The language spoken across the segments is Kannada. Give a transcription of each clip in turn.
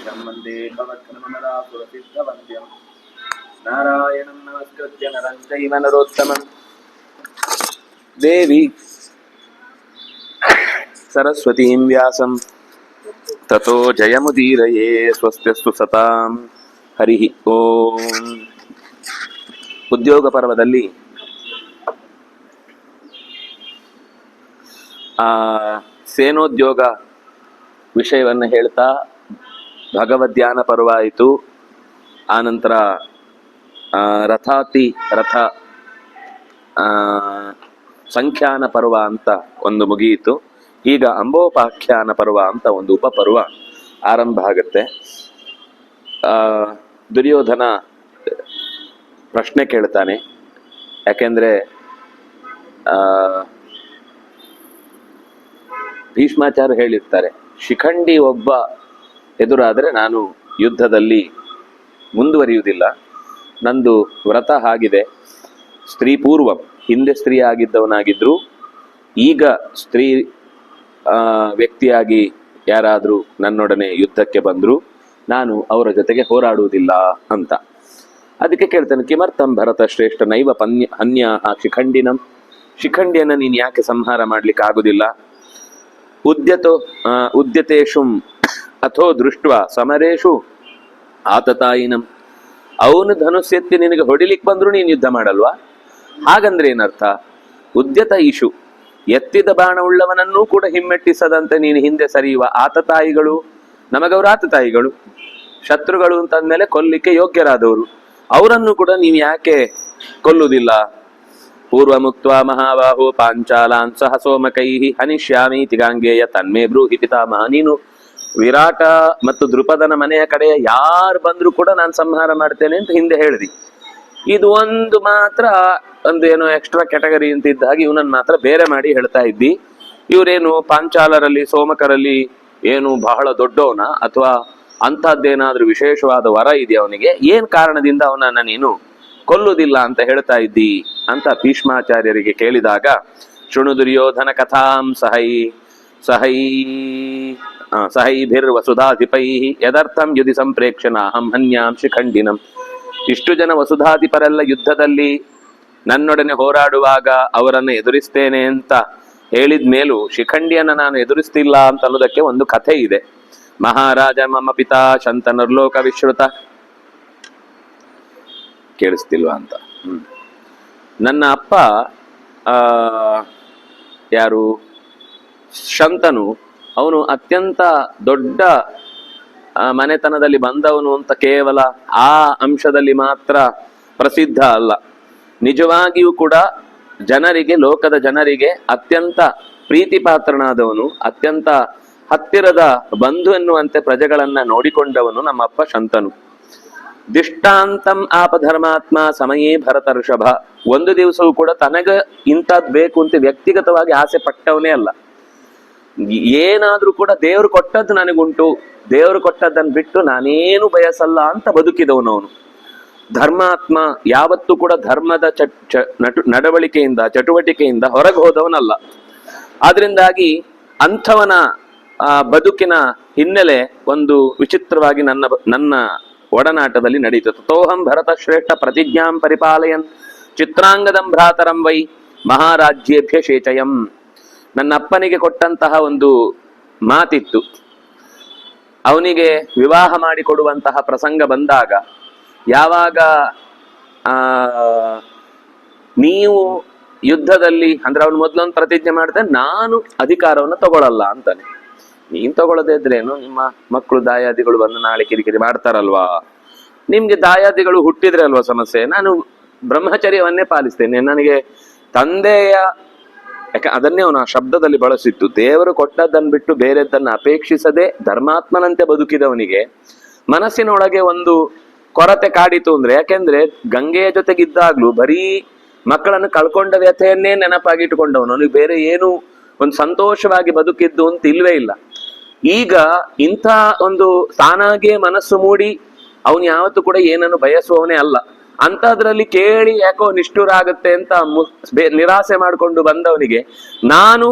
ಶ್ರೀಶಂ ವಂದೇ ಭವತ್ಕರ್ಮಮರಾಸುರಸಿದ್ಧವಂದ್ಯಂ ನಾರಾಯಣಂ ನಮಸ್ಕೃತ್ಯ ನರಂ ಚೈವ ನರೋತ್ತಮಂ ದೇವಿ ಸರಸ್ವತೀಂ ವ್ಯಾಸಂ ತತೋ ಜಯಮುದೀರಯೇ ಸ್ವಸ್ತ್ಯಸ್ತು ಸತಾಂ ಹರಿ ಓಂ. ಉದ್ಯೋಗ ಪರ್ವದಲ್ಲಿ ಸೇನೋದ್ಯೋಗ ವಿಷಯವನ್ನು ಹೇಳ್ತಾ ಭಗವದ್ಧ್ಯಾನ ಪರ್ವ ಆಯಿತು. ಆನಂತರ ರಥ ಸಂಖ್ಯಾನ ಪರ್ವ ಅಂತ ಒಂದು ಮುಗಿಯಿತು. ಈಗ ಅಂಬೋಪಾಖ್ಯಾನ ಪರ್ವ ಅಂತ ಒಂದು ಉಪಪರ್ವ ಆರಂಭ ಆಗುತ್ತೆ. ದುರ್ಯೋಧನ ಪ್ರಶ್ನೆ ಕೇಳ್ತಾನೆ. ಯಾಕೆಂದ್ರೆ ಭೀಷ್ಮಾಚಾರ್ಯ ಹೇಳಿರ್ತಾರೆ, ಶಿಖಂಡಿ ಒಬ್ಬ ಎದುರಾದರೆ ನಾನು ಯುದ್ಧದಲ್ಲಿ ಮುಂದುವರಿಯುವುದಿಲ್ಲ. ನಂದು ವ್ರತ ಆಗಿದೆ. ಸ್ತ್ರೀ ಪೂರ್ವ, ಹಿಂದೆ ಸ್ತ್ರೀ ಆಗಿದ್ದವನಾಗಿದ್ರು ಈಗ ಸ್ತ್ರೀ ವ್ಯಕ್ತಿಯಾಗಿ ಯಾರಾದರೂ ನನ್ನೊಡನೆ ಯುದ್ಧಕ್ಕೆ ಬಂದ್ರು ನಾನು ಅವರ ಜೊತೆಗೆ ಹೋರಾಡುವುದಿಲ್ಲ ಅಂತ. ಅದಕ್ಕೆ ಕೇಳ್ತಾನೆ, ಕಿಮರ್ಥಂ ಭರತ ಶ್ರೇಷ್ಠ ನೈವ ಅನ್ಯ ಶಿಖಂಡಿನಂ, ಶಿಖಂಡಿಯನ್ನ ನೀನು ಯಾಕೆ ಸಂಹಾರ ಮಾಡ್ಲಿಕ್ಕೆ ಆಗುದಿಲ್ಲ? ಉದ್ಯತೇಷು ಅಥೋ ದೃಷ್ಟ ಸಮರೇಶು ಆತತಾಯಿನಂ, ಅವನು ಧನುಸ್ಸೆತ್ತಿ ನಿನಗೆ ಹೊಡಿಲಿಕ್ಕೆ ಬಂದ್ರು ನೀನು ಯುದ್ಧ ಮಾಡಲ್ವಾ? ಹಾಗಂದ್ರೆ ಏನರ್ಥ? ಉದ್ಯತ ಇಶು, ಎತ್ತಿದ ಬಾಣವುಳ್ಳವನನ್ನೂ ಕೂಡ ಹಿಮ್ಮೆಟ್ಟಿಸದಂತೆ ನೀನು ಹಿಂದೆ ಸರಿಯುವ ಆತತಾಯಿಗಳು. ನಮಗವರು ಆತತಾಯಿಗಳು, ಶತ್ರುಗಳು ಅಂತಂದ್ಮೇಲೆ ಕೊಲ್ಲಿಕ್ಕೆ ಯೋಗ್ಯರಾದವರು. ಅವರನ್ನು ಕೂಡ ನೀವು ಯಾಕೆ ಕೊಲ್ಲುವುದಿಲ್ಲ? ಪೂರ್ವ ಮುಕ್ತ ಮಹಾಬಾಹು ಪಾಂಚಾಲಾನ್ ಸಹ ಸೋಮಕೈ ಹನಿಷ್ಯಾಮಿ ತಿಗಾಂಗೇಯ ತನ್ಮೇ ಬ್ರೂಹಿ ಪಿತಾಮಹ. ನೀನು ವಿರಾಟ ಮತ್ತು ದೃಪದನ ಮನೆಯ ಕಡೆ ಯಾರು ಬಂದ್ರು ಕೂಡ ನಾನು ಸಂಹಾರ ಮಾಡ್ತೇನೆ ಅಂತ ಹಿಂದೆ ಹೇಳಿದಿ. ಇದು ಒಂದು ಮಾತ್ರ ಒಂದು ಏನೋ ಎಕ್ಸ್ಟ್ರಾ ಕ್ಯಾಟಗರಿ ಅಂತ ಇದ್ದಾಗಿ ಇವನನ್ನು ಮಾತ್ರ ಬೇರೆ ಮಾಡಿ ಹೇಳ್ತಾ ಇದ್ದಿ. ಇವರೇನು ಪಾಂಚಾಲರಲ್ಲಿ ಸೋಮಕರಲ್ಲಿ ಏನು ಬಹಳ ದೊಡ್ಡವನ ಅಥವಾ ಅಂಥದ್ದೇನಾದ್ರೂ ವಿಶೇಷವಾದ ವರ ಇದೆಯಾ ಅವನಿಗೆ? ಏನ್ ಕಾರಣದಿಂದ ಅವನನ್ನ ನೀನು ಕೊಲ್ಲುವುದಿಲ್ಲ ಅಂತ ಹೇಳ್ತಾ ಇದ್ದಿ ಅಂತ ಭೀಷ್ಮಾಚಾರ್ಯರಿಗೆ ಕೇಳಿದಾಗ, ಶೃಣು ದುರ್ಯೋಧನ ಕಥಾಂ ಸಹೈಭಿರ್ ವಸುಧಾಧಿಪೈ ಯದರ್ಥಂ ಯುಧಿ ಸಂಪ್ರೇಕ್ಷಣ ಅಹಂ ಹನ್ಯಾಂ ಶಿಖಂಡಿನಂ. ಇಷ್ಟು ಜನ ವಸುಧಾಧಿಪರೆಲ್ಲ ಯುದ್ಧದಲ್ಲಿ ನನ್ನೊಡನೆ ಹೋರಾಡುವಾಗ ಅವರನ್ನು ಎದುರಿಸ್ತೇನೆ ಅಂತ ಹೇಳಿದ ಮೇಲೂ ಶಿಖಂಡಿಯನ್ನ ನಾನು ಎದುರಿಸ್ತಿಲ್ಲ ಅಂತ ಅನ್ನೋದಕ್ಕೆ ಒಂದು ಕಥೆ ಇದೆ. ಮಹಾರಾಜ ಮಮ ಪಿತಾ ಶಂತನುರ್ಲೋಕ ವಿಶ್ರುತ. ಕೇಳಿಸ್ತಿಲ್ವಾ ಅಂತ. ನನ್ನ ಅಪ್ಪ ಯಾರು ಶಂತನು, ಅವನು ಅತ್ಯಂತ ದೊಡ್ಡ ಮನೆತನದಲ್ಲಿ ಬಂದವನು ಅಂತ ಕೇವಲ ಆ ಅಂಶದಲ್ಲಿ ಮಾತ್ರ ಪ್ರಸಿದ್ಧ ಅಲ್ಲ, ನಿಜವಾಗಿಯೂ ಕೂಡ ಜನರಿಗೆ, ಲೋಕದ ಜನರಿಗೆ ಅತ್ಯಂತ ಪ್ರೀತಿ ಪಾತ್ರನಾದವನು, ಅತ್ಯಂತ ಹತ್ತಿರದ ಬಂಧು ಎನ್ನುವಂತೆ ಪ್ರಜೆಗಳನ್ನ ನೋಡಿಕೊಂಡವನು ನಮ್ಮಪ್ಪ ಶಂತನು. ದಿಷ್ಟಾಂತಂ ಆಪಧರ್ಮಾತ್ಮ ಸಮಯೇ ಭರತ ಋಷಭ. ಒಂದು ದಿವಸವೂ ಕೂಡ ತನಗ ಇಂಥದ್ದು ಬೇಕು ಅಂತ ವ್ಯಕ್ತಿಗತವಾಗಿ ಆಸೆ ಪಟ್ಟವನೇ ಅಲ್ಲ. ಏನಾದ್ರೂ ಕೂಡ ದೇವರು ಕೊಟ್ಟದ್ದು ನನಗುಂಟು, ದೇವರು ಕೊಟ್ಟದ್ದನ್ನು ಬಿಟ್ಟು ನಾನೇನು ಬಯಸಲ್ಲ ಅಂತ ಬದುಕಿದವನು ಅವನು. ಧರ್ಮಾತ್ಮ, ಯಾವತ್ತೂ ಕೂಡ ಧರ್ಮದ ನಡವಳಿಕೆಯಿಂದ ಚಟುವಟಿಕೆಯಿಂದ ಹೊರಗೆ ಹೋದವನಲ್ಲ. ಆದ್ರಿಂದಾಗಿ ಅಂಥವನ ಬದುಕಿನ ಹಿನ್ನೆಲೆ ಒಂದು ವಿಚಿತ್ರವಾಗಿ ನನ್ನ ಒಡನಾಟದಲ್ಲಿ ನಡೀತು. ತೋಹಂ ಭರತ ಶ್ರೇಷ್ಠ ಪ್ರತಿಜ್ಞಾಂ ಪರಿಪಾಲಯನ್ ಚಿತ್ರಾಂಗದಂ ಭ್ರಾತರಂ ವೈ ಮಹಾರಾಜ್ಯೇಭ್ಯ ಶೇಚಯಂ. ನನ್ನ ಅಪ್ಪನಿಗೆ ಕೊಟ್ಟಂತಹ ಒಂದು ಮಾತಿತ್ತು. ಅವನಿಗೆ ವಿವಾಹ ಮಾಡಿಕೊಡುವಂತಹ ಪ್ರಸಂಗ ಬಂದಾಗ, ಯಾವಾಗ ನೀವು ಯುದ್ಧದಲ್ಲಿ ಅಂದ್ರೆ ಅವನು ಮೊದಲೊಂದು ಪ್ರತಿಜ್ಞೆ ಮಾಡ್ತಾನೆ, ನಾನು ಅಧಿಕಾರವನ್ನು ತಗೊಳ್ಳಲ್ಲ ಅಂತಾನೆ. ನೀನ್ ತಗೊಳ್ಳದೇ ಇದ್ರೇನು, ನಿಮ್ಮ ಮಕ್ಕಳು ದಾಯಾದಿಗಳು ಬಂದು ನಾಳೆ ಕಿರಿಕಿರಿ ಮಾಡ್ತಾರಲ್ವಾ? ನಿಮ್ಗೆ ದಾಯಾದಿಗಳು ಹುಟ್ಟಿದ್ರೆ ಅಲ್ವಾ ಸಮಸ್ಯೆ? ನಾನು ಬ್ರಹ್ಮಚರ್ಯವನ್ನೇ ಪಾಲಿಸ್ತೇನೆ. ನನಗೆ ತಂದೆಯ, ಯಾಕೆ ಅದನ್ನೇ ಅವನು ಆ ಶಬ್ದದಲ್ಲಿ ಬಳಸಿತ್ತು, ದೇವರು ಕೊಟ್ಟದ್ದನ್ನು ಬಿಟ್ಟು ಬೇರೆದ್ದನ್ನು ಅಪೇಕ್ಷಿಸದೆ ಧರ್ಮಾತ್ಮನಂತೆ ಬದುಕಿದವನಿಗೆ ಮನಸ್ಸಿನೊಳಗೆ ಒಂದು ಕೊರತೆ ಕಾಡಿತು ಅಂದ್ರೆ, ಯಾಕೆಂದ್ರೆ ಗಂಗೆಯ ಜೊತೆಗಿದ್ದಾಗ್ಲೂ ಬರೀ ಮಕ್ಕಳನ್ನು ಕಳ್ಕೊಂಡ ವ್ಯಥೆಯನ್ನೇ ನೆನಪಾಗಿಟ್ಟುಕೊಂಡವನು. ಅವನಿಗೆ ಬೇರೆ ಏನು ಒಂದು ಸಂತೋಷವಾಗಿ ಬದುಕಿದ್ದು ಅಂತ ಇಲ್ವೇ ಇಲ್ಲ. ಈಗ ಇಂಥ ಒಂದು ತಾನಾಗೇ ಮನಸ್ಸು ಮೂಡಿ ಅವನು ಯಾವತ್ತೂ ಕೂಡ ಏನನ್ನು ಬಯಸುವವನೇ ಅಲ್ಲ. ಅಂಥದ್ರಲ್ಲಿ ಕೇಳಿ ಯಾಕೋ ನಿಷ್ಠುರ ಆಗುತ್ತೆ ಅಂತ ನಿರಾಸೆ ಮಾಡಿಕೊಂಡು ಬಂದವನಿಗೆ ನಾನು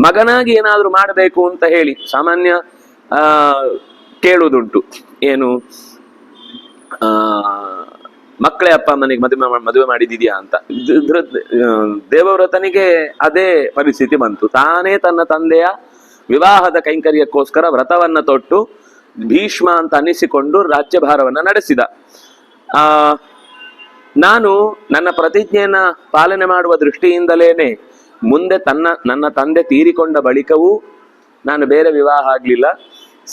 ಮಗನಾಗಿ ಏನಾದ್ರೂ ಮಾಡಬೇಕು ಅಂತ ಹೇಳಿ, ಸಾಮಾನ್ಯ ಕೇಳುವುದುಂಟು. ಏನು ಮಕ್ಕಳೇ ಅಪ್ಪ ಅಮ್ಮನಿಗೆ ಮದುವೆ ಮಾಡಿದಿದ್ಯಾ ಅಂತ. ದೇವವ್ರತನಿಗೆ ಅದೇ ಪರಿಸ್ಥಿತಿ ಬಂತು. ತಾನೇ ತನ್ನ ತಂದೆಯ ವಿವಾಹದ ಕೈಂಕರ್ಯಕ್ಕೋಸ್ಕರ ವ್ರತವನ್ನ ತೊಟ್ಟು ಭೀಷ್ಮ ಅಂತ ಅನ್ನಿಸಿಕೊಂಡು ರಾಜ್ಯಭಾರವನ್ನ ನಡೆಸಿದ. ನಾನು ನನ್ನ ಪ್ರತಿಜ್ಞೆಯನ್ನ ಪಾಲನೆ ಮಾಡುವ ದೃಷ್ಟಿಯಿಂದಲೇನೆ ಮುಂದೆ ನನ್ನ ತಂದೆ ತೀರಿಕೊಂಡ ಬಳಿಕವೂ ನಾನು ಬೇರೆ ವಿವಾಹ ಆಗ್ಲಿಲ್ಲ.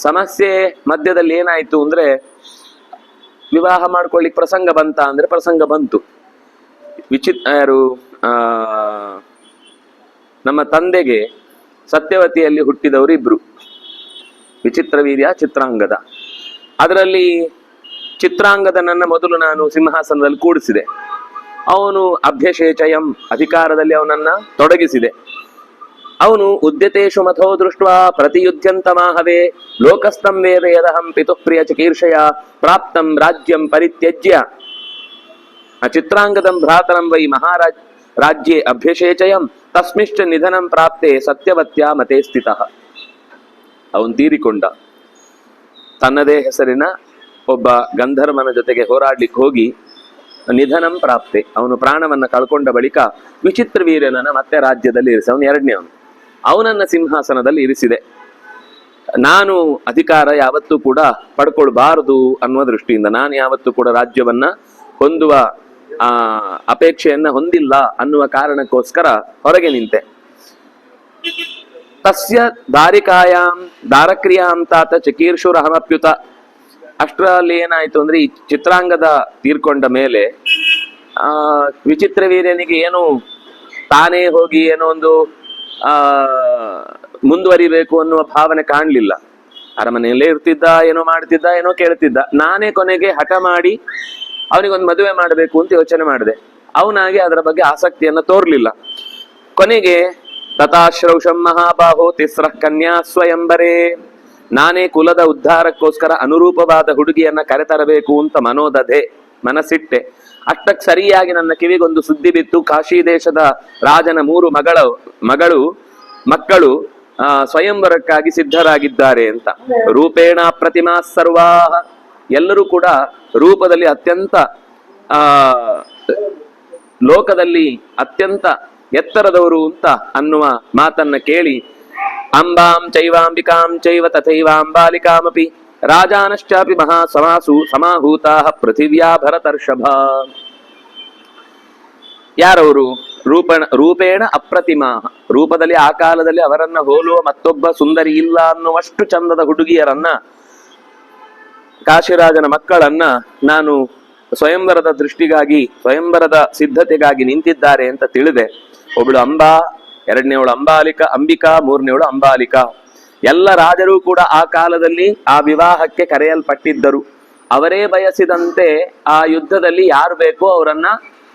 ಸಮಸ್ಯೆ ಮಧ್ಯದಲ್ಲಿ ಏನಾಯ್ತು ಅಂದ್ರೆ, ವಿವಾಹ ಮಾಡ್ಕೊಳ್ಳಿಕ್ ಪ್ರಸಂಗ ಬಂತ ಅಂದ್ರೆ ಪ್ರಸಂಗ ಬಂತು. ಯಾರು ನಮ್ಮ ತಂದೆಗೆ ಸತ್ಯವತಿಯಲ್ಲಿ ಹುಟ್ಟಿದವರು ಇಬ್ರು, ವಿಚಿತ್ರವೀರ್ಯ, ಚಿತ್ರಾಂಗದ. ಅದರಲ್ಲಿ ಚಿತ್ರಾಂಗದನನ್ನ ಮೊದಲು ನಾನು ಸಿಂಹಾಸನದಲ್ಲಿ ಕೂಡಿಸಿದೆ. ಅವನು ಅಭ್ಯಶೇಚಯಂ, ಅಧಿಕಾರದಲ್ಲಿ ಅವನನ್ನ ತೊಡಗಿಸಿದೆ. ಅವನು ಉದ್ಯತೇಶು ಮಥೋ ದೃಷ್ಟ ಪ್ರತಿಯುದ್ಧಂತ ಮಾಹವೇ ಲೋಕಸ್ಥಂ ವೇದ ಯದಹಂ ಪಿತುಪ್ರಿಯ ಚಿಕೀರ್ಷಯ ಪ್ರಾಪ್ತಂ ರಾಜ್ಯಂ ಪರಿತ್ಯಜ್ಯ ಚಿತ್ರಾಂಗದಂ ಭ್ರಾತರಂ ವೈ ಮಹಾರಾಜ್ ರಾಜ್ಯೇ ಅಭ್ಯಶೇಚಯಂ ತಸ್ಮಿಶ್ಚ ನಿಧನಂ ಪ್ರಾಪ್ತೆ ಸತ್ಯವತ್ಯ ಮತೆ ಸ್ಥಿತಃ. ಅವನು ತೀರಿಕೊಂಡ. ತನ್ನದೇ ಹೆಸರಿನ ಒಬ್ಬ ಗಂಧರ್ವನ ಜೊತೆಗೆ ಹೋರಾಡ್ಲಿಕ್ಕೆ ಹೋಗಿ ನಿಧನಂ ಪ್ರಾಪ್ತೆ, ಅವನು ಪ್ರಾಣವನ್ನ ಕಳ್ಕೊಂಡ ಬಳಿಕ ವಿಚಿತ್ರ ವೀರ್ಯನನ್ನ ಮತ್ತೆ ರಾಜ್ಯದಲ್ಲಿ ಇರಿಸಿ, ಅವನು ಎರಡನೇ ಅವನನ್ನ ಸಿಂಹಾಸನದಲ್ಲಿ ಇರಿಸಿದೆ. ನಾನು ಅಧಿಕಾರ ಯಾವತ್ತೂ ಕೂಡ ಪಡ್ಕೊಳ್ಬಾರದು ಅನ್ನುವ ದೃಷ್ಟಿಯಿಂದ, ನಾನು ಯಾವತ್ತೂ ಕೂಡ ರಾಜ್ಯವನ್ನ ಹೊಂದುವ ಅಪೇಕ್ಷೆಯನ್ನ ಹೊಂದಿಲ್ಲ ಅನ್ನುವ ಕಾರಣಕ್ಕೋಸ್ಕರ ಹೊರಗೆ ನಿಂತೆ. ತಸ್ಯ ದಾರಿಕಾಯಾಂ ದಾರಕ್ರಿಯಾಂ ತಾತ ಚಕೀರ್ಷುರಹಮಪ್ಯುತ. ಅಷ್ಟರಲ್ಲಿ ಏನಾಯ್ತು ಅಂದ್ರೆ, ಈ ಚಿತ್ರಾಂಗದ ತೀರ್ಕೊಂಡ ಮೇಲೆ ವಿಚಿತ್ರ ವೀರ್ಯನಿಗೆ ಏನು ತಾನೇ ಹೋಗಿ ಏನೋ ಒಂದು ಮುಂದುವರಿಬೇಕು ಅನ್ನುವ ಭಾವನೆ ಕಾಣಲಿಲ್ಲ. ಅರಮನೆಯಲ್ಲೇ ಇರ್ತಿದ್ದ, ಏನೋ ಮಾಡ್ತಿದ್ದ, ಏನೋ ಕೇಳ್ತಿದ್ದ. ನಾನೇ ಕೊನೆಗೆ ಹಠ ಮಾಡಿ ಅವನಿಗೊಂದು ಮದುವೆ ಮಾಡಬೇಕು ಅಂತ ಯೋಚನೆ ಮಾಡಿದೆ. ಅವನಾಗಿ ಅದರ ಬಗ್ಗೆ ಆಸಕ್ತಿಯನ್ನ ತೋರ್ಲಿಲ್ಲ. ಕೊನೆಗೆ ತಥಾಶ್ರೌಷಂ ಮಹಾಬಾಹೋ ತಿಸ್ರಃ ಕನ್ಯಾ ಸ್ವಯಂಬರೇ, ನಾನೇ ಕುಲದ ಉದ್ಧಾರಕ್ಕೋಸ್ಕರ ಅನುರೂಪವಾದ ಹುಡುಗಿಯನ್ನ ಕರೆತರಬೇಕು ಅಂತ ಮನಸ್ಸಿಟ್ಟೆ. ಅಷ್ಟಕ್ಕೆ ಸರಿಯಾಗಿ ನನ್ನ ಕಿವಿಗೊಂದು ಸುದ್ದಿ ಬಿತ್ತು. ಕಾಶಿ ದೇಶದ ರಾಜನ 3 ಮಕ್ಕಳು ಸ್ವಯಂವರಕ್ಕಾಗಿ ಸಿದ್ಧರಾಗಿದ್ದಾರೆ ಅಂತ. ರೂಪೇಣ ಪ್ರತಿಮಾ ಸರ್ವಾಹ, ಎಲ್ಲರೂ ಕೂಡ ರೂಪದಲ್ಲಿ ಅತ್ಯಂತ ಲೋಕದಲ್ಲಿ ಅತ್ಯಂತ ಎತ್ತರದವರು ಅಂತ ಅನ್ನುವ ಮಾತನ್ನ ಕೇಳಿ, ಅಂಬಾಂ ಚೈವಾಂಬಿಕಾಂ ಚೈವ ತಥೈವಾಂಬಾಲಿಕಾಮಪಿ ರಾಜಾನಶ್ಚಾಪಿ ಮಹಾಸಮಾಸು ಸಮಾಹೂತಾಃ ಪೃಥಿವ್ಯಾ ಭರತರ್ಷಭ. ಯಾರವರು? ರೂಪೇಣ ಅಪ್ರತಿಮಾ, ರೂಪದಲ್ಲಿ ಆ ಕಾಲದಲ್ಲಿ ಅವರನ್ನ ಹೋಲುವ ಮತ್ತೊಬ್ಬ ಸುಂದರಿ ಇಲ್ಲ ಅನ್ನುವಷ್ಟು ಚಂದದ ಹುಡುಗಿಯರನ್ನ, ಕಾಶಿರಾಜನ ಮಕ್ಕಳನ್ನ ನಾನು ಸ್ವಯಂವರದ ದೃಷ್ಟಿಗಾಗಿ, ಸ್ವಯಂವರದ ಸಿದ್ಧತೆಗಾಗಿ ನಿಂತಿದ್ದಾರೆ ಅಂತ ತಿಳಿದೆ. ಒಬ್ಬಳು ಅಂಬಾ, ಎರಡನೇವಳು ಅಂಬಿಕಾ, ಮೂರನೇವಳು ಅಂಬಾಲಿಕಾ. ಎಲ್ಲ ರಾಜರು ಕೂಡ ಆ ಕಾಲದಲ್ಲಿ ಆ ವಿವಾಹಕ್ಕೆ ಕರೆಯಲ್ಪಟ್ಟಿದ್ದರು. ಅವರೇ ಬಯಸಿದಂತೆ ಆ ಯುದ್ಧದಲ್ಲಿ ಯಾರು ಬೇಕೋ ಅವರನ್ನ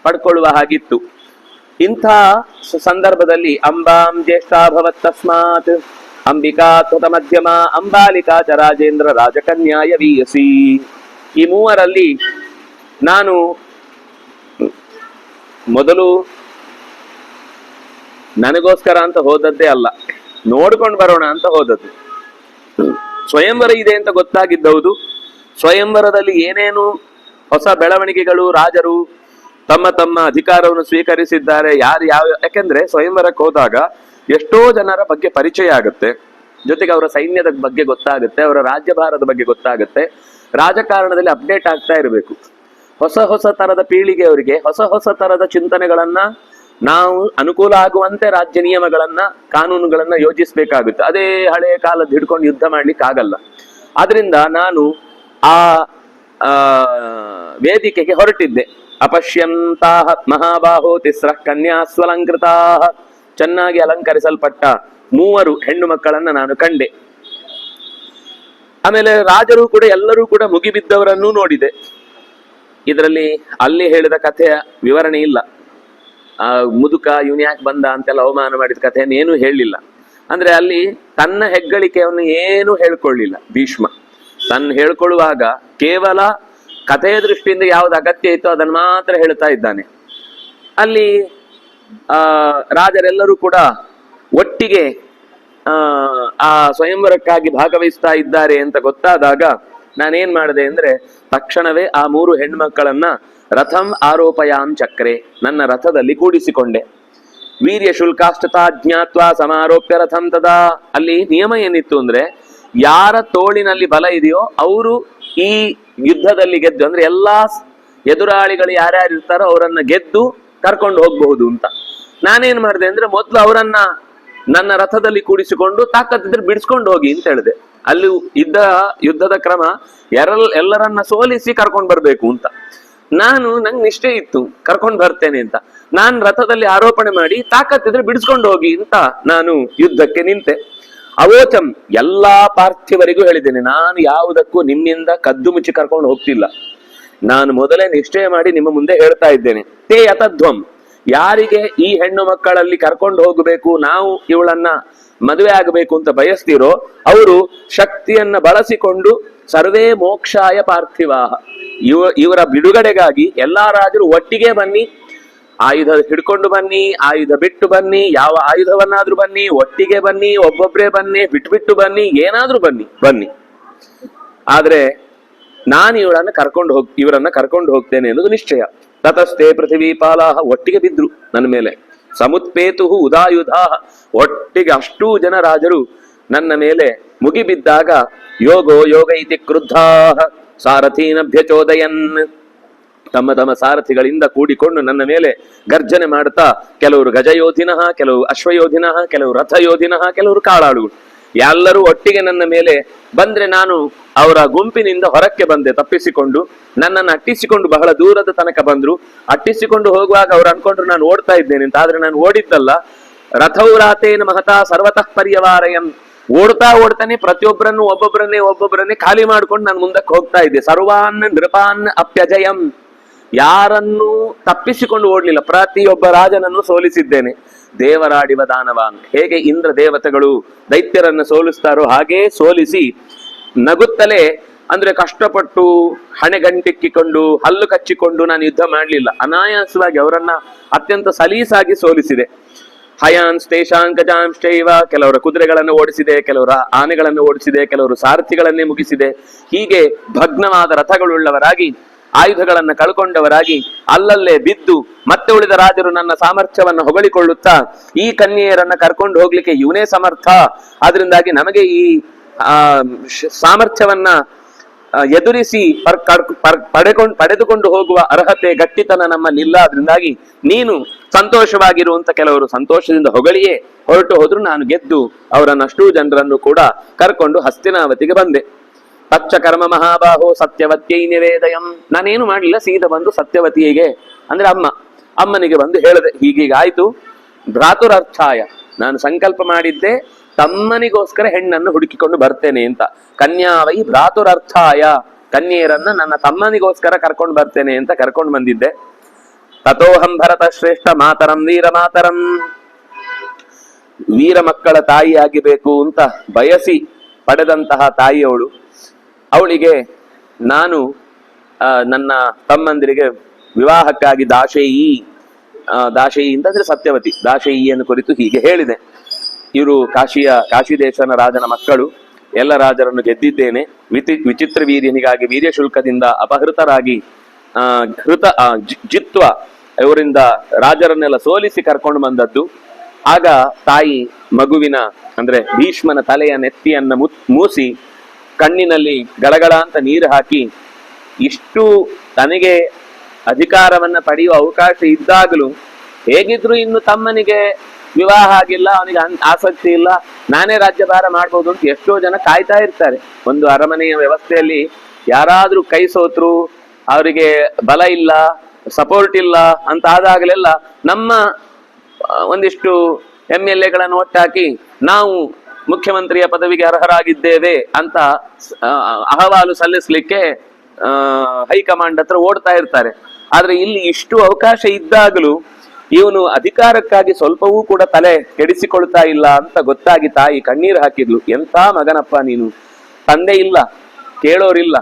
ಪಡ್ಕೊಳ್ಳುವ ಹಾಗಿತ್ತು. ಇಂಥ ಸಂದರ್ಭದಲ್ಲಿ ಅಂಬಾಂ ಜ್ಯೇಷ್ಠಾಭವತ್ ತಸ್ಮಾತ್ ಅಂಬಿಕಾ ತ್ವತ ಮಧ್ಯಮ ಅಂಬಾಲಿಕಾ ಚ ರಾಜೇಂದ್ರ ರಾಜಕನ್ಯಾಯ ವೀಯಸಿ. ಈ ಮೂವರಲ್ಲಿ ನಾನು ಮೊದಲು ನನಗೋಸ್ಕರ ಅಂತ ಹೋದದ್ದೇ ಅಲ್ಲ, ನೋಡ್ಕೊಂಡು ಬರೋಣ ಅಂತ ಹೋದದ್ದು. ಸ್ವಯಂವರ ಇದೆ ಅಂತ ಗೊತ್ತಾಗಿದ್ದೌದು. ಸ್ವಯಂವರದಲ್ಲಿ ಏನೇನು ಹೊಸ ಬೆಳವಣಿಗೆಗಳು, ರಾಜರು ತಮ್ಮ ತಮ್ಮ ಅಧಿಕಾರವನ್ನು ಸ್ವೀಕರಿಸಿದ್ದಾರೆ, ಯಾಕೆಂದ್ರೆ ಸ್ವಯಂವರಕ್ಕೆ ಹೋದಾಗ ಎಷ್ಟೋ ಜನರ ಬಗ್ಗೆ ಪರಿಚಯ ಆಗುತ್ತೆ, ಜೊತೆಗೆ ಅವರ ಸೈನ್ಯದ ಬಗ್ಗೆ ಗೊತ್ತಾಗುತ್ತೆ, ಅವರ ರಾಜ್ಯಭಾರದ ಬಗ್ಗೆ ಗೊತ್ತಾಗುತ್ತೆ. ರಾಜಕಾರಣದಲ್ಲಿ ಅಪ್ಡೇಟ್ ಆಗ್ತಾ ಇರಬೇಕು. ಹೊಸ ತರದ ಪೀಳಿಗೆಯವರಿಗೆ ಹೊಸ ತರದ ಚಿಂತನೆಗಳನ್ನ ನಾವು ಅನುಕೂಲ ಆಗುವಂತೆ ರಾಜ್ಯ ನಿಯಮಗಳನ್ನ, ಕಾನೂನುಗಳನ್ನ ಯೋಜಿಸಬೇಕಾಗುತ್ತೆ. ಅದೇ ಹಳೆಯ ಕಾಲದ ಹಿಡ್ಕೊಂಡು ಯುದ್ಧ ಮಾಡ್ಲಿಕ್ಕೆ ಆಗಲ್ಲ. ಆದ್ರಿಂದ ನಾನು ಆ ವೇದಿಕೆಗೆ ಹೊರಟಿದ್ದೆ. ಅಪಶ್ಯಂತಾಹ ಮಹಾಬಾಹೋ ತಿಸ್ರಃ ಕನ್ಯಾ ಸ್ವಲಂಕೃತಾ, ಚೆನ್ನಾಗಿ ಅಲಂಕರಿಸಲ್ಪಟ್ಟ 3 ಹೆಣ್ಣು ಮಕ್ಕಳನ್ನ ನಾನು ಕಂಡೆ. ಆಮೇಲೆ ರಾಜರು ಕೂಡ ಎಲ್ಲರೂ ಕೂಡ ಮುಗಿಬಿದ್ದವರನ್ನೂ ನೋಡಿದೆ. ಇದರಲ್ಲಿ ಅಲ್ಲಿ ಹೇಳಿದ ಕಥೆಯ ವಿವರಣೆ ಇಲ್ಲ. ಮುದುಕ ಇವನ್ಯಾಕೆ ಬಂದ ಅಂತೆಲ್ಲ ಅವಮಾನ ಮಾಡಿದ ಕಥೆಯನ್ನೇನು ಹೇಳಲಿಲ್ಲ. ಅಂದ್ರೆ ಅಲ್ಲಿ ತನ್ನ ಹೆಗ್ಗಳಿಕೆಯನ್ನು ಏನು ಹೇಳ್ಕೊಳ್ಳಿಲ್ಲ ಭೀಷ್ಮ. ತನ್ನ ಹೇಳ್ಕೊಳ್ಳುವಾಗ ಕೇವಲ ಕಥೆಯ ದೃಷ್ಟಿಯಿಂದ ಯಾವ್ದು ಅಗತ್ಯ ಇತ್ತೋ ಅದನ್ನು ಮಾತ್ರ ಹೇಳ್ತಾ ಇದ್ದಾನೆ. ಅಲ್ಲಿ ರಾಜರೆಲ್ಲರೂ ಕೂಡ ಒಟ್ಟಿಗೆ ಆ ಸ್ವಯಂವರಕ್ಕಾಗಿ ಭಾಗವಹಿಸ್ತಾ ಇದ್ದಾರೆ ಅಂತ ಗೊತ್ತಾದಾಗ ನಾನೇನ್ ಮಾಡಿದೆ ಅಂದ್ರೆ ತಕ್ಷಣವೇ ಆ 3 ಹೆಣ್ಮಕ್ಕಳನ್ನ ರಥಂ ಆರೋಪಯಾಂ ಚಕ್ರೆ, ನನ್ನ ರಥದಲ್ಲಿ ಕೂಡಿಸಿಕೊಂಡೆ. ವೀರ್ಯ ಶುಲ್ಕಾಷ್ಟತಾ ಜ್ಞಾತ್ವಾ ಸಮಾರೋಪ್ಯ ರಥಂ ತದಾ. ಅಲ್ಲಿ ನಿಯಮ ಏನಿತ್ತು ಅಂದ್ರೆ ಯಾರ ತೋಳಿನಲ್ಲಿ ಬಲ ಇದೆಯೋ ಅವರು ಈ ಯುದ್ಧದಲ್ಲಿ ಗೆದ್ದು, ಅಂದ್ರೆ ಎಲ್ಲಾ ಎದುರಾಳಿಗಳು ಯಾರ್ಯಾರು ಇರ್ತಾರೋ ಅವರನ್ನ ಗೆದ್ದು ಕರ್ಕೊಂಡು ಹೋಗ್ಬಹುದು ಅಂತ. ನಾನೇನ್ ಮಾಡಿದೆ ಅಂದ್ರೆ ಮೊದ್ಲು ಅವರನ್ನ ನನ್ನ ರಥದಲ್ಲಿ ಕೂಡಿಸಿಕೊಂಡು ತಾಕತ್ತಿದ್ರೆ ಬಿಡಿಸ್ಕೊಂಡು ಹೋಗಿ ಅಂತ ಹೇಳಿದೆ. ಅಲ್ಲಿ ಯುದ್ಧದ ಕ್ರಮ ಎಲ್ಲರನ್ನ ಸೋಲಿಸಿ ಕರ್ಕೊಂಡು ಬರ್ಬೇಕು ಅಂತ. ನಂಗೆ ನಿಷ್ಠೆ ಇತ್ತು ಕರ್ಕೊಂಡು ಬರ್ತೇನೆ ಅಂತ. ನಾನ್ ರಥದಲ್ಲಿ ಆರೋಪಣೆ ಮಾಡಿ ತಾಕತ್ತಿದ್ರೆ ಬಿಡಿಸ್ಕೊಂಡು ಹೋಗಿ ಅಂತ ನಾನು ಯುದ್ಧಕ್ಕೆ ನಿಂತೆ. ಅವೋಚಂ, ಎಲ್ಲಾ ಪಾರ್ಥಿವರಿಗೂ ಹೇಳಿದ್ದೇನೆ, ನಾನು ಯಾವುದಕ್ಕೂ ನಿಮ್ಮಿಂದ ಕದ್ದು ಮುಚ್ಚಿ ಕರ್ಕೊಂಡು ಹೋಗ್ತಿಲ್ಲ. ನಾನು ಮೊದಲೇ ನಿಶ್ಚಯ ಮಾಡಿ ನಿಮ್ಮ ಮುಂದೆ ಹೇಳ್ತಾ ಇದ್ದೇನೆ. ತೇ ಯತಧ್ವಂ, ಯಾರಿಗೆ ಈ ಹೆಣ್ಣು ಮಕ್ಕಳಲ್ಲಿ ಕರ್ಕೊಂಡು ಹೋಗಬೇಕು, ನಾವು ಇವಳನ್ನ ಮದುವೆ ಆಗಬೇಕು ಅಂತ ಬಯಸ್ತಿರೋ ಅವರು ಶಕ್ತಿಯನ್ನ ಬಳಸಿಕೊಂಡು ಸರ್ವೇ ಮೋಕ್ಷಾಯ ಪಾರ್ಥಿವಾಹ, ಇವರ ಬಿಡುಗಡೆಗಾಗಿ ಎಲ್ಲಾ ರಾಜರು ಒಟ್ಟಿಗೆ ಬನ್ನಿ, ಆಯುಧ ಹಿಡ್ಕೊಂಡು ಬನ್ನಿ, ಆಯುಧ ಬಿಟ್ಟು ಬನ್ನಿ, ಯಾವ ಆಯುಧವನ್ನಾದ್ರೂ ಬನ್ನಿ, ಒಟ್ಟಿಗೆ ಬನ್ನಿ, ಒಬ್ಬೊಬ್ರೇ ಬನ್ನಿ, ಬಿಟ್ಟು ಬನ್ನಿ, ಏನಾದ್ರೂ ಬನ್ನಿ. ಆದ್ರೆ ನಾನು ಇವರನ್ನ ಕರ್ಕೊಂಡು ಹೋಗ್ತೇನೆ ಅನ್ನೋದು ನಿಶ್ಚಯ. ತತಸ್ಥೆ ಪೃಥಿವೀಪಾಲಾಹ, ಒಟ್ಟಿಗೆ ಬಿದ್ರು ನನ್ನ ಮೇಲೆ. ಸಮುತ್ಪೇತು ಉದಾಯುಧಾಹ, ಒಟ್ಟಿಗೆ ಅಷ್ಟೂ ಜನ ರಾಜರು ನನ್ನ ಮೇಲೆ ಮುಗಿಬಿದ್ದಾಗ ಯೋಗೋ ಯೋಗ ಇತಿ ಕ್ರುದ್ಧಾಹ ಸಾರಥೀನಭ್ಯಚೋದಯನ್, ತಮ್ಮ ಸಾರಥಿಗಳಿಂದ ಕೂಡಿಕೊಂಡು ನನ್ನ ಮೇಲೆ ಗರ್ಜನೆ ಮಾಡ್ತಾ, ಕೆಲವರು ಗಜಯೋಧಿನಃ, ಕೆಲವರು ಅಶ್ವಯೋಧಿನಃ, ಕೆಲವರು ರಥಯೋಧಿನಃ, ಕೆಲವರು ಕಾಳಾಳುಗಳು, ಎಲ್ಲರೂ ಒಟ್ಟಿಗೆ ನನ್ನ ಮೇಲೆ ಬಂದ್ರೆ ನಾನು ಅವರ ಗುಂಪಿನಿಂದ ಹೊರಕ್ಕೆ ಬಂದೆ ತಪ್ಪಿಸಿಕೊಂಡು. ನನ್ನನ್ನು ಅಟ್ಟಿಸಿಕೊಂಡು ಬಹಳ ದೂರದ ತನಕ ಬಂದ್ರು. ಅಟ್ಟಿಸಿಕೊಂಡು ಹೋಗುವಾಗ ಅವ್ರು ಅನ್ಕೊಂಡ್ರು ನಾನು ಓಡ್ತಾ ಇದ್ದೇನೆ ಅಂತ. ಆದ್ರೆ ನಾನು ಓಡಿದ್ದಲ್ಲ. ರಥೌರಾತೇನ ಮಹತಾ ಸರ್ವತಃ ಪರ್ಯವಾರಯನ್, ಓಡ್ತಾನೆ ಪ್ರತಿಯೊಬ್ಬರನ್ನು ಒಬ್ಬೊಬ್ಬರನ್ನೇ ಖಾಲಿ ಮಾಡ್ಕೊಂಡು ನಾನು ಮುಂದಕ್ಕೆ ಹೋಗ್ತಾ ಇದ್ದೆ. ಸರ್ವಾನ್ ನೃಪಾನ್ ಅಪ್ಯಜಯಂ, ಯಾರನ್ನೂ ತಪ್ಪಿಸಿಕೊಂಡು ಓಡ್ಲಿಲ್ಲ, ಪ್ರತಿಯೊಬ್ಬ ರಾಜನನ್ನು ಸೋಲಿಸಿದ್ದೇನೆ. ದೇವರಾಡಿವ ದಾನವಾನ್, ಹೇಗೆ ಇಂದ್ರ ದೇವತೆಗಳು ದೈತ್ಯರನ್ನು ಸೋಲಿಸ್ತಾರೋ ಹಾಗೇ ಸೋಲಿಸಿ ನಗುತ್ತಲೇ, ಅಂದ್ರೆ ಕಷ್ಟಪಟ್ಟು ಹಣೆಗಂಟಿಕ್ಕಿಕೊಂಡು ಹಲ್ಲು ಕಚ್ಚಿಕೊಂಡು ನಾನು ಯುದ್ಧ ಮಾಡಲಿಲ್ಲ. ಅನಾಯಾಸವಾಗಿ ಅವರನ್ನ ಅತ್ಯಂತ ಸಲೀಸಾಗಿ ಸೋಲಿಸಿದೆ. ಹಯಾನ್ ಸ್ಟೇಷಾನ್ ಗಜಾಂಶ್ಚೈವ, ಕೆಲವರ ಕುದುರೆಗಳನ್ನು ಓಡಿಸಿದೆ, ಕೆಲವರ ಆನೆಗಳನ್ನು ಓಡಿಸಿದೆ, ಕೆಲವರು ಸಾರಥಿಗಳನ್ನೇ ಮುಗಿಸಿದೆ. ಹೀಗೆ ಭಗ್ನವಾದ ರಥಗಳುಳ್ಳವರಾಗಿ, ಆಯುಧಗಳನ್ನ ಕಳ್ಕೊಂಡವರಾಗಿ ಅಲ್ಲಲ್ಲೇ ಬಿದ್ದು ಮತ್ತೆ ಉಳಿದ ರಾಜರು ನನ್ನ ಸಾಮರ್ಥ್ಯವನ್ನು ಹೊಗಳಿಕೊಳ್ಳುತ್ತಾ, ಈ ಕನ್ಯೆಯರನ್ನ ಕರ್ಕೊಂಡು ಹೋಗ್ಲಿಕ್ಕೆ ಇವನೇ ಸಮರ್ಥ, ಆದ್ರಿಂದಾಗಿ ನಮಗೆ ಈ ಸಾಮರ್ಥ್ಯವನ್ನ ಎದುರಿಸಿ ಪಡೆದುಕೊಂಡು ಹೋಗುವ ಅರ್ಹತೆ ಗಟ್ಟಿತನ ನಮ್ಮಲ್ಲಿಲ್ಲ, ಆದ್ರಿಂದಾಗಿ ನೀನು ಸಂತೋಷವಾಗಿರುವಂತ ಕೆಲವರು ಸಂತೋಷದಿಂದ ಹೊಗಳಿಯೇ ಹೊರಟು ಹೋದ್ರು. ನಾನು ಗೆದ್ದು ಅವರನ್ನಷ್ಟೂ ಜನರನ್ನು ಕೂಡ ಕರ್ಕೊಂಡು ಹಸ್ತಿನಾವತಿಗೆ ಬಂದೆ. ತಚ್ಚ ಕರ್ಮ ಮಹಾಬಾಹೋ ಸತ್ಯವತ್ಯೈ ನಿವೇದಯಂ, ನಾನೇನು ಮಾಡಲಿಲ್ಲ, ಸೀದಾ ಬಂದು ಸತ್ಯವತಿಗೆ ಅಂದ್ರೆ ಅಮ್ಮನಿಗೆ ಬಂದು ಹೇಳಿದೆ, ಹೀಗೀಗಾಯ್ತು. ಭ್ರಾತುರರ್ಥಾಯ, ನಾನು ಸಂಕಲ್ಪ ಮಾಡಿದ್ದೆ ತಮ್ಮನಿಗೋಸ್ಕರ ಹೆಣ್ಣನ್ನು ಹುಡುಕಿಕೊಂಡು ಬರ್ತೇನೆ ಅಂತ. ಕನ್ಯಾವೈ ಭ್ರಾತುರರ್ಥಾಯ, ಕನ್ಯೆಯರನ್ನ ನನ್ನ ತಮ್ಮನಿಗೋಸ್ಕರ ಕರ್ಕೊಂಡು ಬರ್ತೇನೆ ಅಂತ ಕರ್ಕೊಂಡು ಬಂದಿದ್ದೆ. ತಥೋಹಂ ಭರತ ಶ್ರೇಷ್ಠ ಮಾತರಂ ವೀರ ಮಾತರಂ, ವೀರ ಮಕ್ಕಳ ತಾಯಿ ಆಗಿಬೇಕು ಅಂತ ಬಯಸಿ ಪಡೆದಂತಹ ತಾಯಿಯವಳು. ಅವಳಿಗೆ ನಾನು ನನ್ನ ತಮ್ಮಂದಿರಿಗೆ ವಿವಾಹಕ್ಕಾಗಿ ದಾಶೇಯಿ ಅಂತಂದ್ರೆ ಸತ್ಯವತಿ, ದಾಶೇಯಿಯನ್ನು ಕುರಿತು ಹೀಗೆ ಹೇಳಿದೆ. ಇವರು ಕಾಶಿ ದೇಶನ ರಾಜನ ಮಕ್ಕಳು, ಎಲ್ಲ ರಾಜರನ್ನು ಗೆದ್ದಿದ್ದೇನೆ. ವಿಚಿತ್ರ ವೀರ್ಯನಿಗಾಗಿ ವೀರ್ಯ ಶುಲ್ಕದಿಂದ ಅಪಹೃತರಾಗಿ ಜಿತ್ವ ಇವರಿಂದ ರಾಜರನ್ನೆಲ್ಲ ಸೋಲಿಸಿ ಕರ್ಕೊಂಡು ಬಂದದ್ದು. ಆಗ ತಾಯಿ ಮಗುವಿನ ಅಂದ್ರೆ ಭೀಷ್ಮನ ತಲೆಯ ನೆತ್ತಿಯನ್ನ ಮೂಸಿ ಕಣ್ಣಿನಲ್ಲಿ ಗಳಗಳ ಅಂತ ನೀರು ಹಾಕಿ, ಇಷ್ಟು ತನಗೆ ಅಧಿಕಾರವನ್ನ ಪಡೆಯುವ ಅವಕಾಶ ಇದ್ದಾಗಲೂ ಹೇಗಿದ್ರು ಇನ್ನು ತಮ್ಮನಿಗೆ ವಿವಾಹ ಆಗಿಲ್ಲ, ಅವನಿಗೆ ಆಸಕ್ತಿ ಇಲ್ಲ, ನಾನೇ ರಾಜ್ಯಭಾರ ಮಾಡ್ಬೋದು ಅಂತ ಎಷ್ಟೋ ಜನ ಕಾಯ್ತಾ ಇರ್ತಾರೆ. ಒಂದು ಅರಮನೆಯ ವ್ಯವಸ್ಥೆಯಲ್ಲಿ ಯಾರಾದ್ರೂ ಕೈ ಸೋತ್ರು, ಅವರಿಗೆ ಬಲ ಇಲ್ಲ, ಸಪೋರ್ಟ್ ಇಲ್ಲ ಅಂತ ಆದಾಗಲೆಲ್ಲ ನಮ್ಮ ಒಂದಿಷ್ಟು MLA-ಗಳನ್ನು ಒಟ್ಟಾಕಿ ನಾವು ಮುಖ್ಯಮಂತ್ರಿಯ ಪದವಿಗೆ ಅರ್ಹರಾಗಿದ್ದೇವೆ ಅಂತ ಅಹವಾಲು ಸಲ್ಲಿಸ್ಲಿಕ್ಕೆ ಹೈಕಮಾಂಡ್ ಹತ್ರ ಓಡ್ತಾ ಇರ್ತಾರೆ. ಆದ್ರೆ ಇಲ್ಲಿ ಇಷ್ಟು ಅವಕಾಶ ಇದ್ದಾಗಲೂ ಇವನು ಅಧಿಕಾರಕ್ಕಾಗಿ ಸ್ವಲ್ಪವೂ ಕೂಡ ತಲೆ ಕೆಡಿಸಿಕೊಳ್ತಾ ಇಲ್ಲ ಅಂತ ಗೊತ್ತಾಗಿ ತಾಯಿ ಕಣ್ಣೀರು ಹಾಕಿದ್ಲು. ಎಂಥ ಮಗನಪ್ಪ ನೀನು, ತಂದೆ ಇಲ್ಲ, ಕೇಳೋರಿಲ್ಲ,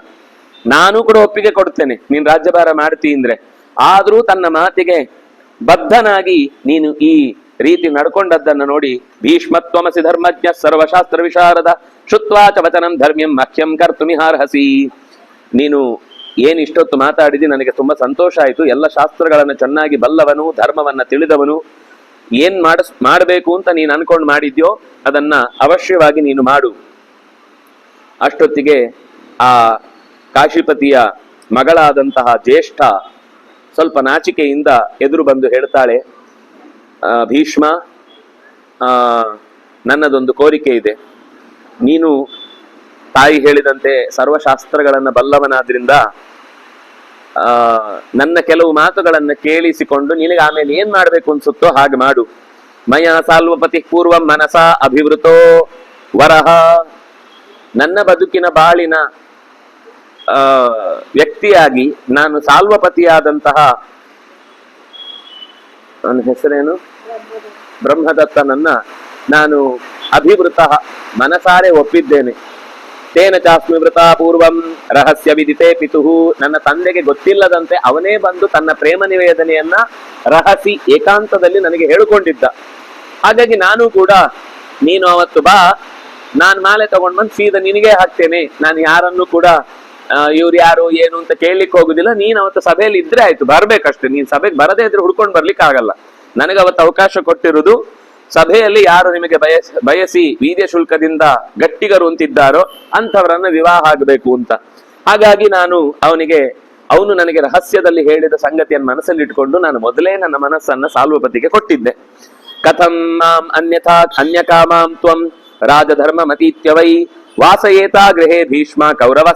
ನಾನು ಕೂಡ ಒಪ್ಪಿಗೆ ಕೊಡ್ತೇನೆ ನೀನ್ ರಾಜ್ಯಭಾರ ಮಾಡ್ತೀ ಅಂದ್ರೆ, ಆದ್ರೂ ತನ್ನ ಮಾತಿಗೆ ಬದ್ಧನಾಗಿ ನೀನು ಈ ರೀತಿ ನಡ್ಕೊಂಡದ್ದನ್ನು ನೋಡಿ ಭೀಷ್ಮತ್ವಮಸಿ ಧರ್ಮಜ್ಞ ಸರ್ವಶಾಸ್ತ್ರ ವಿಶಾರದ ಶುತ್ವಾಚ ವಚನಂ ಧರ್ಮ್ಯಂ ಮಹ್ಯಂ ಕರ್ತುಮಿಹಾರ್ಹಸಿ. ನೀನು ಏನ್ ಇಷ್ಟೊತ್ತು ಮಾತಾಡಿದಿ ನನಗೆ ತುಂಬಾ ಸಂತೋಷ ಆಯಿತು. ಎಲ್ಲ ಶಾಸ್ತ್ರಗಳನ್ನು ಚೆನ್ನಾಗಿ ಬಲ್ಲವನು, ಧರ್ಮವನ್ನ ತಿಳಿದವನು, ಏನ್ ಮಾಡಬೇಕು ಅಂತ ನೀನು ಅನ್ಕೊಂಡು ಮಾಡಿದ್ಯೋ ಅದನ್ನ ಅವಶ್ಯವಾಗಿ ನೀನು ಮಾಡು. ಅಷ್ಟೊತ್ತಿಗೆ ಆ ಕಾಶಿಪತಿಯ ಮಗಳಾದಂತಹ ಜ್ಯೇಷ್ಠ ಸ್ವಲ್ಪ ನಾಚಿಕೆಯಿಂದ ಎದುರು ಬಂದು ಹೇಳ್ತಾಳೆ, ಭೀಷ್ಮ, ನನ್ನದೊಂದು ಕೋರಿಕೆ ಇದೆ. ನೀನು ತಾಯಿ ಹೇಳಿದಂತೆ ಸರ್ವಶಾಸ್ತ್ರಗಳನ್ನ ಬಲ್ಲವನಾದ್ರಿಂದ ನನ್ನ ಕೆಲವು ಮಾತುಗಳನ್ನು ಕೇಳಿಸಿಕೊಂಡು ನಿನಗೆ ಆಮೇಲೆ ಏನ್ ಮಾಡ್ಬೇಕು ಅನ್ಸುತ್ತೋ ಹಾಗೆ ಮಾಡು. ಮಯ ಸಾಲ್ವಪತಿ ಪೂರ್ವ ಮನಸ ಅಭಿವೃತೋ ವರಹ. ನನ್ನ ಬದುಕಿನ ಬಾಳಿನ ವ್ಯಕ್ತಿಯಾಗಿ ನಾನು ಸಾಲ್ವಪತಿಯಾದಂತಹ, ನನ್ನ ಹೆಸರೇನು, ಬ್ರಹ್ಮದತ್ತನನ್ನ ನಾನು ಅಭಿವೃತ ಮನಸಾರೆ ಒಪ್ಪಿದ್ದೇನೆ. ತೇನ ಚಾಸ್ಮಿ ವೃತ ಪೂರ್ವಂ ರಹಸ್ಯ ವಿದಿತೆ ಪಿತುಹು. ನನ್ನ ತಂದೆಗೆ ಗೊತ್ತಿಲ್ಲದಂತೆ ಅವನೇ ಬಂದು ತನ್ನ ಪ್ರೇಮ ನಿವೇದನೆಯನ್ನ ರಹಸಿ ಏಕಾಂತದಲ್ಲಿ ನನಗೆ ಹೇಳಿಕೊಂಡಿದ್ದ. ಹಾಗಾಗಿ ನಾನು ಕೂಡ ನೀನು ಅವತ್ತು ಬಾ, ನಾನ್ ಮಾಲೆ ತಗೊಂಡ್ ಬಂದು ಸೀದಾ ನಿನಗೆ ಹಾಕ್ತೇನೆ. ನಾನು ಯಾರನ್ನು ಕೂಡ ಇವ್ರು ಯಾರು ಏನು ಅಂತ ಕೇಳಲಿಕ್ಕೆ ಹೋಗುದಿಲ್ಲ. ನೀನ್ ಅವತ್ತು ಸಭೆಯಲ್ಲಿ ಇದ್ರೆ ಆಯ್ತು, ಬರ್ಬೇಕಷ್ಟೇ. ನೀನ್ ಸಭೆಗೆ ಬರದೇ ಇದ್ರೆ ಹುಡ್ಕೊಂಡು ಬರ್ಲಿಕ್ಕೆ ಆಗಲ್ಲ. ನನಗೆ ಅವತ್ತು ಅವಕಾಶ ಕೊಟ್ಟಿರುವುದು ಸಭೆಯಲ್ಲಿ ಯಾರು ನಿಮಗೆ ಬಯಸಿ ವೀದ್ಯ ಶುಲ್ಕದಿಂದ ಗಟ್ಟಿಗರು ಅಂತಿದ್ದಾರೋ ಅಂಥವರನ್ನ ವಿವಾಹ ಆಗಬೇಕು ಅಂತ. ಹಾಗಾಗಿ ಅವನು ನನಗೆ ರಹಸ್ಯದಲ್ಲಿ ಹೇಳಿದ ಸಂಗತಿಯನ್ನು ಮನಸ್ಸಲ್ಲಿಟ್ಕೊಂಡು ನಾನು ಮೊದಲೇ ನನ್ನ ಮನಸ್ಸನ್ನ ಸಾಲ್ವಪತಿಗೆ ಕೊಟ್ಟಿದ್ದೆ. ಕಥಂ ಮಾಂ ಅನ್ಯಕಾಮಾಂ ತ್ವಂ ರಾಜಧರ್ಮ ಮತೀತ್ಯವೈ ವಾಸಯೇತಾ ಗೃಹೇ ಭೀಷ್ಮ ಕೌರವ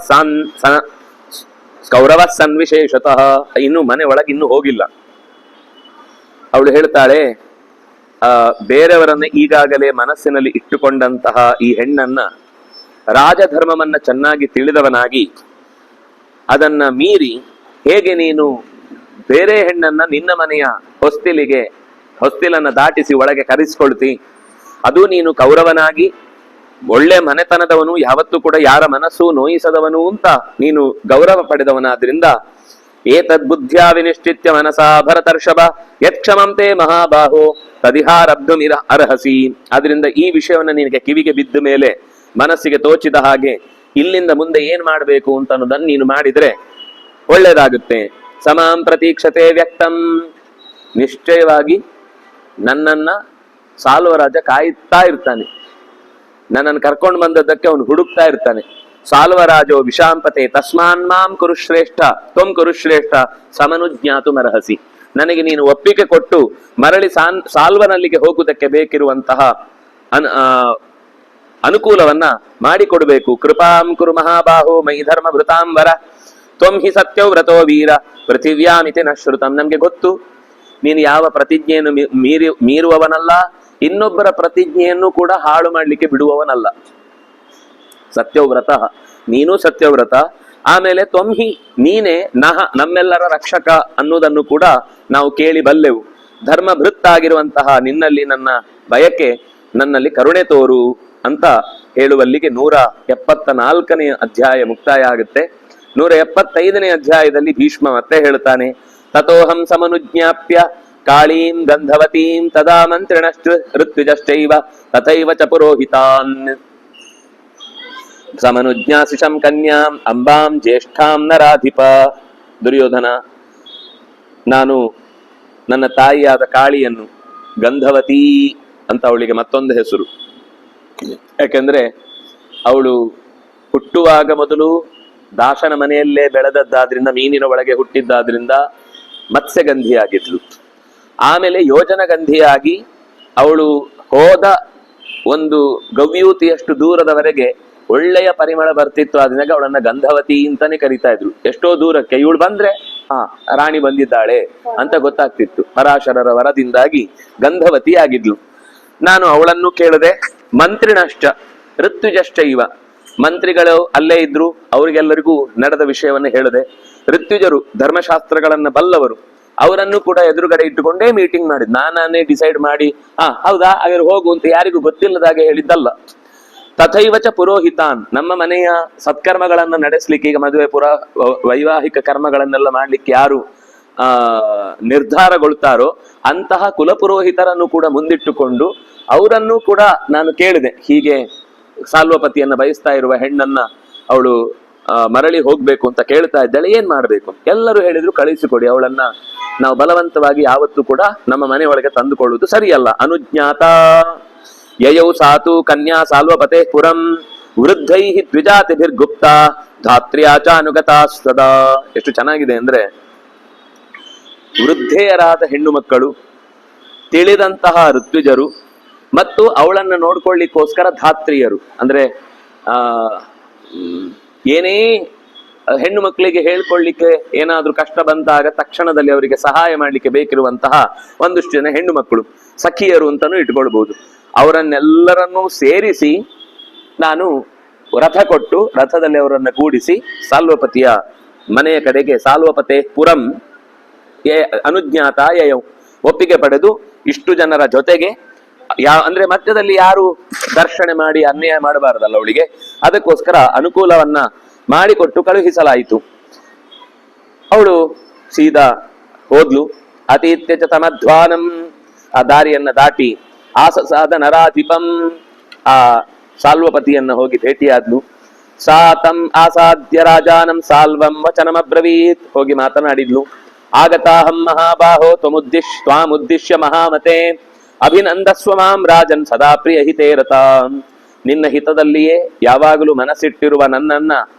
ಸನ್ವಿಶೇಷತಃ. ಇನ್ನು ಮನೆ ಒಳಗೆ ಇನ್ನೂ ಹೋಗಿಲ್ಲ. ಅವಳು ಹೇಳ್ತಾಳೆ, ಬೇರೆಯವರನ್ನ ಈಗಾಗಲೇ ಮನಸ್ಸಿನಲ್ಲಿ ಇಟ್ಟುಕೊಂಡಂತಹ ಈ ಹೆಣ್ಣನ್ನ ರಾಜಧರ್ಮವನ್ನ ಚೆನ್ನಾಗಿ ತಿಳಿದವನಾಗಿ ಅದನ್ನ ಮೀರಿ ಹೇಗೆ ನೀನು ಬೇರೆ ಹೆಣ್ಣನ್ನ ನಿನ್ನ ಮನೆಯ ಹೊಸ್ತಿಲನ್ನ ದಾಟಿಸಿ ಒಳಗೆ ಕರೆಸಿಕೊಳ್ತಿ. ಅದು ನೀನು ಕೌರವನಾಗಿ ಒಳ್ಳೆ ಮನೆತನದವನು, ಯಾವತ್ತೂ ಕೂಡ ಯಾರ ಮನಸ್ಸು ನೋಯಿಸದವನು ಅಂತ ನೀನು ಗೌರವ ಪಡೆದವನಾದ್ರಿಂದ ಏತದ್ಬುದ್ಧ್ಯಾ ವಿನಿಶ್ಚಿತ್ಯ ಮನಸಾ ಭರತರ್ಷಭ ಯತ್ಕ್ಷಮಂತೆ ಮಹಾಬಾಹೋ ತದಿಹಾರಬ್ಧುಮಿರ ಅರ್ಹಸಿ. ಆದ್ರಿಂದ ಈ ವಿಷಯವನ್ನ ನಿನಗೆ ಕಿವಿಗೆ ಬಿದ್ದ ಮೇಲೆ ಮನಸ್ಸಿಗೆ ತೋಚಿದ ಹಾಗೆ ಇಲ್ಲಿಂದ ಮುಂದೆ ಏನ್ ಮಾಡ್ಬೇಕು ಅಂತ ಅನ್ನೋದನ್ನ ನೀನು ಮಾಡಿದ್ರೆ ಒಳ್ಳೇದಾಗುತ್ತೆ. ಸಮಾಂ ಪ್ರತೀಕ್ಷತೆ ವ್ಯಕ್ತಂ. ನಿಶ್ಚಯವಾಗಿ ನನ್ನನ್ನ ಸಾಲ್ವರಾಜ ಕಾಯುತ್ತಾ ಇರ್ತಾನೆ. ನನ್ನನ್ನು ಕರ್ಕೊಂಡು ಬಂದದ್ದಕ್ಕೆ ಅವನು ಹುಡುಕ್ತಾ ಇರ್ತಾನೆ. ಸಾಲ್ವರಾಜೋ ವಿಷಾಂಪತೆ ತಸ್ಮಾನ್ ಮಾಂ ಕುರುಶ್ರೇಷ್ಠ ತ್ವಂ ಕುರುಶ್ರೇಷ್ಠ ಸಮನುಜ್ಞಾತು ಮರಹಸಿ. ನನಗೆ ನೀನು ಒಪ್ಪಿಗೆ ಕೊಟ್ಟು ಮರಳಿ ಸಾಲ್ವನಲ್ಲಿಗೆ ಹೋಗುವುದಕ್ಕೆ ಬೇಕಿರುವಂತಹ ಅನುಕೂಲವನ್ನ ಮಾಡಿಕೊಡ್ಬೇಕು. ಕೃಪಾಂ ಕುರು ಮಹಾಬಾಹೋ ಮೈ ಧರ್ಮ ಭೃತಾಂಬರ ತ್ವಂ ಹಿ ಸತ್ಯವ್ರತೋ ವೀರ ಪೃಥಿವ್ಯಾಮಿತಿ ನಶ್ರುತಂ. ನಮ್ಗೆ ಗೊತ್ತು ನೀನು ಯಾವ ಪ್ರತಿಜ್ಞೆಯನ್ನು ಮೀರುವವನಲ್ಲ, ಇನ್ನೊಬ್ಬರ ಪ್ರತಿಜ್ಞೆಯನ್ನು ಕೂಡ ಹಾಳು ಮಾಡ್ಲಿಕ್ಕೆ ಬಿಡುವವನಲ್ಲ. ಸತ್ಯವ್ರತ, ನೀನು ಸತ್ಯವ್ರತ. ಆಮೇಲೆ ತ್ವಂಹಿ, ನೀನೇ ನಮ್ಮೆಲ್ಲರ ರಕ್ಷಕ ಅನ್ನುವುದನ್ನು ಕೂಡ ನಾವು ಕೇಳಿ ಬಲ್ಲೆವು. ಧರ್ಮಭೃತ್ತಾಗಿರುವಂತಹ ನಿನ್ನಲ್ಲಿ ನನ್ನ ಬಯಕೆ, ನನ್ನಲ್ಲಿ ಕರುಣೆ ತೋರು ಅಂತ ಹೇಳುವಲ್ಲಿಗೆ 174ನೇ ಅಧ್ಯಾಯ ಮುಕ್ತಾಯ ಆಗುತ್ತೆ. 175ನೇ ಅಧ್ಯಾಯದಲ್ಲಿ ಭೀಷ್ಮ ಮತ್ತೆ ಹೇಳ್ತಾನೆ, ತಥೋಹಂ ಸಮನುಜ್ಞಾಪ್ಯ ಕಾಳೀಂ ಗಂಧವತೀಂ ತದಾ ಮಂತ್ರಿಣಶ್ಚ ಋತ್ವಿಜಶ್ಚೈವ ತಥೈವ ಚ ಪುರೋಹಿತಾನ್ ಸಮನುಜ್ಞಾಸಿಷಂ ಕನ್ಯಾಂ ಅಂಬಾಂ ಜ್ಯೇಷ್ಠಾಂ ನರಾಧಿಪ. ದುರ್ಯೋಧನ, ನಾನು ನನ್ನ ತಾಯಿಯಾದ ಕಾಳಿಯನ್ನು, ಗಂಧವತಿ ಅಂತ ಅವಳಿಗೆ ಮತ್ತೊಂದು ಹೆಸರು, ಯಾಕೆಂದ್ರೆ ಅವಳು ಹುಟ್ಟುವಾಗ ಮೊದಲು ದಾಸನ ಮನೆಯಲ್ಲೇ ಬೆಳೆದದ್ದಾದ್ರಿಂದ, ಮೀನಿನ ಒಳಗೆ ಹುಟ್ಟಿದ್ದಾದ್ರಿಂದ ಮತ್ಸ್ಯಗಂಧಿಯಾಗಿದ್ಲು. ಆಮೇಲೆ ಯೋಜನಗಂಧಿಯಾಗಿ ಅವಳು ಹೋದ ಒಂದು ಗವ್ಯೂತಿಯಷ್ಟು ದೂರದವರೆಗೆ ಒಳ್ಳೆಯ ಪರಿಮಳ ಬರ್ತಿತ್ತು. ಆದ್ರಿಂದ ಅವಳನ್ನ ಗಂಧವತಿ ಅಂತಾನೆ ಕರಿತಾ ಇದ್ರು. ಎಷ್ಟೋ ದೂರಕ್ಕೆ ಇವಳು ಬಂದ್ರೆ ರಾಣಿ ಬಂದಿದ್ದಾಳೆ ಅಂತ ಗೊತ್ತಾಗ್ತಿತ್ತು. ಪರಾಶರರ ವರದಿಂದಾಗಿ ಗಂಧವತಿ ಆಗಿದ್ಲು. ನಾನು ಅವಳನ್ನು ಕೇಳದೆ. ಮಂತ್ರಿಣಶ್ಚ ಋತ್ವಿಜಶ್ಚೈವ, ಮಂತ್ರಿಗಳು ಅಲ್ಲೇ ಇದ್ರು, ಅವರಿಗೆಲ್ಲರಿಗೂ ನಡೆದ ವಿಷಯವನ್ನು ಹೇಳದೆ. ಋತ್ವಿಜರು ಧರ್ಮಶಾಸ್ತ್ರಗಳನ್ನ ಬಲ್ಲವರು, ಅವರನ್ನು ಕೂಡ ಎದುರುಗಡೆ ಇಟ್ಟುಕೊಂಡೇ ಮೀಟಿಂಗ್ ಮಾಡಿದ್. ನಾನೇ ಡಿಸೈಡ್ ಮಾಡಿ ಹೌದಾ ಹಾಗಾದ್ರೆ ಹೋಗು ಅಂತ ಯಾರಿಗೂ ಗೊತ್ತಿಲ್ಲದಾಗೆ ಹೇಳಿದ್ದಲ್ಲ. ತಥೈವಚ ಪುರೋಹಿತಾನ್, ನಮ್ಮ ಮನೆಯ ಸತ್ಕರ್ಮಗಳನ್ನ ನಡೆಸ್ಲಿಕ್ಕೆ, ಈಗ ಮದುವೆ ವೈವಾಹಿಕ ಕರ್ಮಗಳನ್ನೆಲ್ಲ ಮಾಡ್ಲಿಕ್ಕೆ ಯಾರು ನಿರ್ಧಾರಗೊಳ್ತಾರೋ ಅಂತಹ ಕುಲಪುರೋಹಿತರನ್ನು ಕೂಡ ಮುಂದಿಟ್ಟುಕೊಂಡು ಅವರನ್ನು ಕೂಡ ನಾನು ಕೇಳಿದೆ, ಹೀಗೆ ಸಾಲ್ವಪತಿಯನ್ನ ಬಯಸ್ತಾ ಇರುವ ಹೆಣ್ಣನ್ನ ಅವಳು ಮರಳಿ ಹೋಗ್ಬೇಕು ಅಂತ ಕೇಳ್ತಾ ಇದ್ದಾಳೆ, ಏನ್ ಮಾಡ್ಬೇಕು? ಎಲ್ಲರೂ ಹೇಳಿದ್ರು ಕಳಿಸಿಕೊಡಿ, ಅವಳನ್ನ ನಾವು ಬಲವಂತವಾಗಿ ಯಾವತ್ತೂ ಕೂಡ ನಮ್ಮ ಮನೆಯೊಳಗೆ ತಂದುಕೊಳ್ಳುವುದು ಸರಿಯಲ್ಲ. ಅನುಜ್ಞಾತ ಯಯೌ ಸಾತು ಕನ್ಯಾ ಸಾಲ್ವಪತೆ ಪುರಂ ವೃದ್ಧೈ ದ್ವಿಜಾತಿಭಿರ್ಗುಪ್ತ ಧಾತ್ರ್ಯಾಚಾನುಗತ ಸದಾ. ಎಷ್ಟು ಚೆನ್ನಾಗಿದೆ ಅಂದ್ರೆ, ವೃದ್ಧೆಯರಾದ ಹೆಣ್ಣು ಮಕ್ಕಳು, ತಿಳಿದಂತಹ ಋತ್ವಿಜರು ಮತ್ತು ಅವಳನ್ನ ನೋಡ್ಕೊಳ್ಳಿಕ್ಕೋಸ್ಕರ ಧಾತ್ರಿಯರು, ಅಂದ್ರೆ ಏನೇ ಹೆಣ್ಣು ಮಕ್ಕಳಿಗೆ ಹೇಳ್ಕೊಳ್ಳಿಕ್ಕೆ ಏನಾದ್ರೂ ಕಷ್ಟ ಬಂದಾಗ ತಕ್ಷಣದಲ್ಲಿ ಅವರಿಗೆ ಸಹಾಯ ಮಾಡ್ಲಿಕ್ಕೆ ಬೇಕಿರುವಂತಹ ಒಂದಷ್ಟು ಜನ ಹೆಣ್ಣು ಮಕ್ಕಳು, ಸಖಿಯರು ಅಂತಾನು ಇಟ್ಕೊಳ್ಬಹುದು. ಅವರನ್ನೆಲ್ಲರನ್ನೂ ಸೇರಿಸಿ ನಾನು ರಥ ಕೊಟ್ಟು ರಥದಲ್ಲಿ ಅವರನ್ನ ಕೂಡಿಸಿ ಸಾಲ್ವಪತಿಯ ಮನೆಯ ಕಡೆಗೆ ಸಾಲ್ವಪತೆ ಪುರಂ ಅನುಜ್ಞಾತ ಯಯೌ ಒಪ್ಪಿಗೆ ಪಡೆದು ಇಷ್ಟು ಜನರ ಜೊತೆಗೆ ಅಂದ್ರೆ ಮಧ್ಯದಲ್ಲಿ ಯಾರು ದರ್ಶನ ಮಾಡಿ ಅನ್ಯಾಯ ಮಾಡಬಾರದಲ್ಲ ಅವಳಿಗೆ, ಅದಕ್ಕೋಸ್ಕರ ಅನುಕೂಲವನ್ನ ಮಾಡಿಕೊಟ್ಟು ಕಳುಹಿಸಲಾಯಿತು. ಅವಳು ಸೀದಾ ಹೋದ್ಲು. ಅತೀತ್ಯ ಚ ತಮಧ್ವಾನಂ, ಆ ದಾರಿಯನ್ನ ದಾಟಿ ಆಸಸಾದ ನರಾಧಿಪಂ, ಆ ಸಾಲ್ವಪತಿಯನ್ನ ಹೋಗಿ ಭೇಟಿಯಾದ್ಲು. ಸಾ ತಂ ಆಸಾದ್ಯ ರಾಜಾನಂ ಸಾಲ್ವಂ ವಚನಮಬ್ರವೀತ್, ಹೋಗಿ ಮಾತನಾಡಿದ್ಲು. ಆಗತಾಹಂ ಮಹಾಬಾಹೋ ತ್ವಾಮುದ್ದಿಶ್ಯ ಮಹಾಮತೆ ಅಭಿನಂದಸ್ವ ಮಾಂ ರಾಜನ್ ಸದಾ ಪ್ರಿಯ ಹಿತೇ ರತಾ. ನಿನ್ನ ಹಿತದಲ್ಲಿಯೇ ಯಾವಾಗಲೂ ಮನಸ್ಸಿಟ್ಟಿರುವ ನನ್ನನ್ನ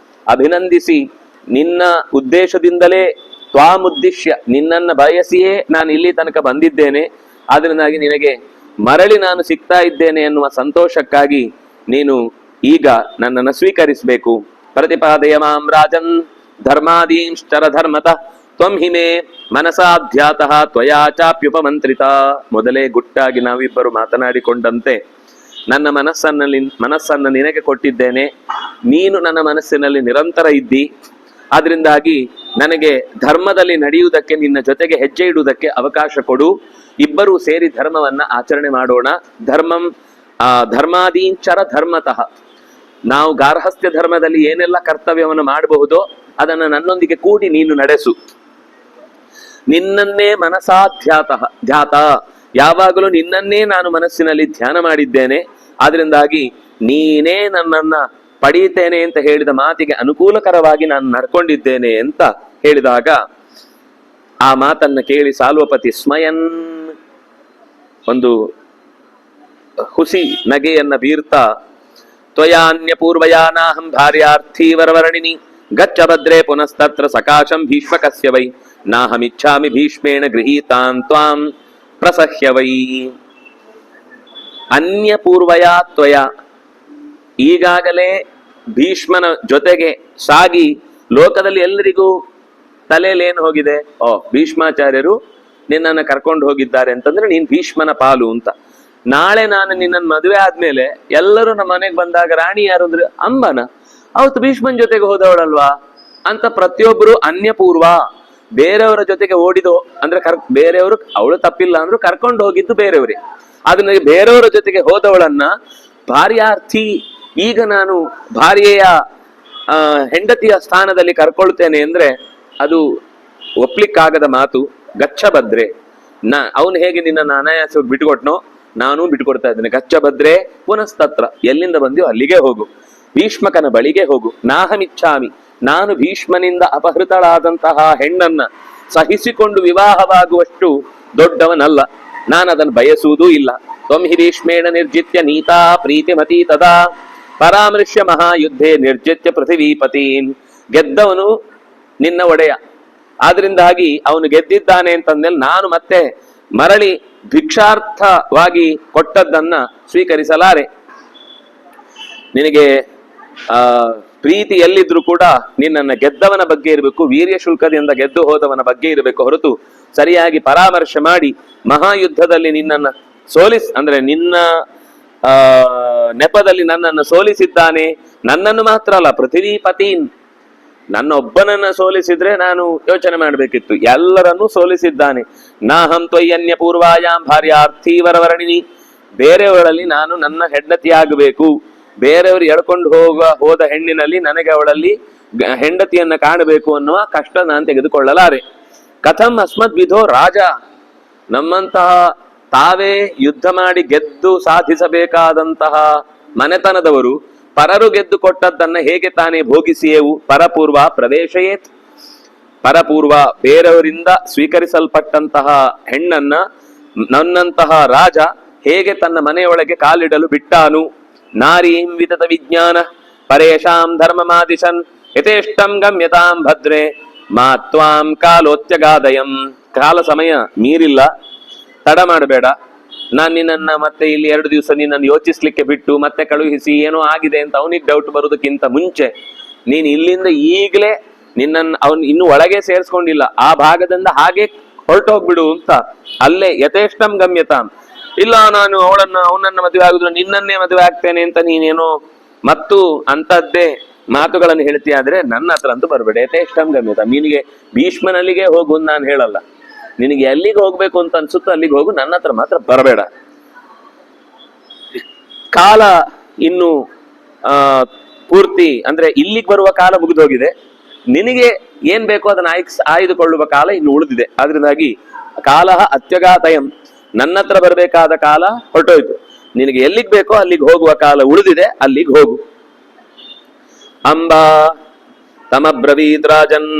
ಅಭಿನಂದಿಸಿ, ನಿನ್ನ ಉದ್ದೇಶದಿಂದಲೇ ತ್ವಾಮುದ್ದಿಶ್ಯ, ನಿನ್ನನ್ನ ಬಯಸಿಯೇ ನಾನು ಇಲ್ಲಿ ತನಕ ಬಂದಿದ್ದೇನೆ, ಆದ್ರಿಂದಾಗಿ ನಿನಗೆ ಮರಳಿ ನಾನು ಸಿಗ್ತಾ ಇದ್ದೇನೆ ಎನ್ನುವ ಸಂತೋಷಕ್ಕಾಗಿ ನೀನು ಈಗ ನನ್ನನ್ನು ಸ್ವೀಕರಿಸಬೇಕು. ಪ್ರತಿಪಾದಯ ಮಾಂ ರಾಜನ್ ಧರ್ಮಾದೀಂಶ್ಚರ ಧರ್ಮತಃ ತ್ವಂ ಹಿಮೆ ಮನಸಾಧ್ಯಾತಃ ತ್ವಯಾ ಚಾಪ್ಯುಪಮಂತ್ರಿತ. ಮೊದಲೇ ಗುಟ್ಟಾಗಿ ನಾವಿಬ್ಬರು ಮಾತನಾಡಿಕೊಂಡಂತೆ ನನ್ನ ಮನಸ್ಸನ್ನು ನಿನಗೆ ಕೊಟ್ಟಿದ್ದೇನೆ, ನೀನು ನನ್ನ ಮನಸ್ಸಿನಲ್ಲಿ ನಿರಂತರ ಇದ್ದಿ, ಆದ್ರಿಂದಾಗಿ ನನಗೆ ಧರ್ಮದಲ್ಲಿ ನಡೆಯುವುದಕ್ಕೆ, ನಿನ್ನ ಜೊತೆಗೆ ಹೆಜ್ಜೆ ಇಡುವುದಕ್ಕೆ ಅವಕಾಶ ಕೊಡು. ಇಬ್ಬರೂ ಸೇರಿ ಧರ್ಮವನ್ನ ಆಚರಣೆ ಮಾಡೋಣ. ಧರ್ಮಾದೀಂಚರ ಧರ್ಮತಃ, ನಾವು ಗಾರ್ಹಸ್ಥ್ಯ ಧರ್ಮದಲ್ಲಿ ಏನೆಲ್ಲ ಕರ್ತವ್ಯವನ್ನು ಮಾಡಬಹುದೋ ಅದನ್ನು ನನ್ನೊಂದಿಗೆ ಕೂಡಿ ನೀನು ನಡೆಸು. ನಿನ್ನನ್ನೇ ಧ್ಯಾತ, ಯಾವಾಗಲೂ ನಿನ್ನನ್ನೇ ನಾನು ಮನಸ್ಸಿನಲ್ಲಿ ಧ್ಯಾನ ಮಾಡಿದ್ದೇನೆ, ಆದ್ರಿಂದಾಗಿ ನೀನೇ ನನ್ನನ್ನ ಪಡೆಯುತ್ತೇನೆ ಅಂತ ಹೇಳಿದ ಮಾತಿಗೆ ಅನುಕೂಲಕರವಾಗಿ ನಾನು ನಡ್ಕೊಂಡಿದ್ದೇನೆ ಅಂತ ಹೇಳಿದಾಗ ಆ ಮಾತನ್ನ ಕೇಳಿ ಸಾಲ್ವಪತಿ ಸ್ಮಯನ್ ಒಂದು ಹುಸಿ ನಗೆಯನ್ನ ಬೀರ್ತಾ, ತ್ವಯಾನ್ಯ ಪೂರ್ವಯಾನಾಹಂ ಭಾರ್ಯಾರ್ಥೀ ವರವರ್ಣಿನಿ ಗಚ್ಚ ಭದ್ರೇ ಪುನಸ್ತತ್ರ ಸಕಾಶಂ ಭೀಷ್ಮಕಸ್ಯ ವೈ ನಾಹಮಿಚ್ಛಾಮಿ ಭೀಷ್ಮೇಣ ಗೃಹೀತಾನ್ ತ್ವಾಂ ಪ್ರಸಹ್ಯ ವೈ. ಅನ್ಯ ಪೂರ್ವಯಾ ತ್ವಯ, ಈಗಾಗಲೇ ಭೀಷ್ಮನ ಜೊತೆಗೆ ಸಾಗಿ ಲೋಕದಲ್ಲಿ ಎಲ್ಲರಿಗೂ ತಲೆಯಲ್ಲಿ ಏನು ಹೋಗಿದೆ, ಭೀಷ್ಮಾಚಾರ್ಯರು ನಿನ್ನನ್ನು ಕರ್ಕೊಂಡು ಹೋಗಿದ್ದಾರೆ ಅಂತಂದ್ರೆ ನೀನ್ ಭೀಷ್ಮನ ಪಾಲು ಅಂತ. ನಾಳೆ ನಾನು ನಿನ್ನನ್ನು ಮದುವೆ ಆದ್ಮೇಲೆ ಎಲ್ಲರೂ ನಮ್ಮ ಮನೆಗೆ ಬಂದಾಗ ರಾಣಿ ಯಾರು ಅಂದ್ರೆ ಅಂಬನ, ಅವತ್ತು ಭೀಷ್ಮನ್ ಜೊತೆಗೆ ಹೋದವಳಲ್ವಾ ಅಂತ ಪ್ರತಿಯೊಬ್ಬರು ಅನ್ಯಪೂರ್ವ, ಬೇರೆಯವರ ಜೊತೆಗೆ ಓಡಿದೋ ಅಂದ್ರೆ ಬೇರೆಯವರು, ಅವಳು ತಪ್ಪಿಲ್ಲ ಅಂದ್ರು ಕರ್ಕೊಂಡು ಹೋಗಿದ್ದು ಬೇರೆಯವರೇ. ಅದನ್ನ ಬೇರೆಯವರ ಜೊತೆಗೆ ಹೋದವಳನ್ನ ಭಾರ್ಯಾರ್ಥಿ, ಈಗ ನಾನು ಭಾರ್ಯೆಯ ಹೆಂಡತಿಯ ಸ್ಥಾನದಲ್ಲಿ ಕರ್ಕೊಳ್ತೇನೆ ಅಂದ್ರೆ ಅದು ಒಪ್ಲಿಕ್ಕಾಗದ ಮಾತು. ಗಚ್ಚ ಭದ್ರೆ, ಅವನು ಹೇಗೆ ನಿನ್ನ ಅನಾಯಾಸ ಬಿಟ್ಟುಕೊಟ್ನೋ ನಾನು ಬಿಟ್ಕೊಡ್ತಾ ಇದ್ದೇನೆ. ಗಚ್ಚ ಭದ್ರೆ ಪುನಸ್ತತ್ರ, ಎಲ್ಲಿಂದ ಬಂದೆಯೋ ಅಲ್ಲಿಗೆ ಹೋಗು, ಭೀಷ್ಮಕನ ಬಳಿಗೆ ಹೋಗು. ನಾಹಮಿಚ್ಛಾಮಿ, ನಾನು ಭೀಷ್ಮನಿಂದ ಅಪಹೃತಳಾದಂತಹ ಹೆಣ್ಣನ್ನ ಸಹಿಸಿಕೊಂಡು ವಿವಾಹವಾಗುವಷ್ಟು ದೊಡ್ಡವನಲ್ಲ, ನಾನು ಅದನ್ನು ಬಯಸುವುದೂ ಇಲ್ಲ. ತ್ವಂ ಹಿ ಭೀಷ್ಮೇಣ ನಿರ್ಜಿತ್ಯ ನೀತಾ ಪ್ರೀತಿಮತಿ ತದಾ ಪರಾಮೃಶ್ಯ ಮಹಾಯುದ್ಧೆ ನಿರ್ಜಿತ್ಯ ಪೃಥಿವೀಪತೀನ್. ಗೆದ್ದವನು ನಿನ್ನ ಒಡೆಯ, ಆದ್ರಿಂದಾಗಿ ಅವನು ಗೆದ್ದಿದ್ದಾನೆ ಅಂತಂದ್ಮೇಲೆ ನಾನು ಮತ್ತೆ ಮರಳಿ ಭಿಕ್ಷಾರ್ಥವಾಗಿ ಕೊಟ್ಟದ್ದನ್ನ ಸ್ವೀಕರಿಸಲಾರೆ. ನಿನಗೆ ಪ್ರೀತಿ ಎಲ್ಲಿದ್ರು ಕೂಡ ನಿನ್ನನ್ನು ಗೆದ್ದವನ ಬಗ್ಗೆ ಇರಬೇಕು, ವೀರ್ಯ ಶುಲ್ಕದಿಂದ ಗೆದ್ದು ಹೋದವನ ಬಗ್ಗೆ ಇರಬೇಕು ಹೊರತು ಸರಿಯಾಗಿ ಪರಾಮರ್ಶೆ ಮಾಡಿ ಮಹಾಯುದ್ಧದಲ್ಲಿ ನಿನ್ನನ್ನ ಅಂದ್ರೆ ನಿನ್ನ ನೆಪದಲ್ಲಿ ನನ್ನನ್ನು ಸೋಲಿಸಿದ್ದಾನೆ. ನನ್ನನ್ನು ಮಾತ್ರ ಅಲ್ಲ, ಪೃಥಿವೀಪತೀನ್, ನನ್ನೊಬ್ಬನನ್ನ ಸೋಲಿಸಿದ್ರೆ ನಾನು ಯೋಚನೆ ಮಾಡಬೇಕಿತ್ತು, ಎಲ್ಲರನ್ನೂ ಸೋಲಿಸಿದ್ದಾನೆ. ನಾಹಂ ತ್ವಯ್ಯನ್ಯ ಪೂರ್ವಾಯಾಂ ಭಾರ್ಯಾರ್ಥೀ ವರವರ್ಣಿನಿ, ಬೇರೆಯವರಲ್ಲಿ ನಾನು ನನ್ನ ಹೆಂಡತಿಯಾಗಬೇಕು, ಬೇರೆಯವರು ಎಳ್ಕೊಂಡು ಹೋದ ಹೆಣ್ಣಿನಲ್ಲಿ ನನಗೆ ಅವಳಲ್ಲಿ ಹೆಂಡತಿಯನ್ನ ಕಾಣಬೇಕು ಅನ್ನುವ ಕಷ್ಟ ನಾನು ತೆಗೆದುಕೊಳ್ಳಲಾರೆ. ಕಥಂ ಅಸ್ಮದ್ವಿಧೋ ರಾಜ, ನಮ್ಮಂತಹ ತಾವೇ ಯುದ್ಧ ಮಾಡಿ ಗೆದ್ದು ಸಾಧಿಸಬೇಕಾದಂತಹ ಮನೆತನದವರು ಪರರು ಗೆದ್ದು ಕೊಟ್ಟದ್ದನ್ನ ಹೇಗೆ ತಾನೇ ಭೋಗಿಸಿಯೇವು. ಪರಪೂರ್ವ ಪ್ರವೇಶಯೇತ್, ಪರಪೂರ್ವ ಬೇರೆಯವರಿಂದ ಸ್ವೀಕರಿಸಲ್ಪಟ್ಟಂತಹ ಹೆಣ್ಣನ್ನ ನನ್ನಂತಹ ರಾಜ ಹೇಗೆ ತನ್ನ ಮನೆಯೊಳಗೆ ಕಾಲಿಡಲು ಬಿಟ್ಟಾನು. ನಾರೀಂ ವಿತತ ವಿಜ್ಞಾನ ಪರೇಶಾಂ ಧರ್ಮಮಾದಿಶನ್ ಯಥೇಷ್ಟಂ ಗಮ್ಯತಾಂ ಭದ್ರೇ ಮಾತ್ವಾಂ ಕಾಲೋತ್ಯಗಾದಯಂ. ಕಾಲ ಸಮಯ ಮೀರಿಲ್ಲ, ತಡ ಮಾಡಬೇಡ. ನಾನು ನಿನ್ನನ್ನ ಮತ್ತೆ ಇಲ್ಲಿ 2 ದಿವಸ ನಿನ್ನನ್ನು ಯೋಚಿಸ್ಲಿಕ್ಕೆ ಬಿಟ್ಟು ಮತ್ತೆ ಕಳುಹಿಸಿ ಏನೋ ಆಗಿದೆ ಅಂತ ಅವನಿಗೆ ಡೌಟ್ ಬರೋದಕ್ಕಿಂತ ಮುಂಚೆ ನೀನು ಇಲ್ಲಿಂದ ಈಗಲೇ ನಿನ್ನನ್ನು ಅವನು ಇನ್ನು ಒಳಗೆ ಸೇರಿಸ್ಕೊಂಡಿಲ್ಲ ಆ ಭಾಗದಿಂದ ಹಾಗೆ ಹೊರಟೋಗ್ಬಿಡು ಅಂತ. ಅಲ್ಲೇ ಯಥೇಷ್ಟಂ ಗಮ್ಯತಾಂ. ಇಲ್ಲ ನಾನು ಅವನನ್ನ ಮದುವೆ ಆಗುದ್ರು ನಿನ್ನನ್ನೇ ಮದುವೆ ಆಗ್ತೇನೆ ಅಂತ ನೀನೇನೋ ಮತ್ತು ಅಂತದ್ದೇ ಮಾತುಗಳನ್ನು ಹೇಳ್ತೀಯಾದ್ರೆ ನನ್ನ ಹತ್ರ ಅಂತೂ ಬರಬೇಡ. ಯಥೇಷ್ಟಂ ಗಮ್ಯತಾಂ. ನಿನಗೆ ಭೀಷ್ಮನಲ್ಲಿಗೆ ಹೋಗು ನಾನು ಹೇಳಲ್ಲ, ನಿನಗೆ ಎಲ್ಲಿಗೆ ಹೋಗ್ಬೇಕು ಅಂತ ಅನ್ಸುತ್ತೋ ಅಲ್ಲಿಗೆ ಹೋಗು, ನನ್ನ ಹತ್ರ ಮಾತ್ರ ಬರಬೇಡ. ಕಾಲ ಇನ್ನು ಪೂರ್ತಿ ಅಂದ್ರೆ ಇಲ್ಲಿಗೆ ಬರುವ ಕಾಲ ಮುಗಿದೋಗಿದೆ, ನಿನಗೆ ಏನ್ ಬೇಕೋ ಅದನ್ನ ಆಯ್ದುಕೊಳ್ಳುವ ಕಾಲ ಇನ್ನು ಉಳಿದಿದೆ. ಆದ್ರಿಂದಾಗಿ ಕಾಲ ಅತ್ಯಗಾತಯಂ, ನನ್ನ ಹತ್ರ ಬರಬೇಕಾದ ಕಾಲ ಹೊರಟೋಯ್ತು, ನಿನಗೆ ಎಲ್ಲಿಗೆ ಬೇಕೋ ಅಲ್ಲಿಗೆ ಹೋಗುವ ಕಾಲ ಉಳಿದಿದೆ, ಅಲ್ಲಿಗೆ ಹೋಗು. ಅಂಬಾ ತಮಬ್ರವೀದ್ ರಾಜನ್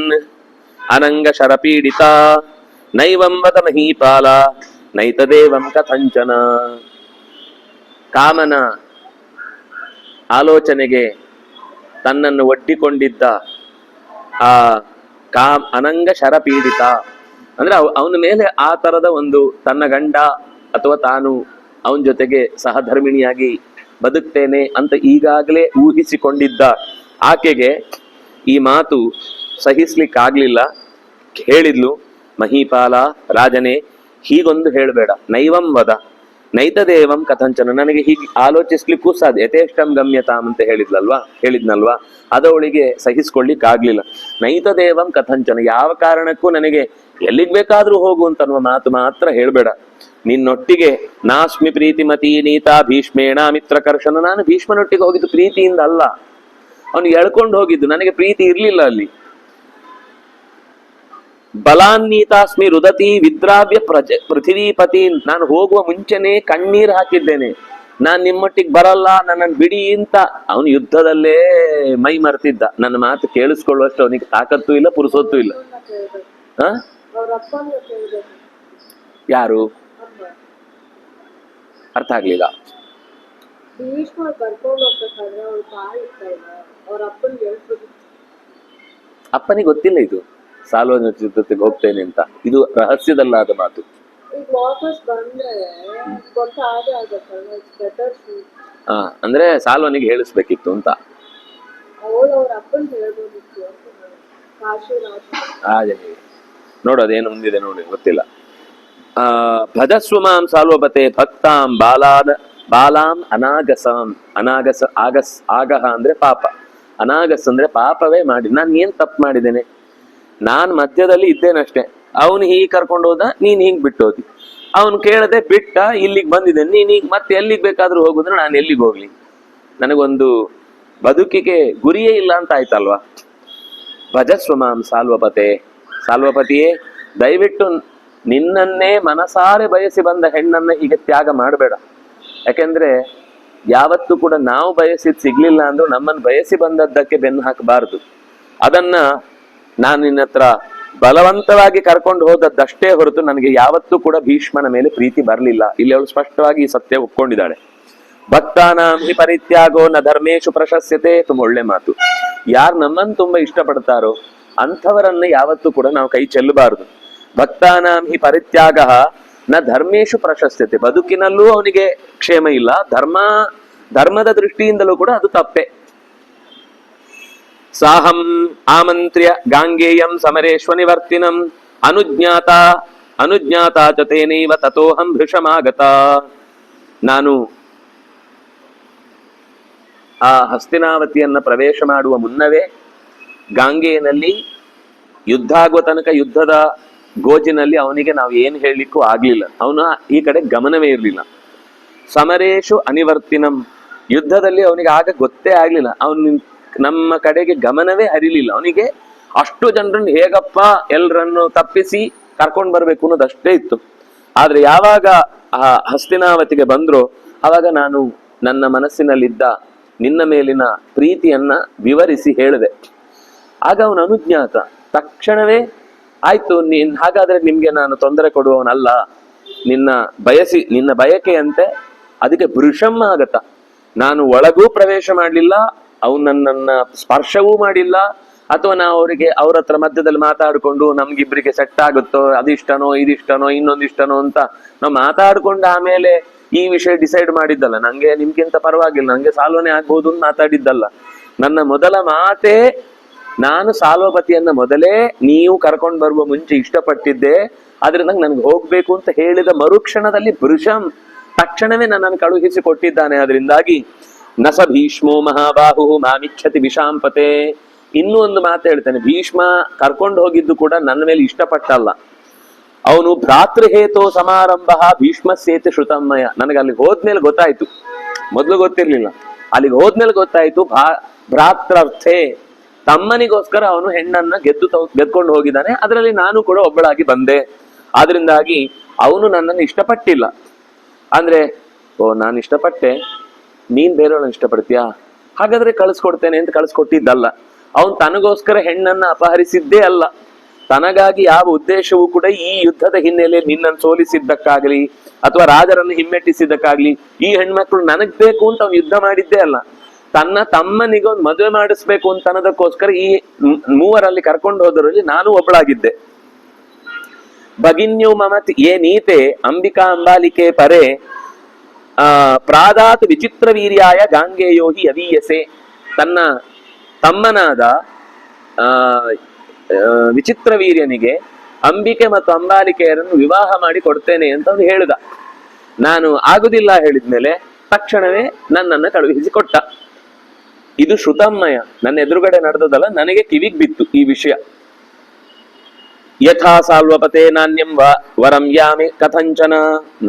ಅನಂಗ ಶರಪೀಡಿತ ನೈವಂ ವದ ಮಹೀಪಾಲ ನೈತದೇವಂ ಕಥಂಚನ. ಕಾಮನ ಆಲೋಚನೆಗೆ ತನ್ನನ್ನು ಒಡ್ಡಿಕೊಂಡಿದ್ದ ಆ ಅನಂಗ ಶರಪೀಡಿತ ಅಂದ್ರೆ ಅವನ ಮೇಲೆ ಆ ತರದ ಒಂದು ತನ್ನ ಗಂಡ ಅಥವಾ ತಾನು ಅವನ ಜೊತೆಗೆ ಸಹಧರ್ಮಿಣಿಯಾಗಿ ಬದುಕ್ತೇನೆ ಅಂತ ಈಗಾಗಲೇ ಊಹಿಸಿಕೊಂಡಿದ್ದ ಆಕೆಗೆ ಈ ಮಾತು ಸಹಿಸ್ಲಿಕ್ಕಾಗ್ಲಿಲ್ಲ. ಹೇಳಿದ್ಲು, ಮಹೀಪಾಲ ರಾಜನೇ ಹೀಗೊಂದು ಹೇಳಬೇಡ, ನೈವಂ ವದ ನೈತದೇವಂ ಕಥಂಚನ. ನನಗೆ ಹೀಗೆ ಆಲೋಚಿಸ್ಲಿಕ್ಕೂ ಸಾಧ್ಯ, ಯಥೇಷ್ಟಂ ಗಮ್ಯತಾಂ ಅಂತ ಹೇಳಿದ್ನಲ್ವಾ ಅದವಳಿಗೆ ಸಹಿಸ್ಕೊಳ್ಳಿಕ್ಕಾಗ್ಲಿಲ್ಲ. ನೈತದೇವಂ ಕಥಂಚನ, ಯಾವ ಕಾರಣಕ್ಕೂ ನನಗೆ ಎಲ್ಲಿಗ್ ಬೇಕಾದ್ರೂ ಹೋಗು ಅಂತನ್ನುವ ಮಾತು ಮಾತ್ರ ಹೇಳ್ಬೇಡ. ನಿನ್ನೊಟ್ಟಿಗೆ ನಾಸ್ಮಿ ಪ್ರೀತಿಮತಿ ನೀತಾ ಭೀಷ್ಮೇಣ ಮಿತ್ರಕರ್ಷಣ. ನಾನು ಭೀಷ್ಮನೊಟ್ಟಿಗೆ ಹೋಗಿದ್ದು ಪ್ರೀತಿಯಿಂದ ಅಲ್ಲ, ಅವನು ಎಳ್ಕೊಂಡು ಹೋಗಿದ್ದು, ನನಗೆ ಪ್ರೀತಿ ಇರ್ಲಿಲ್ಲ ಅಲ್ಲಿ. ಬಲಾನ್ನೀತಾಸ್ಮಿ ರುದತಿ ವಿದ್ರಾವ್ಯ ಪೃಥಿವೀಪತಿ. ನಾನು ಹೋಗುವ ಮುಂಚೆನೆ ಕಣ್ಣೀರ್ ಹಾಕಿದ್ದೇನೆ, ನಾನ್ ನಿಮ್ಮೊಟ್ಟಿಗೆ ಬರಲ್ಲ, ನನ್ನನ್ನು ಬಿಡಿ ಅಂತ. ಅವನು ಯುದ್ಧದಲ್ಲೇ ಮೈ ಮರ್ತಿದ್ದ, ನನ್ನ ಮಾತು ಕೇಳಿಸ್ಕೊಳ್ಳುವಷ್ಟು ಅವನಿಗೆ ತಾಕತ್ತೂ ಇಲ್ಲ, ಪುರುಸೊತ್ತೂ ಇಲ್ಲ. ಯಾರು ಅರ್ಥ ಆಗ್ಲಿಲ್ಲ. ಅಪ್ಪನಿಗೆ ಗೊತ್ತಿಲ್ಲ ಇದು ಸಾಲ್ವನ ಜೊತೆಗೆ ಹೋಗ್ತೇನೆ ಅಂತ, ಇದು ರಹಸ್ಯದಲ್ಲಾದ ಮಾತು. ಅಂದ್ರೆ ಸಾಲ್ವನಿಗೆ ಹೇಳಿಸ್ಬೇಕಿತ್ತು ಅಂತ. ನೋಡು ಅದೇನು ಮುಂದಿದೆ ನೋಡಿ, ಗೊತ್ತಿಲ್ಲ. ಭಜಸ್ವ ಮಾಂ ಸಾಲ್ವಪತೆ ಭಕ್ತಾಂ ಬಾಲಾಂ ಆಗಹ ಅಂದ್ರೆ ಪಾಪ, ಅನಾಗಸ್ ಅಂದ್ರೆ ಪಾಪವೇ ಮಾಡಿ. ನಾನು ಏನ್ ತಪ್ಪು ಮಾಡಿದ್ದೇನೆ? ನಾನ್ ಮಧ್ಯದಲ್ಲಿ ಇದ್ದೇನಷ್ಟೇ. ಅವನು ಹೀಗೆ ಕರ್ಕೊಂಡು ಹೋದ, ನೀನ್ ಹಿಂಗ್ ಬಿಟ್ಟೋದಿ. ಅವನು ಕೇಳದೆ ಬಿಟ್ಟ, ಇಲ್ಲಿಗೆ ಬಂದಿದ್ದೇನೆ, ನೀನ್ ಈಗ ಮತ್ತೆ ಎಲ್ಲಿಗೆ ಬೇಕಾದ್ರೂ ಹೋಗುದ್ರೆ ನಾನು ಎಲ್ಲಿಗೆ ಹೋಗ್ಲಿ? ನನಗೊಂದು ಬದುಕಿಗೆ ಗುರಿಯೇ ಇಲ್ಲ ಅಂತ ಆಯ್ತಲ್ವಾ? ಭಜಸ್ವ ಮಾಂ ಸಾಲ್ವಪತೆ, ಸಾಲ್ವಪತಿಯೇ ದಯವಿಟ್ಟು ನಿನ್ನನ್ನೇ ಮನಸಾರೆ ಬಯಸಿ ಬಂದ ಹೆಣ್ಣನ್ನ ಹೀಗೆ ತ್ಯಾಗ ಮಾಡಬೇಡ. ಯಾಕೆಂದ್ರೆ ಯಾವತ್ತೂ ಕೂಡ ನಾವು ಬಯಸಿದ್ ಸಿಗ್ಲಿಲ್ಲ ಅಂದ್ರೂ ನಮ್ಮನ್ನು ಬಯಸಿ ಬಂದದ್ದಕ್ಕೆ ಬೆನ್ನು ಹಾಕಬಾರದು. ಅದನ್ನ ನಾನು ನಿನ್ನ ಹತ್ರ ಬಲವಂತವಾಗಿ ಕರ್ಕೊಂಡು ಹೋದದ್ದಷ್ಟೇ ಹೊರತು ನನಗೆ ಯಾವತ್ತೂ ಕೂಡ ಭೀಷ್ಮನ ಮೇಲೆ ಪ್ರೀತಿ ಬರಲಿಲ್ಲ. ಇಲ್ಲಿ ಅವಳು ಸ್ಪಷ್ಟವಾಗಿ ಈ ಸತ್ಯ ಒಪ್ಕೊಂಡಿದ್ದಾಳೆ. ಭಕ್ತಾನಾಂ ಹಿ ಪರಿತ್ಯಾಗೋ ನ ಧರ್ಮೇಶು ಪ್ರಶಸ್ಯತೆ. ತುಂಬ ಒಳ್ಳೆ ಮಾತು. ಯಾರು ನಮ್ಮನ್ನು ತುಂಬಾ ಇಷ್ಟಪಡ್ತಾರೋ ಅಂಥವರನ್ನ ಯಾವತ್ತೂ ಕೂಡ ನಾವು ಕೈ ಚೆಲ್ಲಬಾರದು. ಭಕ್ತಾನಾಂ ಹಿ ಪರಿತ್ಯಾಗ ನ ಧರ್ಮೇಶು ಪ್ರಶಸ್ಯತೆ. ಬದುಕಿನಲ್ಲೂ ಅವನಿಗೆ ಕ್ಷೇಮ ಇಲ್ಲ, ಧರ್ಮದ ದೃಷ್ಟಿಯಿಂದಲೂ ಕೂಡ ಅದು ತಪ್ಪೆ. ಸಾಹಂ ಆಮಂತ್ರ್ಯ ಗಾಂಗೇಯಂ ಸಮರೇಶ್ವ ನಿವರ್ತಿನಂ ಅನುಜ್ಞಾತ ಚತೇನೈವ ತಥೋಹಂ ಭೃಶಮಾಗತ. ನಾನು ಆ ಹಸ್ತಿನಾವತಿಯನ್ನ ಪ್ರವೇಶ ಮಾಡುವ ಮುನ್ನವೇ ಗಾಂಗೆಯಲ್ಲಿ ಯುದ್ಧ ಆಗುವ ತನಕ ಯುದ್ಧದ ಗೋಜಿನಲ್ಲಿ ಅವನಿಗೆ ನಾವು ಏನು ಹೇಳಲಿಕ್ಕೂ ಆಗ್ಲಿಲ್ಲ. ಅವನ ಈ ಕಡೆ ಗಮನವೇ ಇರಲಿಲ್ಲ. ಸಮರೇಶು ಅನಿವರ್ತಿನಂ, ಯುದ್ಧದಲ್ಲಿ ಅವನಿಗೆ ಆಗ ಗೊತ್ತೇ ಆಗ್ಲಿಲ್ಲ, ಅವನು ನಮ್ಮ ಕಡೆಗೆ ಗಮನವೇ ಹರಿಲಿಲ್ಲ. ಅವನಿಗೆ ಅಷ್ಟು ಜನರನ್ನು ಹೇಗಪ್ಪ ಎಲ್ಲರನ್ನು ತಪ್ಪಿಸಿ ಕರ್ಕೊಂಡು ಬರ್ಬೇಕು ಅನ್ನೋದಷ್ಟೇ ಇತ್ತು. ಆದ್ರೆ ಯಾವಾಗ ಆ ಹಸ್ತಿನಾವತಿಗೆ ಬಂದ್ರು ಆವಾಗ ನಾನು ನನ್ನ ಮನಸ್ಸಿನಲ್ಲಿದ್ದ ನಿನ್ನ ಮೇಲಿನ ಪ್ರೀತಿಯನ್ನ ವಿವರಿಸಿ ಹೇಳಿದೆ. ಆಗ ಅವನು ಅನುಜ್ಞಾತ. ತಕ್ಷಣವೇ ಆಯ್ತು, ಹಾಗಾದ್ರೆ ನಿಮ್ಗೆ ನಾನು ತೊಂದರೆ ಕೊಡುವವನಲ್ಲ, ನಿನ್ನ ಬಯಕೆಯಂತೆ ಅದಕ್ಕೆ ಭೃಶಂ ಆಗತ್ತ. ನಾನು ಒಳಗೂ ಪ್ರವೇಶ ಮಾಡಲಿಲ್ಲ, ಅವನು ನನ್ನನ್ನ ಸ್ಪರ್ಶವೂ ಮಾಡಿಲ್ಲ, ಅಥವಾ ನಾವು ಅವ್ರ ಹತ್ರ ಮಧ್ಯದಲ್ಲಿ ಮಾತಾಡ್ಕೊಂಡು ನಮ್ಗಿಬ್ರಿಗೆ ಸೆಟ್ ಆಗುತ್ತೋ, ಅದಿಷ್ಟನೋ ಇದಿಷ್ಟನೋ ಇನ್ನೊಂದಿಷ್ಟನೋ ಅಂತ ನಾವು ಮಾತಾಡ್ಕೊಂಡು ಆಮೇಲೆ ಈ ವಿಷಯ ಡಿಸೈಡ್ ಮಾಡಿದ್ದಲ್ಲ. ನಂಗೆ ನಿಮ್ಗಿಂತ ಪರವಾಗಿಲ್ಲ, ನಂಗೆ ಸಾಲ್ವನೆ ಆಗ್ಬಹುದು ಅಂತ ಮಾತಾಡಿದ್ದಲ್ಲ. ನನ್ನ ಮೊದಲ ಮಾತೇ ನಾನು ಸಾಲ್ವಪತಿಯನ್ನ ಮೊದಲೇ ನೀವು ಕರ್ಕೊಂಡು ಬರುವ ಮುಂಚೆ ಇಷ್ಟಪಟ್ಟಿದ್ದೆ, ಆದ್ರಿಂದ ನನ್ಗೆ ಹೋಗ್ಬೇಕು ಅಂತ ಹೇಳಿದ ಮರುಕ್ಷಣದಲ್ಲಿ ಭೃಶಂ ತಕ್ಷಣವೇ ನನ್ನನ್ನು ಕಳುಹಿಸಿ ಕೊಟ್ಟಿದ್ದಾನೆ. ಅದರಿಂದಾಗಿ ನಸ ಭೀಷ್ಮೋ ಮಹಾಬಾಹು ಮಾಮಿಚ್ಛತಿ ವಿಷಾಂಪತೆ. ಇನ್ನೂ ಒಂದು ಮಾತು ಹೇಳ್ತೇನೆ, ಭೀಷ್ಮ ಕರ್ಕೊಂಡು ಹೋಗಿದ್ದು ಕೂಡ ನನ್ನ ಮೇಲೆ ಇಷ್ಟಪಟ್ಟಲ್ಲ. ಅವನು ಭ್ರಾತೃಹೇತೋ ಸಮಾರಂಭ ಭೀಷ್ಮಸ್ಯೇತಿ ಶ್ರುತಮ್ಮಯ. ನನಗೆ ಅಲ್ಲಿಗೆ ಹೋದ್ಮೇಲೆ ಗೊತ್ತಾಯ್ತು, ಮೊದಲು ಗೊತ್ತಿರ್ಲಿಲ್ಲ. ಅಲ್ಲಿಗೆ ಹೋದ್ಮೇಲೆ ಗೊತ್ತಾಯ್ತು, ಭ್ರಾತೃರ್ಥೆ ತಮ್ಮನಿಗೋಸ್ಕರ ಅವನು ಹೆಣ್ಣನ್ನ ಗೆದ್ಕೊಂಡು ಹೋಗಿದ್ದಾನೆ, ಅದರಲ್ಲಿ ನಾನು ಕೂಡ ಒಬ್ಬಳಾಗಿ ಬಂದೆ. ಆದ್ರಿಂದಾಗಿ ಅವನು ನನ್ನನ್ನು ಇಷ್ಟಪಟ್ಟಿಲ್ಲ. ಅಂದ್ರೆ ನಾನು ಇಷ್ಟಪಟ್ಟೆ, ನೀನ್ ಬೇರೆಯವ್ರನ್ನ ಇಷ್ಟಪಡ್ತೀಯಾ, ಹಾಗಾದ್ರೆ ಕಳಿಸ್ಕೊಡ್ತೇನೆ ಅಂತ ಕಳಿಸ್ಕೊಟ್ಟಿದ್ದಲ್ಲ. ಅವನು ತನಗೋಸ್ಕರ ಹೆಣ್ಣನ್ನ ಅಪಹರಿಸಿದ್ದೇ ಅಲ್ಲ. ತನಗಾಗಿ ಯಾವ ಉದ್ದೇಶವೂ ಕೂಡ ಈ ಯುದ್ಧದ ಹಿನ್ನೆಲೆಯಲ್ಲಿ ನಿನ್ನನ್ನು ಸೋಲಿಸಿದ್ದಕ್ಕಾಗ್ಲಿ ಅಥವಾ ರಾಜರನ್ನು ಹಿಮ್ಮೆಟ್ಟಿಸಿದ್ದಕ್ಕಾಗ್ಲಿ ಈ ಹೆಣ್ಮಕ್ಳು ನನಗ್ ಬೇಕು ಅಂತ ಅವನು ಯುದ್ಧ ಮಾಡಿದ್ದೇ ಅಲ್ಲ. ತನ್ನ ತಮ್ಮನಿಗೊಂದು ಮದುವೆ ಮಾಡಿಸ್ಬೇಕು ಅಂತ ಅನ್ನೋದಕ್ಕೋಸ್ಕರ ಈ ಮೂವರಲ್ಲಿ ಕರ್ಕೊಂಡು ಹೋದರಲ್ಲಿ ನಾನು ಒಬ್ಬಳಾಗಿದ್ದೆ. ಭಗಿನ್ಯು ಮಮತಿ ಏ ನೀತೆ ಅಂಬಿಕಾ ಅಂಬಾಲಿಕೆ ಪರೆ ಪ್ರಾದಾತ್ ವಿಚಿತ್ರ ವೀರ್ಯಾಯ ಗಾಂಗೇಯೋಹಿ ಅವೀಯಸೆ. ತನ್ನ ತಮ್ಮನಾದ ವಿಚಿತ್ರ ವೀರ್ಯನಿಗೆ ಅಂಬಿಕೆ ಮತ್ತು ಅಂಬಾಲಿಕೆಯರನ್ನು ವಿವಾಹ ಮಾಡಿ ಕೊಡ್ತೇನೆ ಅಂತ ಅವನು ಹೇಳಿದ. ನಾನು ಆಗುದಿಲ್ಲ ಹೇಳಿದ್ಮೇಲೆ ತಕ್ಷಣವೇ ನನ್ನನ್ನು ಕಳುಹಿಸಿ ಕೊಟ್ಟ. ಇದು ಶ್ರುತಮ್ಮಯ, ನನ್ನ ಎದುರುಗಡೆ ನಡೆದದಲ್ಲ, ನನಗೆ ಕಿವಿಗ್ ಬಿತ್ತು ಈ ವಿಷಯ. ಯಥಾ ಸಾಲ್ವಪತೆ ನಾಣ್ಯಂ ವರಂ ಯಾಮಿ ಕಥಂಚನ.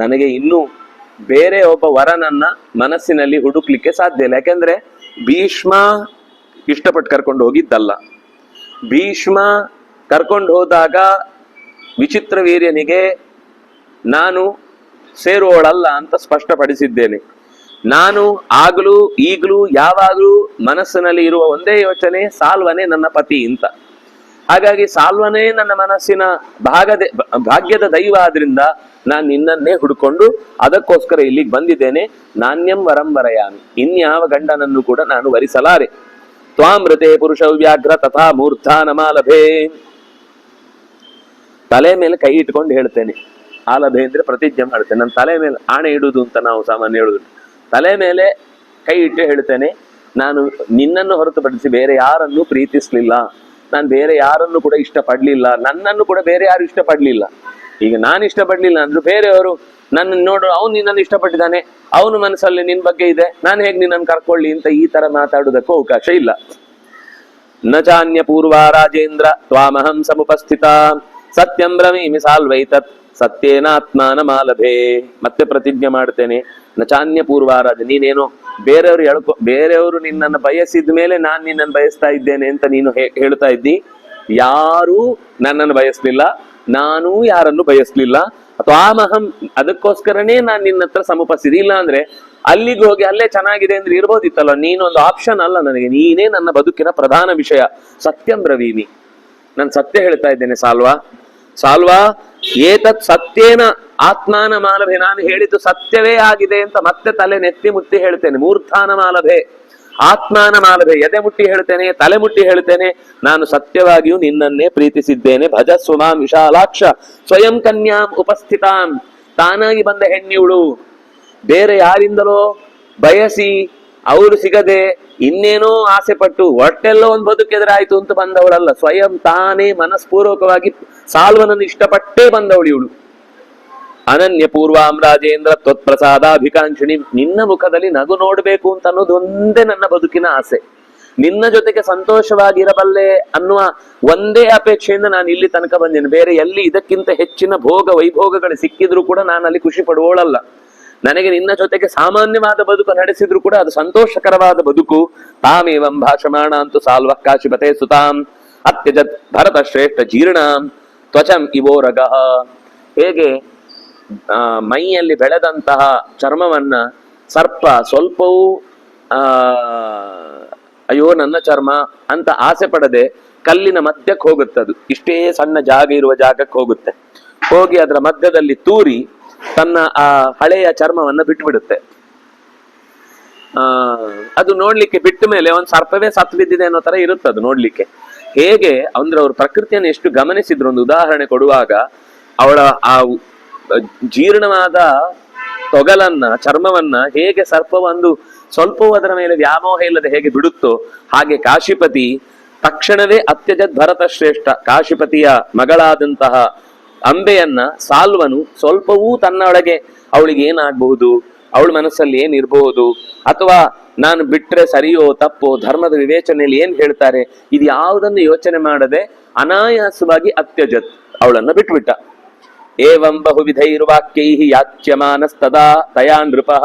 ನನಗೆ ಇನ್ನೂ ಬೇರೆ ಒಬ್ಬ ವರನನ್ನ ಮನಸ್ಸಿನಲ್ಲಿ ಹುಡುಕ್ಲಿಕ್ಕೆ ಸಾಧ್ಯ ಇಲ್ಲ. ಯಾಕೆಂದ್ರೆ ಭೀಷ್ಮ ಇಷ್ಟಪಟ್ಟು ಕರ್ಕೊಂಡು ಹೋಗಿದ್ದಲ್ಲ. ಭೀಷ್ಮ ಕರ್ಕೊಂಡು ಹೋದಾಗ ವಿಚಿತ್ರ ವೀರ್ಯನಿಗೆ ನಾನು ಸೇರುವವಳಲ್ಲ ಅಂತ ಸ್ಪಷ್ಟಪಡಿಸಿದ್ದೇನೆ. ನಾನು ಆಗಲೂ ಈಗಲೂ ಯಾವಾಗಲೂ ಮನಸ್ಸಿನಲ್ಲಿ ಇರುವ ಒಂದೇ ಯೋಚನೆ, ಸಾಲ್ವನೇ ನನ್ನ ಪತಿ ಅಂತ. ಹಾಗಾಗಿ ಸಾಲ್ವನೇ ನನ್ನ ಮನಸ್ಸಿನ ಭಾಗ್ಯದ ದೈವ ಆದ್ರಿಂದ ನಾನು ನಿನ್ನನ್ನೇ ಹುಡ್ಕೊಂಡು ಅದಕ್ಕೋಸ್ಕರ ಇಲ್ಲಿಗೆ ಬಂದಿದ್ದೇನೆ. ನಾಣ್ಯಂ ವರಂ ವರಯಾಮಿ, ಇನ್ಯಾವ ಗಂಡನನ್ನು ಕೂಡ ನಾನು ವರಿಸಲಾರೆ. ತ್ವಾಮೃತೆ ಪುರುಷ ವ್ಯಾಘ್ರ ತಥಾ ಮೂರ್ಧಾನಮಾಲಭೆ. ತಲೆ ಮೇಲೆ ಕೈ ಇಟ್ಕೊಂಡು ಹೇಳ್ತೇನೆ. ಆಲಭೆ ಅಂದ್ರೆ ಪ್ರತಿಜ್ಞೆ ಮಾಡ್ತೇನೆ. ನನ್ನ ತಲೆ ಮೇಲೆ ಆಣೆ ಇಡುದು ಅಂತ ನಾವು ಸಾಮಾನ್ಯ ಹೇಳುದು. ತಲೆ ಮೇಲೆ ಕೈ ಇಟ್ಟು ಹೇಳ್ತೇನೆ, ನಾನು ನಿನ್ನನ್ನು ಹೊರತುಪಡಿಸಿ ಬೇರೆ ಯಾರನ್ನು ಪ್ರೀತಿಸ್ಲಿಲ್ಲ, ನಾನು ಬೇರೆ ಯಾರನ್ನು ಕೂಡ ಇಷ್ಟಪಡ್ಲಿಲ್ಲ, ನನ್ನನ್ನು ಕೂಡ ಬೇರೆ ಯಾರು ಇಷ್ಟಪಡ್ಲಿಲ್ಲ. ಈಗ ನಾನು ಇಷ್ಟಪಡ್ಲಿಲ್ಲ ಅಂದ್ರು ಬೇರೆಯವರು ನನ್ನ ನೋಡು, ಅವ್ನು ನಿನ್ನನ್ನು ಇಷ್ಟಪಟ್ಟಿದ್ದಾನೆ, ಅವನು ಮನಸ್ಸಲ್ಲಿ ನಿನ್ ಬಗ್ಗೆ ಇದೆ, ನಾನು ಹೇಗೆ ನಿನ್ನನ್ನು ಕರ್ಕೊಳ್ಳಿ ಅಂತ ಈ ತರ ಮಾತಾಡುವುದಕ್ಕೂ ಅವಕಾಶ ಇಲ್ಲ. ನ ಚಾನ್ಯ ಪೂರ್ವ ರಾಜೇಂದ್ರ ತ್ವಾಮಹಂ ಸಮುಪಸ್ಥಿತ ಸತ್ಯಂ ಬ್ರವೀಮಿ ಸಾಲ್ವೈತತ್ ಸತ್ಯೇನಾತ್ಮಾನ ಮಾಲಭೆ. ಮತ್ತೆ ಪ್ರತಿಜ್ಞೆ ಮಾಡ್ತೇನೆ, ನ ಚಾನ್ಯ ಪೂರ್ವ ರಾಜ, ನೀನೇನೋ ಬೇರೆಯವರು ನಿನ್ನನ್ನು ಬಯಸಿದ ಮೇಲೆ ನಾನು ನಿನ್ನನ್ನು ಬಯಸ್ತಾ ಇದ್ದೇನೆ ಅಂತ ನೀನು ಹೇಳ್ತಾ ಇದ್ದಿ. ಯಾರೂ ನನ್ನನ್ನು ಬಯಸ್ಲಿಲ್ಲ, ನಾನು ಯಾರನ್ನು ಬಯಸ್ಲಿಲ್ಲ. ತ್ವಾಮಹಂ, ಅದಕ್ಕೋಸ್ಕರನೇ ನಾನು ನಿನ್ನ ಹತ್ರ ಸಮುಪಸ್ಥಿತಿ. ಇಲ್ಲ ಅಂದ್ರೆ ಅಲ್ಲಿಗೆ ಹೋಗಿ ಅಲ್ಲೇ ಚೆನ್ನಾಗಿದೆ ಅಂದ್ರೆ ಇರ್ಬೋದಿತ್ತಲ್ಲ. ನೀನೊಂದು ಆಪ್ಷನ್ ಅಲ್ಲ ನನಗೆ, ನೀನೇ ನನ್ನ ಬದುಕಿನ ಪ್ರಧಾನ ವಿಷಯ. ಸತ್ಯಂ ಬ್ರವೀಮಿ, ನಾನು ಸತ್ಯ ಹೇಳ್ತಾ ಇದ್ದೇನೆ ಸಾಲ್ವಾ ಏತತ್ ಸತ್ಯೇನ ಆತ್ಮಾನ ಮಾಲಭೆ. ನಾನು ಹೇಳಿದ್ದು ಸತ್ಯವೇ ಆಗಿದೆ ಅಂತ ಮತ್ತೆ ತಲೆ ನೆತ್ತಿ ಮುಟ್ಟಿ ಹೇಳ್ತೇನೆ. ಮೂರ್ಧಾನ ಮಾಲಭೆ, ಆತ್ಮಾನ ಮಾಲಭೆ, ಎದೆ ಮುಟ್ಟಿ ಹೇಳ್ತೇನೆ, ತಲೆ ಮುಟ್ಟಿ ಹೇಳ್ತೇನೆ, ನಾನು ಸತ್ಯವಾಗಿಯೂ ನಿನ್ನನ್ನೇ ಪ್ರೀತಿಸಿದ್ದೇನೆ. ಭಜಸ್ವ ಮಾಂ ವಿಶಾಲಾಕ್ಷ ಸ್ವಯಂ ಕನ್ಯಾಂ ಉಪಸ್ಥಿತಾಂ. ತಾನಾಗಿ ಬಂದ ಹೆಣ್ಣಿವಳು, ಬೇರೆ ಯಾರಿಂದಲೋ ಬಯಸಿ ಅವಳು ಸಿಗದೆ ಇನ್ನೇನೋ ಆಸೆ ಪಟ್ಟು ಒಟ್ಟೆಲ್ಲೋ ಒಂದು ಬದುಕೆದುರಾಯ್ತು ಅಂತ ಬಂದವಳಲ್ಲ. ಸ್ವಯಂ ತಾನೇ ಮನಸ್ಪೂರ್ವಕವಾಗಿ ಸಾಲ್ವನನ್ನು ಇಷ್ಟಪಟ್ಟೇ ಬಂದವಳು ಇವಳು. ಅನನ್ಯ ಪೂರ್ವಾಂ ರಾಜೇಂದ್ರ ತ್ವತ್ಪ್ರಸಾದಾಭಿಕಾಂಕ್ಷಿಣಿ. ನಿನ್ನ ಮುಖದಲ್ಲಿ ನಗು ನೋಡ್ಬೇಕು ಅಂತ ಅನ್ನೋದು ಒಂದೇ ನನ್ನ ಬದುಕಿನ ಆಸೆ. ನಿನ್ನ ಜೊತೆಗೆ ಸಂತೋಷವಾಗಿರಬಲ್ಲೆ ಅನ್ನುವ ಒಂದೇ ಅಪೇಕ್ಷೆಯಿಂದ ನಾನು ಇಲ್ಲಿ ತನಕ ಬಂದೇನೆ. ಬೇರೆ ಎಲ್ಲಿ ಇದಕ್ಕಿಂತ ಹೆಚ್ಚಿನ ಭೋಗ ವೈಭೋಗಗಳು ಸಿಕ್ಕಿದ್ರು ಕೂಡ ನಾನು ಅಲ್ಲಿ ಖುಷಿ ಪಡುವವಳಲ್ಲ. ನನಗೆ ನಿನ್ನ ಜೊತೆಗೆ ಸಾಮಾನ್ಯವಾದ ಬದುಕು ನಡೆಸಿದ್ರು ಕೂಡ ಅದು ಸಂತೋಷಕರವಾದ ಬದುಕು. ತಾಮೇವಂ ಭಾಷಮಾಣ ಅಂತೂ ಸಾಲ್ವ ಕಾಶಿಪತೆ ಸುತಾಂ ಅತ್ಯಜತ್ ಭರತ ಶ್ರೇಷ್ಠ ಜೀರ್ಣಾಂ ತ್ವಚಂ ಇವೋರಗ. ಹೇಗೆ ಮೈಯಲ್ಲಿ ಬೆಳೆದಂತಹ ಚರ್ಮವನ್ನ ಸರ್ಪ ಸ್ವಲ್ಪವೂ ಅಯ್ಯೋ ನನ್ನ ಚರ್ಮ ಅಂತ ಆಸೆ ಪಡದೆ ಕಲ್ಲಿನ ಮಧ್ಯಕ್ಕೆ ಹೋಗುತ್ತದು, ಇಷ್ಟೇ ಸಣ್ಣ ಜಾಗ ಇರುವ ಜಾಗಕ್ಕೆ ಹೋಗುತ್ತೆ, ಹೋಗಿ ಅದರ ಮಧ್ಯದಲ್ಲಿ ತೂರಿ ತನ್ನ ಆ ಹಳೆಯ ಚರ್ಮವನ್ನ ಬಿಟ್ಟುಬಿಡುತ್ತೆ. ಅದು ನೋಡ್ಲಿಕ್ಕೆ ಬಿಟ್ಟ ಮೇಲೆ ಒಂದು ಸರ್ಪವೇ ಸತ್ತು ಬಿದ್ದಿದೆ ಅನ್ನೋ ತರ ಇರುತ್ತೆ ಅದು ನೋಡ್ಲಿಕ್ಕೆ. ಹೇಗೆ ಅಂದ್ರೆ ಅವ್ರ ಪ್ರಕೃತಿಯನ್ನು ಎಷ್ಟು ಗಮನಿಸಿದ್ರು, ಒಂದು ಉದಾಹರಣೆ ಕೊಡುವಾಗ ಅವಳ ಆ ಜೀರ್ಣವಾದ ತೊಗಲನ್ನ ಚರ್ಮವನ್ನ ಹೇಗೆ ಸರ್ಪ ಒಂದು ಸ್ವಲ್ಪವೂ ಅದರ ಮೇಲೆ ವ್ಯಾಮೋಹ ಇಲ್ಲದೆ ಹೇಗೆ ಬಿಡುತ್ತೋ ಹಾಗೆ ಕಾಶಿಪತಿ ತಕ್ಷಣವೇ ಅತ್ಯಜತ್ ಭರತ ಶ್ರೇಷ್ಠ ಕಾಶಿಪತಿಯ ಮಗಳಾದಂತಹ ಅಂಬೆಯನ್ನ ಸಾಲ್ವನು ಸ್ವಲ್ಪವೂ ತನ್ನೊಳಗೆ ಅವಳಿಗೆ ಏನಾಗಬಹುದು, ಅವಳ ಮನಸ್ಸಲ್ಲಿ ಏನಿರಬಹುದು, ಅಥವಾ ನಾನು ಬಿಟ್ರೆ ಸರಿಯೋ ತಪ್ಪೋ, ಧರ್ಮದ ವಿವೇಚನೆಯಲ್ಲಿ ಏನ್ ಹೇಳ್ತಾರೆ, ಇದು ಯಾವುದನ್ನು ಯೋಚನೆ ಮಾಡದೆ ಅನಾಯಾಸವಾಗಿ ಅತ್ಯಜತ್ ಅವಳನ್ನ ಬಿಟ್ಬಿಟ್ಟ. ಏವಂ ಬಹುವಿಧೈರ್ವಾಕ್ಯೈ ಯಾಚ್ಯಮಾನಸ್ತದಾ ತಯಾ ನೃಪಃ.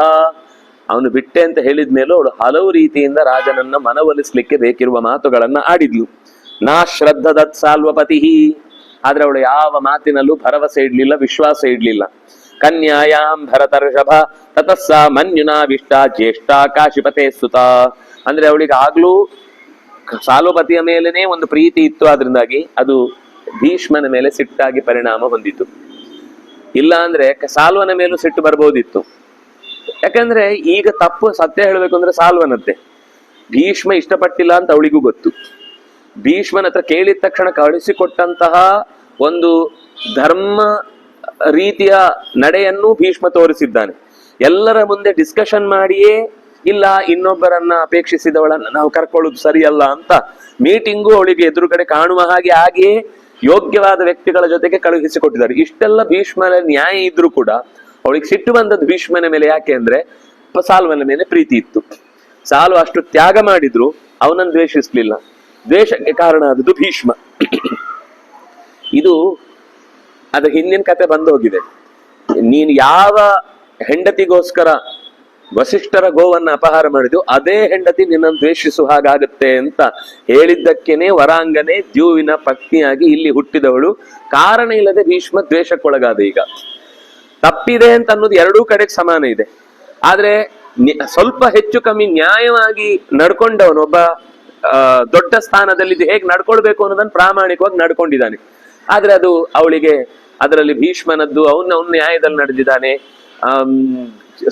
ಅವನು ಬಿಟ್ಟೆ ಅಂತ ಹೇಳಿದ ಮೇಲೂ ಅವಳು ಹಲವು ರೀತಿಯಿಂದ ರಾಜನನ್ನ ಮನವೊಲಿಸ್ಲಿಕ್ಕೆ ಬೇಕಿರುವ ಮಾತುಗಳನ್ನ ಆಡಿದ್ಲು. ನಾ ಶ್ರದ್ಧದತ್ ಸಾಲ್ವಪತಿ, ಆದ್ರೆ ಅವಳು ಯಾವ ಮಾತಿನಲ್ಲೂ ಭರವಸೆ ಇಡ್ಲಿಲ್ಲ, ವಿಶ್ವಾಸ ಇಡ್ಲಿಲ್ಲ. ಕನ್ಯಾಯಾಂ ಭರತರ್ಷಭ ತತಸ್ಸ ಮನ್ಯುನಾವಿಷ್ಟ ಜ್ಯೇಷ್ಠ ಕಾಶಿಪತೆ ಸುತ. ಅಂದ್ರೆ ಅವಳಿಗೆ ಆಗ್ಲೂ ಸಾಲ್ವಪತಿಯ ಮೇಲೇನೆ ಒಂದು ಪ್ರೀತಿ ಇತ್ತು, ಆದ್ರಿಂದಾಗಿ ಅದು ಭೀಷ್ಮನ ಮೇಲೆ ಸಿಟ್ಟಾಗಿ ಪರಿಣಾಮ ಹೊಂದಿತು. ಇಲ್ಲ ಅಂದ್ರೆ ಸಾಲ್ವನ ಮೇಲೂ ಸಿಟ್ಟು ಬರ್ಬೋದಿತ್ತು. ಯಾಕಂದ್ರೆ ಈಗ ತಪ್ಪು ಸತ್ಯ ಹೇಳ್ಬೇಕು ಅಂದ್ರೆ ಸಾಲ್ವನದ್ದೇ. ಭೀಷ್ಮ ಇಷ್ಟಪಟ್ಟಿಲ್ಲ ಅಂತ ಅವಳಿಗೂ ಗೊತ್ತು. ಭೀಷ್ಮನ ಹತ್ರ ಕೇಳಿದ ತಕ್ಷಣ ಕಳಿಸಿಕೊಟ್ಟಂತಹ ಒಂದು ಧರ್ಮ ರೀತಿಯ ನಡೆಯನ್ನು ಭೀಷ್ಮ ತೋರಿಸಿದ್ದಾನೆ. ಎಲ್ಲರ ಮುಂದೆ ಡಿಸ್ಕಷನ್ ಮಾಡಿಯೇ ಇಲ್ಲ ಇನ್ನೊಬ್ಬರನ್ನ ಅಪೇಕ್ಷಿಸಿದವಳನ್ನ ನಾವು ಕರ್ಕೊಳ್ಳೋದು ಸರಿಯಲ್ಲ ಅಂತ ಮೀಟಿಂಗು ಅವಳಿಗೆ ಎದುರುಗಡೆ ಕಾಣುವ ಹಾಗೆ ಆಗಿಯೇ ಯೋಗ್ಯವಾದ ವ್ಯಕ್ತಿಗಳ ಜೊತೆಗೆ ಕಳುಹಿಸಿಕೊಟ್ಟಿದ್ದಾರೆ. ಇಷ್ಟೆಲ್ಲ ಭೀಷ್ಮನ ನ್ಯಾಯ ಇದ್ರೂ ಕೂಡ ಅವಳಿಗೆ ಸಿಟ್ಟು ಬಂದದ್ದು ಭೀಷ್ಮನ ಮೇಲೆ. ಯಾಕೆ ಅಂದ್ರೆ ಸಾಲ್ವನ ಮೇಲೆ ಪ್ರೀತಿ ಇತ್ತು. ಸಾಲ್ವ ಅಷ್ಟು ತ್ಯಾಗ ಮಾಡಿದ್ರು ಅವನನ್ನು ದ್ವೇಷಿಸ್ಲಿಲ್ಲ. ದ್ವೇಷಕ್ಕೆ ಕಾರಣ ಆದದ್ದು ಭೀಷ್ಮ. ಇದು ಅದ್ರ ಹಿಂದಿನ ಕತೆ ಬಂದೋಗಿದೆ. ನೀನು ಯಾವ ಹೆಂಡತಿಗೋಸ್ಕರ ವಸಿಷ್ಠರ ಗೋವನ್ನ ಅಪಹಾರ ಮಾಡಿದ್ವು ಅದೇ ಹೆಂಡತಿ ನಿನ್ನನ್ನು ದ್ವೇಷಿಸುವ ಹಾಗಾಗತ್ತೆ ಅಂತ ಹೇಳಿದ್ದಕ್ಕೇನೆ ವರಾಂಗನೆ ದ್ಯೂವಿನ ಪತ್ನಿಯಾಗಿ ಇಲ್ಲಿ ಹುಟ್ಟಿದವಳು. ಕಾರಣ ಇಲ್ಲದೆ ಭೀಷ್ಮ ದ್ವೇಷಕ್ಕೊಳಗಾದ. ಈಗ ತಪ್ಪಿದೆ ಅಂತ ಅನ್ನೋದು ಎರಡೂ ಕಡೆಗೆ ಸಮಾನ ಇದೆ. ಆದ್ರೆ ಸ್ವಲ್ಪ ಹೆಚ್ಚು ಕಮ್ಮಿ ನ್ಯಾಯವಾಗಿ ನಡ್ಕೊಂಡವನು ಒಬ್ಬ ದೊಡ್ಡ ಸ್ಥಾನದಲ್ಲಿ ಹೇಗೆ ನಡ್ಕೊಳ್ಬೇಕು ಅನ್ನೋದನ್ನ ಪ್ರಾಮಾಣಿಕವಾಗಿ ನಡ್ಕೊಂಡಿದ್ದಾನೆ. ಆದ್ರೆ ಅದು ಅವಳಿಗೆ ಅದರಲ್ಲಿ ಭೀಷ್ಮನದ್ದು ಅವನ ನ್ಯಾಯದಲ್ಲಿ ನಡೆದಿದ್ದಾನೆ.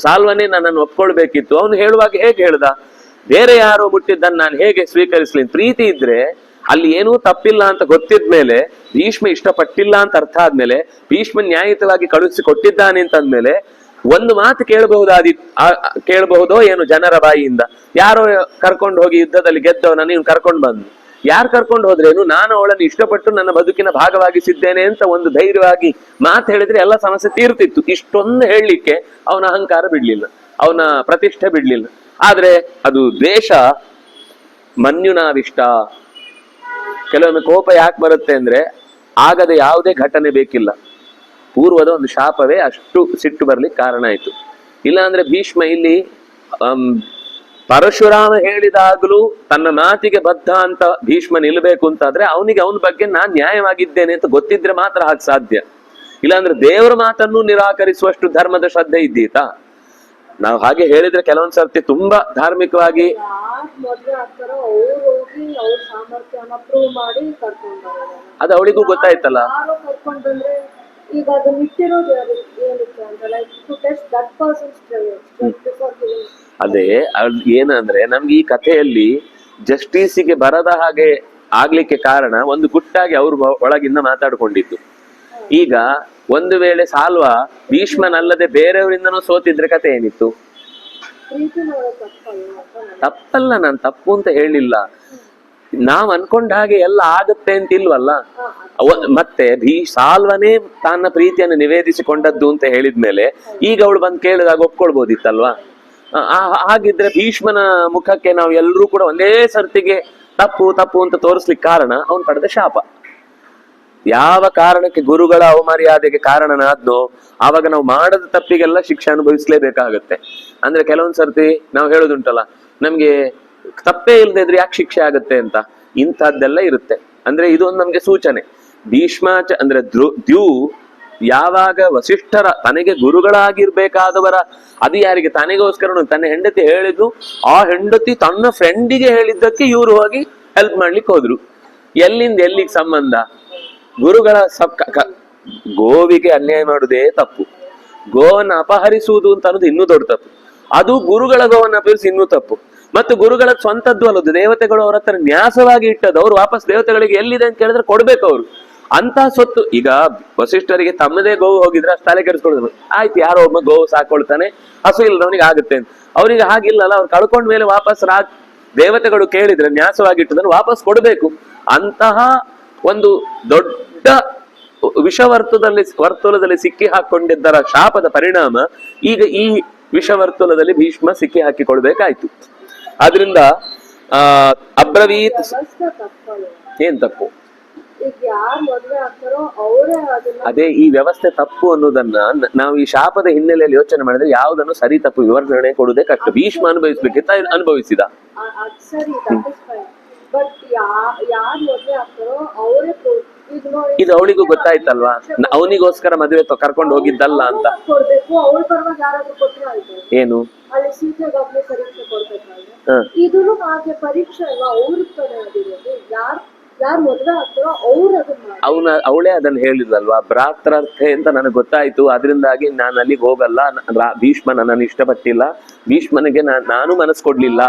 ಸಾಲ್ವನೇ ನನ್ನನ್ನು ಒಪ್ಕೊಳ್ಬೇಕಿತ್ತು. ಅವನು ಹೇಳುವಾಗ ಹೇಗೆ ಹೇಳ್ದ, ಬೇರೆ ಯಾರೋ ಮುಟ್ಟಿದ್ದನ್ನು ನಾನು ಹೇಗೆ ಸ್ವೀಕರಿಸ್ಲಿ? ಪ್ರೀತಿ ಇದ್ರೆ ಅಲ್ಲಿ ಏನೂ ತಪ್ಪಿಲ್ಲ ಅಂತ ಗೊತ್ತಿದ್ಮೇಲೆ, ಭೀಷ್ಮ ಇಷ್ಟಪಟ್ಟಿಲ್ಲ ಅಂತ ಅರ್ಥ ಆದ್ಮೇಲೆ, ಭೀಷ್ಮ ನ್ಯಾಯಯುತವಾಗಿ ಕಳುಹಿಸಿ ಕೊಟ್ಟಿದ್ದಾನೆ ಅಂತಂದ್ಮೇಲೆ ಒಂದು ಮಾತು ಕೇಳಬಹುದೋ ಏನು ಜನರ ಬಾಯಿಯಿಂದ? ಯಾರೋ ಕರ್ಕೊಂಡು ಹೋಗಿ ಯುದ್ಧದಲ್ಲಿ ಗೆದ್ದವನನ್ನು ಇವ್ನು ಕರ್ಕೊಂಡು ಬಂದು, ಯಾರು ಕರ್ಕೊಂಡು ಹೋದ್ರೇನು, ನಾನು ಅವಳನ್ನು ಇಷ್ಟಪಟ್ಟು ನನ್ನ ಬದುಕಿನ ಭಾಗವಾಗಿಸಿದ್ದೇನೆ ಅಂತ ಒಂದು ಧೈರ್ಯವಾಗಿ ಮಾತು ಹೇಳಿದ್ರೆ ಎಲ್ಲ ಸಮಸ್ಯೆ ತೀರ್ತಿತ್ತು. ಇಷ್ಟೊಂದು ಹೇಳಲಿಕ್ಕೆ ಅವನ ಅಹಂಕಾರ ಬಿಡ್ಲಿಲ್ಲ, ಅವನ ಪ್ರತಿಷ್ಠೆ ಬಿಡ್ಲಿಲ್ಲ. ಆದ್ರೆ ಅದು ದ್ವೇಷ ಮನ್ಯುನಾವಿಷ್ಟ. ಕೆಲವೊಮ್ಮೆ ಕೋಪ ಯಾಕೆ ಬರುತ್ತೆ ಅಂದ್ರೆ ಆಗದ ಯಾವುದೇ ಘಟನೆ ಬೇಕಿಲ್ಲ, ಪೂರ್ವದ ಒಂದು ಶಾಪವೇ ಅಷ್ಟು ಸಿಟ್ಟು ಬರ್ಲಿಕ್ಕೆ ಕಾರಣ ಆಯ್ತು. ಇಲ್ಲ ಅಂದ್ರೆ ಭೀಷ್ಮ ಇಲ್ಲಿ ಪರಶುರಾಮ ಹೇಳಿದಾಗಲೂ ತನ್ನ ಮಾತಿಗೆ ಬದ್ಧ ಅಂತ ಭೀಷ್ಮ ನಿಲ್ಬೇಕು ಅಂತಾದ್ರೆ ಅವನಿಗೆ ಅವನ ಬಗ್ಗೆ ನಾನ್ ನ್ಯಾಯವಾಗಿದ್ದೇನೆ ಅಂತ ಗೊತ್ತಿದ್ರೆ ಮಾತ್ರ ಹಾಗೆ ಸಾಧ್ಯ. ಇಲ್ಲಾಂದ್ರೆ ದೇವರ ಮಾತನ್ನು ನಿರಾಕರಿಸುವಷ್ಟು ಧರ್ಮದ ಶ್ರದ್ಧೆ ಇದ್ದೀತಾ? ನಾವು ಹಾಗೆ ಹೇಳಿದ್ರೆ ಕೆಲವೊಂದ್ ಸರ್ತಿ ತುಂಬಾ ಧಾರ್ಮಿಕವಾಗಿ ಅದು ಅವಳಿಗೂ ಗೊತ್ತಾಯ್ತಲ್ಲ. ಈಗ ಅದನ್ನ ಇಟ್ಟಿರೋದು ಏನಕ್ಕೆ ಅಂತ, like to test that person's strength before giving. ಅದೇ ಏನಂದ್ರೆ ನಮ್ಗೆ ಈ ಕಥೆಯಲ್ಲಿ ಜಸ್ಟಿಸಿಗೆ ಬರದ ಹಾಗೆ ಆಗ್ಲಿಕ್ಕೆ ಕಾರಣ ಒಂದು ಗುಟ್ಟಾಗಿ ಅವ್ರು ಒಳಗಿಂದ ಮಾತಾಡ್ಕೊಂಡಿದ್ದು. ಈಗ ಒಂದು ವೇಳೆ ಸಾಲ್ವ ಭೀಷ್ಮನಲ್ಲದೆ ಬೇರೆಯವರಿಂದನೂ ಸೋತಿದ್ರೆ ಕತೆ ಏನಿತ್ತು? ತಪ್ಪಲ್ಲ, ನಾನು ತಪ್ಪು ಅಂತ ಹೇಳಿಲ್ಲ. ನಾವ್ ಅನ್ಕೊಂಡ ಹಾಗೆ ಎಲ್ಲ ಆಗತ್ತೆ ಅಂತ ಇಲ್ವಲ್ಲ. ಮತ್ತೆ ಸಾಲ್ವನೇ ತನ್ನ ಪ್ರೀತಿಯನ್ನು ನಿವೇದಿಸಿಕೊಂಡದ್ದು ಅಂತ ಹೇಳಿದ್ಮೇಲೆ ಈಗ ಅವಳು ಬಂದು ಕೇಳಿದಾಗ ಒಪ್ಕೊಳ್ಬೋದಿತ್ತಲ್ವಾ? ಹಾಗಿದ್ರೆ ಭೀಷ್ಮನ ಮುಖಕ್ಕೆ ನಾವು ಎಲ್ಲರೂ ಕೂಡ ಒಂದೇ ಸರ್ತಿಗೆ ತಪ್ಪು ತಪ್ಪು ಅಂತ ತೋರಿಸ್ಲಿಕ್ಕೆ ಕಾರಣ ಅವನು ಪಡೆದ ಶಾಪ. ಯಾವ ಕಾರಣಕ್ಕೆ ಗುರುಗಳ ಅವಮರ್ಯಾದೆಗೆ ಕಾರಣನಾದ್ನೋ ಆವಾಗ ನಾವು ಮಾಡದ ತಪ್ಪಿಗೆಲ್ಲ ಶಿಕ್ಷೆ ಅನುಭವಿಸ್ಲೇಬೇಕಾಗತ್ತೆ. ಅಂದ್ರೆ ಕೆಲವೊಂದ್ ಸರ್ತಿ ನಾವು ಹೇಳೋದುಂಟಲ್ಲ, ನಮ್ಗೆ ತಪ್ಪೇ ಇಲ್ಲದೆ ಇದ್ರೆ ಯಾಕೆ ಶಿಕ್ಷೆ ಆಗತ್ತೆ ಅಂತ. ಇಂಥದ್ದೆಲ್ಲ ಇರುತ್ತೆ. ಅಂದ್ರೆ ಇದೊಂದು ನಮ್ಗೆ ಸೂಚನೆ. ಭೀಷ್ಮಾಚ ಅಂದ್ರೆ ದ್ಯೂ ಯಾವಾಗ ವಸಿಷ್ಠರ ತನಗೆ ಗುರುಗಳಾಗಿರ್ಬೇಕಾದವರ, ಅದು ಯಾರಿಗೆ ತನಗೋಸ್ಕರ ತನ್ನ ಹೆಂಡತಿ ಹೇಳಿದ್ದು, ಆ ಹೆಂಡತಿ ತನ್ನ ಫ್ರೆಂಡಿಗೆ ಹೇಳಿದ್ದಕ್ಕೆ ಇವರು ಹೋಗಿ ಹೆಲ್ಪ್ ಮಾಡ್ಲಿಕ್ಕೆ ಹೋದ್ರು. ಎಲ್ಲಿಂದ ಎಲ್ಲಿಗೆ ಸಂಬಂಧ? ಗುರುಗಳ ಗೋವಿಗೆ ಅನ್ಯಾಯ ಮಾಡುವುದೇ ತಪ್ಪು, ಗೋವನ್ನು ಅಪಹರಿಸುವುದು ಅಂತ ಅನ್ನೋದು ಇನ್ನೂ ದೊಡ್ಡ ತಪ್ಪು, ಅದು ಗುರುಗಳ ಗೋವನ್ನು ಅಪಹರಿಸಿ ಇನ್ನೂ ತಪ್ಪು. ಮತ್ತು ಗುರುಗಳ ಸ್ವಂತದ್ದು ಅಲ್ಲದು, ದೇವತೆಗಳು ಅವ್ರ ಹತ್ರ ನ್ಯಾಸವಾಗಿ ಇಟ್ಟದ್ದು, ಅವ್ರು ವಾಪಸ್ ದೇವತೆಗಳಿಗೆ ಎಲ್ಲಿದೆ ಅಂತ ಕೇಳಿದ್ರೆ ಕೊಡ್ಬೇಕು ಅವ್ರು. ಅಂತ ಸೊತ್ತು. ಈಗ ವಸಿಷ್ಠರಿಗೆ ತಮ್ಮದೇ ಗೋವು ಹೋಗಿದ್ರೆ ಅಷ್ಟು ತಲೆ ಕೆಡಿಸ್ಕೊಳ್ತಾರೆ, ಆಯ್ತು ಯಾರೋ ಒಬ್ಬ ಗೋವು ಸಾಕೊಳ್ತಾನೆ, ಹಸು ಇಲ್ಲದವನಿಗೆ ಆಗುತ್ತೆ ಅಂತ. ಅವ್ರಿಗೆ ಹಾಗಿಲ್ಲಲ್ಲ, ಅವ್ರು ಕಳ್ಕೊಂಡ ಮೇಲೆ ವಾಪಸ್ ದೇವತೆಗಳು ಕೇಳಿದ್ರೆ ನ್ಯಾಸವಾಗಿಟ್ಟದನ್ನು ವಾಪಸ್ ಕೊಡ್ಬೇಕು. ಅಂತಹ ಒಂದು ದೊಡ್ಡ ವರ್ತುಲದಲ್ಲಿ ಸಿಕ್ಕಿ ಹಾಕೊಂಡಿದ್ದರ ಶಾಪದ ಪರಿಣಾಮ ಈಗ ಈ ವಿಷವರ್ತುಲದಲ್ಲಿ ಭೀಷ್ಮ ಸಿಕ್ಕಿ ಹಾಕಿಕೊಳ್ಬೇಕಾಯ್ತು. ಆದ್ರಿಂದ ಅಬ್ರವೀತ್ ಏನ್ ತಪ್ಪು? ಅದೇ ಈ ವ್ಯವಸ್ಥೆ ತಪ್ಪು ಅನ್ನೋದನ್ನ ನಾವು ಈ ಶಾಪದ ಹಿನ್ನೆಲೆಯಲ್ಲಿ ಯೋಚನೆ ಮಾಡಿದ್ರೆ ಯಾವುದನ್ನು ಸರಿ ತಪ್ಪು ವಿವರಣೆ ಕೊಡುವುದೇ ಕಷ್ಟ. ಭೀಷ್ಮ ಅನುಭವಿಸ್ಬೇಕಿತ್ತ ಅನುಭವಿಸಿದ. ಇದು ಅವಳಿಗೂ ಗೊತ್ತಾಯ್ತಲ್ವಾ, ಅವನಿಗೋಸ್ಕರ ಮದುವೆ ಕರ್ಕೊಂಡು ಹೋಗಿದ್ದಲ್ಲ ಅಂತ. ಏನು ಅವಳೇ ಅದನ್ನ ಹೇಳಿದ್ಲಲ್ವಾ, ಭ್ರಾತೃರ್ಥೆ ಅಂತ ನನಗೆ ಗೊತ್ತಾಯ್ತು, ಅದರಿಂದಾಗಿ ನಾನು ಅಲ್ಲಿಗೆ ಹೋಗಲ್ಲ, ಭೀಷ್ಮ ನನ್ನನ್ನು ಇಷ್ಟಪಟ್ಟಿಲ್ಲ, ಭೀಷ್ಮನಿಗೆ ನಾನು ಮನಸ್ಸು ಕೊಡ್ಲಿಲ್ಲ.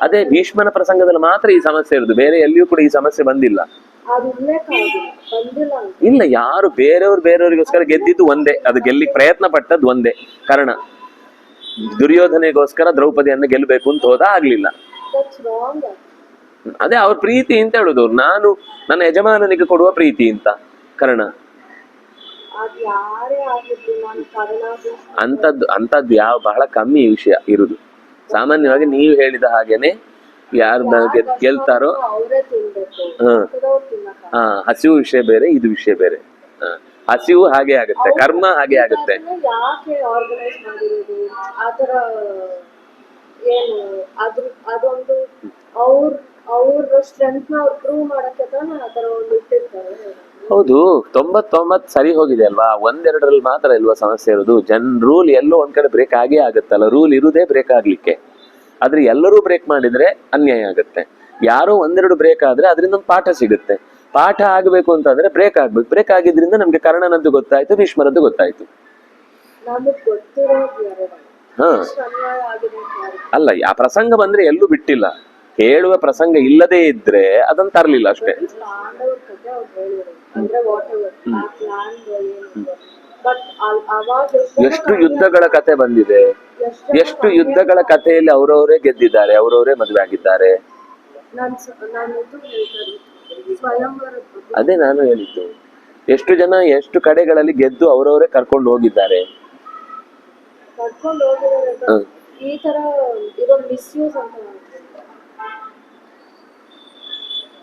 ಅದೇ ಭೀಷ್ಮನ ಪ್ರಸಂಗದಲ್ಲಿ ಮಾತ್ರ ಈ ಸಮಸ್ಯೆ ಇರುದು, ಬೇರೆ ಎಲ್ಲಿಯೂ ಕೂಡ ಈ ಸಮಸ್ಯೆ ಬಂದಿಲ್ಲ. ಇಲ್ಲ, ಯಾರು ಬೇರೆಯವ್ರಿಗೋಸ್ಕರ ಗೆದ್ದಿದ್ದು ಒಂದೇ, ಅದು ಗೆಲ್ಲಿಕ್ ಪ್ರಯತ್ನ ಪಟ್ಟದ್ದು ಒಂದೇ ಕಾರಣ, ದುರ್ಯೋಧನೆಗೋಸ್ಕರ ದ್ರೌಪದಿಯನ್ನು ಗೆಲ್ಲಬೇಕು ಅಂತ ಹೋದ, ಆಗ್ಲಿಲ್ಲ. ಅದೇ ಅವ್ರ ಪ್ರೀತಿ ಅಂತ ಹೇಳುದು, ನಾನು ನನ್ನ ಯಜಮಾನನಿಗೆ ಕೊಡುವ ಪ್ರೀತಿ ಅಂತ ಕಾರಣ. ಅಂತದ್ದು ಯಾವ ಬಹಳ ಕಮ್ಮಿ ವಿಷಯ ಇರುದು. ಸಾಮಾನ್ಯವಾಗಿ ನೀವು ಹೇಳಿದ ಹಾಗೇನೆ ಯಾರು ಗೆಲ್ತಾರೋ, ಹಸಿವು ವಿಷಯ ಬೇರೆ, ಇದು ವಿಷಯ ಬೇರೆ. ಹಸಿವು ಹಾಗೆ ಆಗುತ್ತೆ, ಕರ್ಮ ಹಾಗೆ ಆಗುತ್ತೆ. ಹೌದು, 99 ಸರಿ ಹೋಗಿದೆ ಅಲ್ವಾ, 1-2ರಲ್ಲಿ ಮಾತ್ರ ಇಲ್ವಾ ಸಮಸ್ಯೆ ಇರೋದು. ರೂಲ್ ಎಲ್ಲೋ ಒಂದ್ ಕಡೆ ಬ್ರೇಕ್ ಆಗೇ ಆಗುತ್ತಲ್ಲ, ರೂಲ್ ಇರುದೇ ಬ್ರೇಕ್ ಆಗ್ಲಿಕ್ಕೆ. ಆದ್ರೆ ಎಲ್ಲರೂ ಬ್ರೇಕ್ ಮಾಡಿದ್ರೆ ಅನ್ಯಾಯ ಆಗುತ್ತೆ. ಯಾರೋ 1-2 ಬ್ರೇಕ್ ಆದ್ರೆ ಅದರಿಂದ ಒಂದು ಪಾಠ ಸಿಗುತ್ತೆ. ಪಾಠ ಆಗ್ಬೇಕು ಅಂತಂದ್ರೆ ಬ್ರೇಕ್ ಆಗ್ಬೇಕು. ಬ್ರೇಕ್ ಆಗಿದ್ರಿಂದ ನಮ್ಗೆ ಕರ್ಣನದ್ದು ಗೊತ್ತಾಯ್ತು, ಭೀಷ್ಮರದ್ದು ಗೊತ್ತಾಯ್ತು. ಅಲ್ಲ, ಆ ಪ್ರಸಂಗ ಬಂದ್ರೆ ಎಲ್ಲೂ ಬಿಟ್ಟಿಲ್ಲ, ಹೇಳುವ ಪ್ರಸಂಗ ಇಲ್ಲದೆ ಇದ್ರೆ ಅದನ್ನ ತರ್ಲಿಲ್ಲ ಅಷ್ಟೇ. ಎಷ್ಟು ಯುದ್ಧಗಳ ಕತೆ ಬಂದಿದೆ, ಎಷ್ಟು ಯುದ್ಧಗಳ ಕಥೆಯಲ್ಲಿ ಅವರವರೇ ಗೆದ್ದಿದ್ದಾರೆ, ಅವರವರೇ ಮದುವೆ ಆಗಿದ್ದಾರೆ. ಅದೇ ನಾನು ಹೇಳಿದ್ದು, ಎಷ್ಟು ಜನ ಎಷ್ಟು ಕಡೆಗಳಲ್ಲಿ ಗೆದ್ದು ಅವರವರೇ ಕರ್ಕೊಂಡು ಹೋಗಿದ್ದಾರೆ.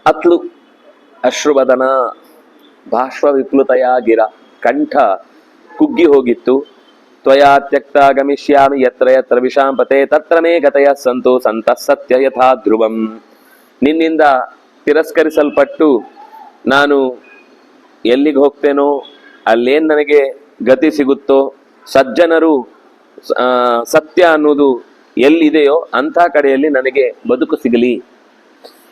ಅತ್ಲು ಅಶ್ರುವದನ ಬಾಷ್ಪ ವಿಪ್ಲುತಯ ಗಿರ, ಕಂಠ ಕುಗ್ಗಿ ಹೋಗಿತ್ತು. ತ್ವಯಾ ತ್ಯಕ್ತ ಗಮಿಷ್ಯಾಮಿ ಯತ್ರ ಯತ್ರ ವಿಷಾಂಪತೆ ತತ್ರ ಮೇ ಗತಯ ಸಂತು ಸಂತಃ ಸತ್ಯ ಯಥಾ ಧ್ರುವಂ. ನಿನ್ನಿಂದ ತಿರಸ್ಕರಿಸಲ್ಪಟ್ಟು ನಾನು ಎಲ್ಲಿಗೆ ಹೋಗ್ತೇನೋ ಅಲ್ಲೇನ್ ನನಗೆ ಗತಿ ಸಿಗುತ್ತೋ, ಸಜ್ಜನರು ಸತ್ಯ ಅನ್ನೋದು ಎಲ್ಲಿದೆಯೋ ಅಂಥ ಕಡೆಯಲ್ಲಿ ನನಗೆ ಬದುಕು ಸಿಗಲಿ.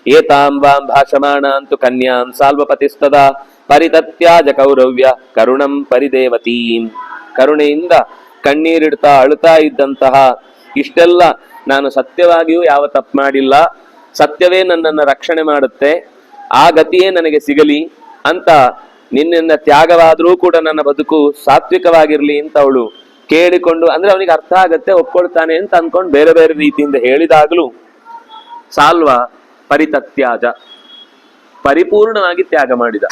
ಏತಾಂಬಾಂ ಭಾಷಮಾಣ ಅಂತು ಕನ್ಯಾಂ ಸಾಲ್ವಪತಿಸ್ತದ ಪರಿತತ್ಯಾಜ ಕೌರವ್ಯ ಕರುಣಂ ಪರಿದೇವತೀಂ. ಕರುಣೆಯಿಂದ ಕಣ್ಣೀರಿಡ್ತಾ ಅಳುತ್ತಾ ಇದ್ದಂತಹ, ಇಷ್ಟೆಲ್ಲ ನಾನು ಸತ್ಯವಾಗಿಯೂ ಯಾವ ತಪ್ಪು ಮಾಡಿಲ್ಲ, ಸತ್ಯವೇ ನನ್ನನ್ನು ರಕ್ಷಣೆ ಮಾಡುತ್ತೆ, ಆ ಗತಿಯೇ ನನಗೆ ಸಿಗಲಿ ಅಂತ ನಿನ್ನಿಂದ ತ್ಯಾಗವಾದರೂ ಕೂಡ ನನ್ನ ಬದುಕು ಸಾತ್ವಿಕವಾಗಿರ್ಲಿ ಅಂತ ಅವಳು ಕೇಳಿಕೊಂಡು, ಅಂದ್ರೆ ಅವನಿಗೆ ಅರ್ಥ ಆಗತ್ತೆ, ಒಪ್ಕೊಳ್ತಾನೆ ಅಂತ ಅನ್ಕೊಂಡು ಬೇರೆ ಬೇರೆ ರೀತಿಯಿಂದ ಹೇಳಿದಾಗಲೂ ಸಾಲ್ವ ಪರಿತತ್ಯಾಜ, ಪರಿಪೂರ್ಣವಾಗಿ ತ್ಯಾಗ ಮಾಡಿದ.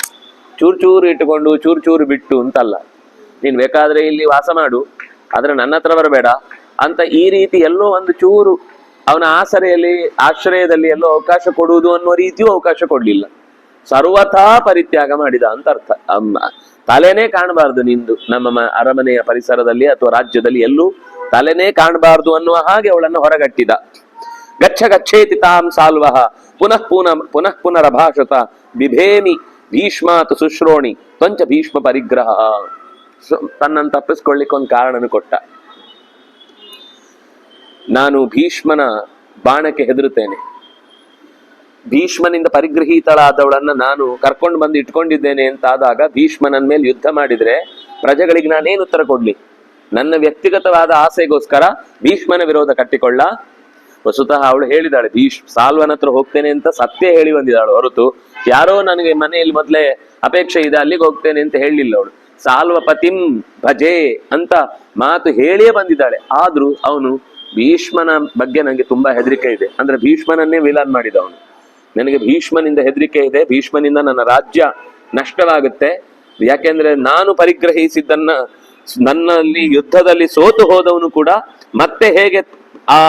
ಚೂರು ಚೂರು ಇಟ್ಟುಕೊಂಡು ಚೂರು ಚೂರು ಬಿಟ್ಟು ಅಂತಲ್ಲ, ನೀನ್ ಬೇಕಾದ್ರೆ ಇಲ್ಲಿ ವಾಸ ಮಾಡು, ಆದ್ರೆ ನನ್ನ ಹತ್ರ ಬರಬೇಡ ಅಂತ ಈ ರೀತಿ ಎಲ್ಲೋ ಒಂದು ಚೂರು ಅವನ ಆಶ್ರಯದಲ್ಲಿ ಎಲ್ಲೋ ಅವಕಾಶ ಕೊಡುವುದು ಅನ್ನೋ ರೀತಿಯೂ ಅವಕಾಶ ಕೊಡ್ಲಿಲ್ಲ. ಸರ್ವಥಾ ಪರಿತ್ಯಾಗ ಮಾಡಿದ ಅಂತ ಅರ್ಥ. ತಲೆನೇ ಕಾಣಬಾರ್ದು ನಿಂದು ನಮ್ಮ ಅರಮನೆಯ ಪರಿಸರದಲ್ಲಿ ಅಥವಾ ರಾಜ್ಯದಲ್ಲಿ, ಎಲ್ಲೂ ತಲೆನೇ ಕಾಣಬಾರ್ದು ಅನ್ನುವ ಹಾಗೆ ಅವಳನ್ನು ಹೊರಗಟ್ಟಿದ. ಗಚ್ಚ ಗಚ್ಚೇತಿ ತಾಂ ಸಾಲ್ವಃ ಪುನಃ ಪುನರಭಾಷತ ಬಿಭೇಮಿ ಭೀಷ್ಮಾತ್ ಶುಶ್ರೋಣಿ ತ್ವಂಚ ಭೀಷ್ಮ ಪರಿಗ್ರಹ. ತನ್ನನ್ನು ತಪ್ಪಿಸ್ಕೊಳ್ಳಿಕ್ಕೆ ಒಂದು ಕಾರಣನು ಕೊಟ್ಟ. ನಾನು ಭೀಷ್ಮನ ಬಾಣಕ್ಕೆ ಹೆದರುತ್ತೇನೆ, ಭೀಷ್ಮನಿಂದ ಪರಿಗೃಹೀತಳಾದವಳನ್ನ ನಾನು ಕರ್ಕೊಂಡು ಬಂದು ಇಟ್ಕೊಂಡಿದ್ದೇನೆ ಅಂತ ಆದಾಗ ಭೀಷ್ಮನನ್ ಮೇಲೆ ಯುದ್ಧ ಮಾಡಿದ್ರೆ ಪ್ರಜೆಗಳಿಗೆ ನಾನೇನು ಉತ್ತರ ಕೊಡ್ಲಿ? ನನ್ನ ವ್ಯಕ್ತಿಗತವಾದ ಆಸೆಗೋಸ್ಕರ ಭೀಷ್ಮನ ವಿರೋಧ ಕಟ್ಟಿಕೊಳ್ಳ. ವಸುತಃ ಅವಳು ಹೇಳಿದಾಳೆ, ಸಾಲ್ವನ ಹತ್ರ ಹೋಗ್ತೇನೆ ಅಂತ ಸತ್ಯ ಹೇಳಿ ಬಂದಿದ್ದಾಳು ಹೊರತು ಯಾರೋ ನನಗೆ ಮನೆಯಲ್ಲಿ ಮೊದಲೇ ಅಪೇಕ್ಷೆ ಇದೆ ಅಲ್ಲಿಗೆ ಹೋಗ್ತೇನೆ ಅಂತ ಹೇಳಿಲ್ಲ ಅವಳು. ಸಾಲ್ವ ಪತಿಂ ಭಜೆ ಅಂತ ಮಾತು ಹೇಳಿಯೇ ಬಂದಿದ್ದಾಳೆ. ಆದ್ರೂ ಅವನು ಭೀಷ್ಮನ ಬಗ್ಗೆ ನನಗೆ ತುಂಬಾ ಹೆದರಿಕೆ ಇದೆ, ಅಂದ್ರೆ ಭೀಷ್ಮನನ್ನೇ ವಿಲನ್ ಮಾಡಿದ ಅವನು. ನನಗೆ ಭೀಷ್ಮನಿಂದ ಹೆದರಿಕೆ ಇದೆ, ಭೀಷ್ಮನಿಂದ ನನ್ನ ರಾಜ್ಯ ನಷ್ಟವಾಗುತ್ತೆ. ಯಾಕೆಂದ್ರೆ ನಾನು ಪರಿಗ್ರಹಿಸಿದ್ದನ್ನ ನನ್ನಲ್ಲಿ ಯುದ್ಧದಲ್ಲಿ ಸೋತು ಹೋದವನು ಕೂಡ ಮತ್ತೆ ಹೇಗೆ ಆ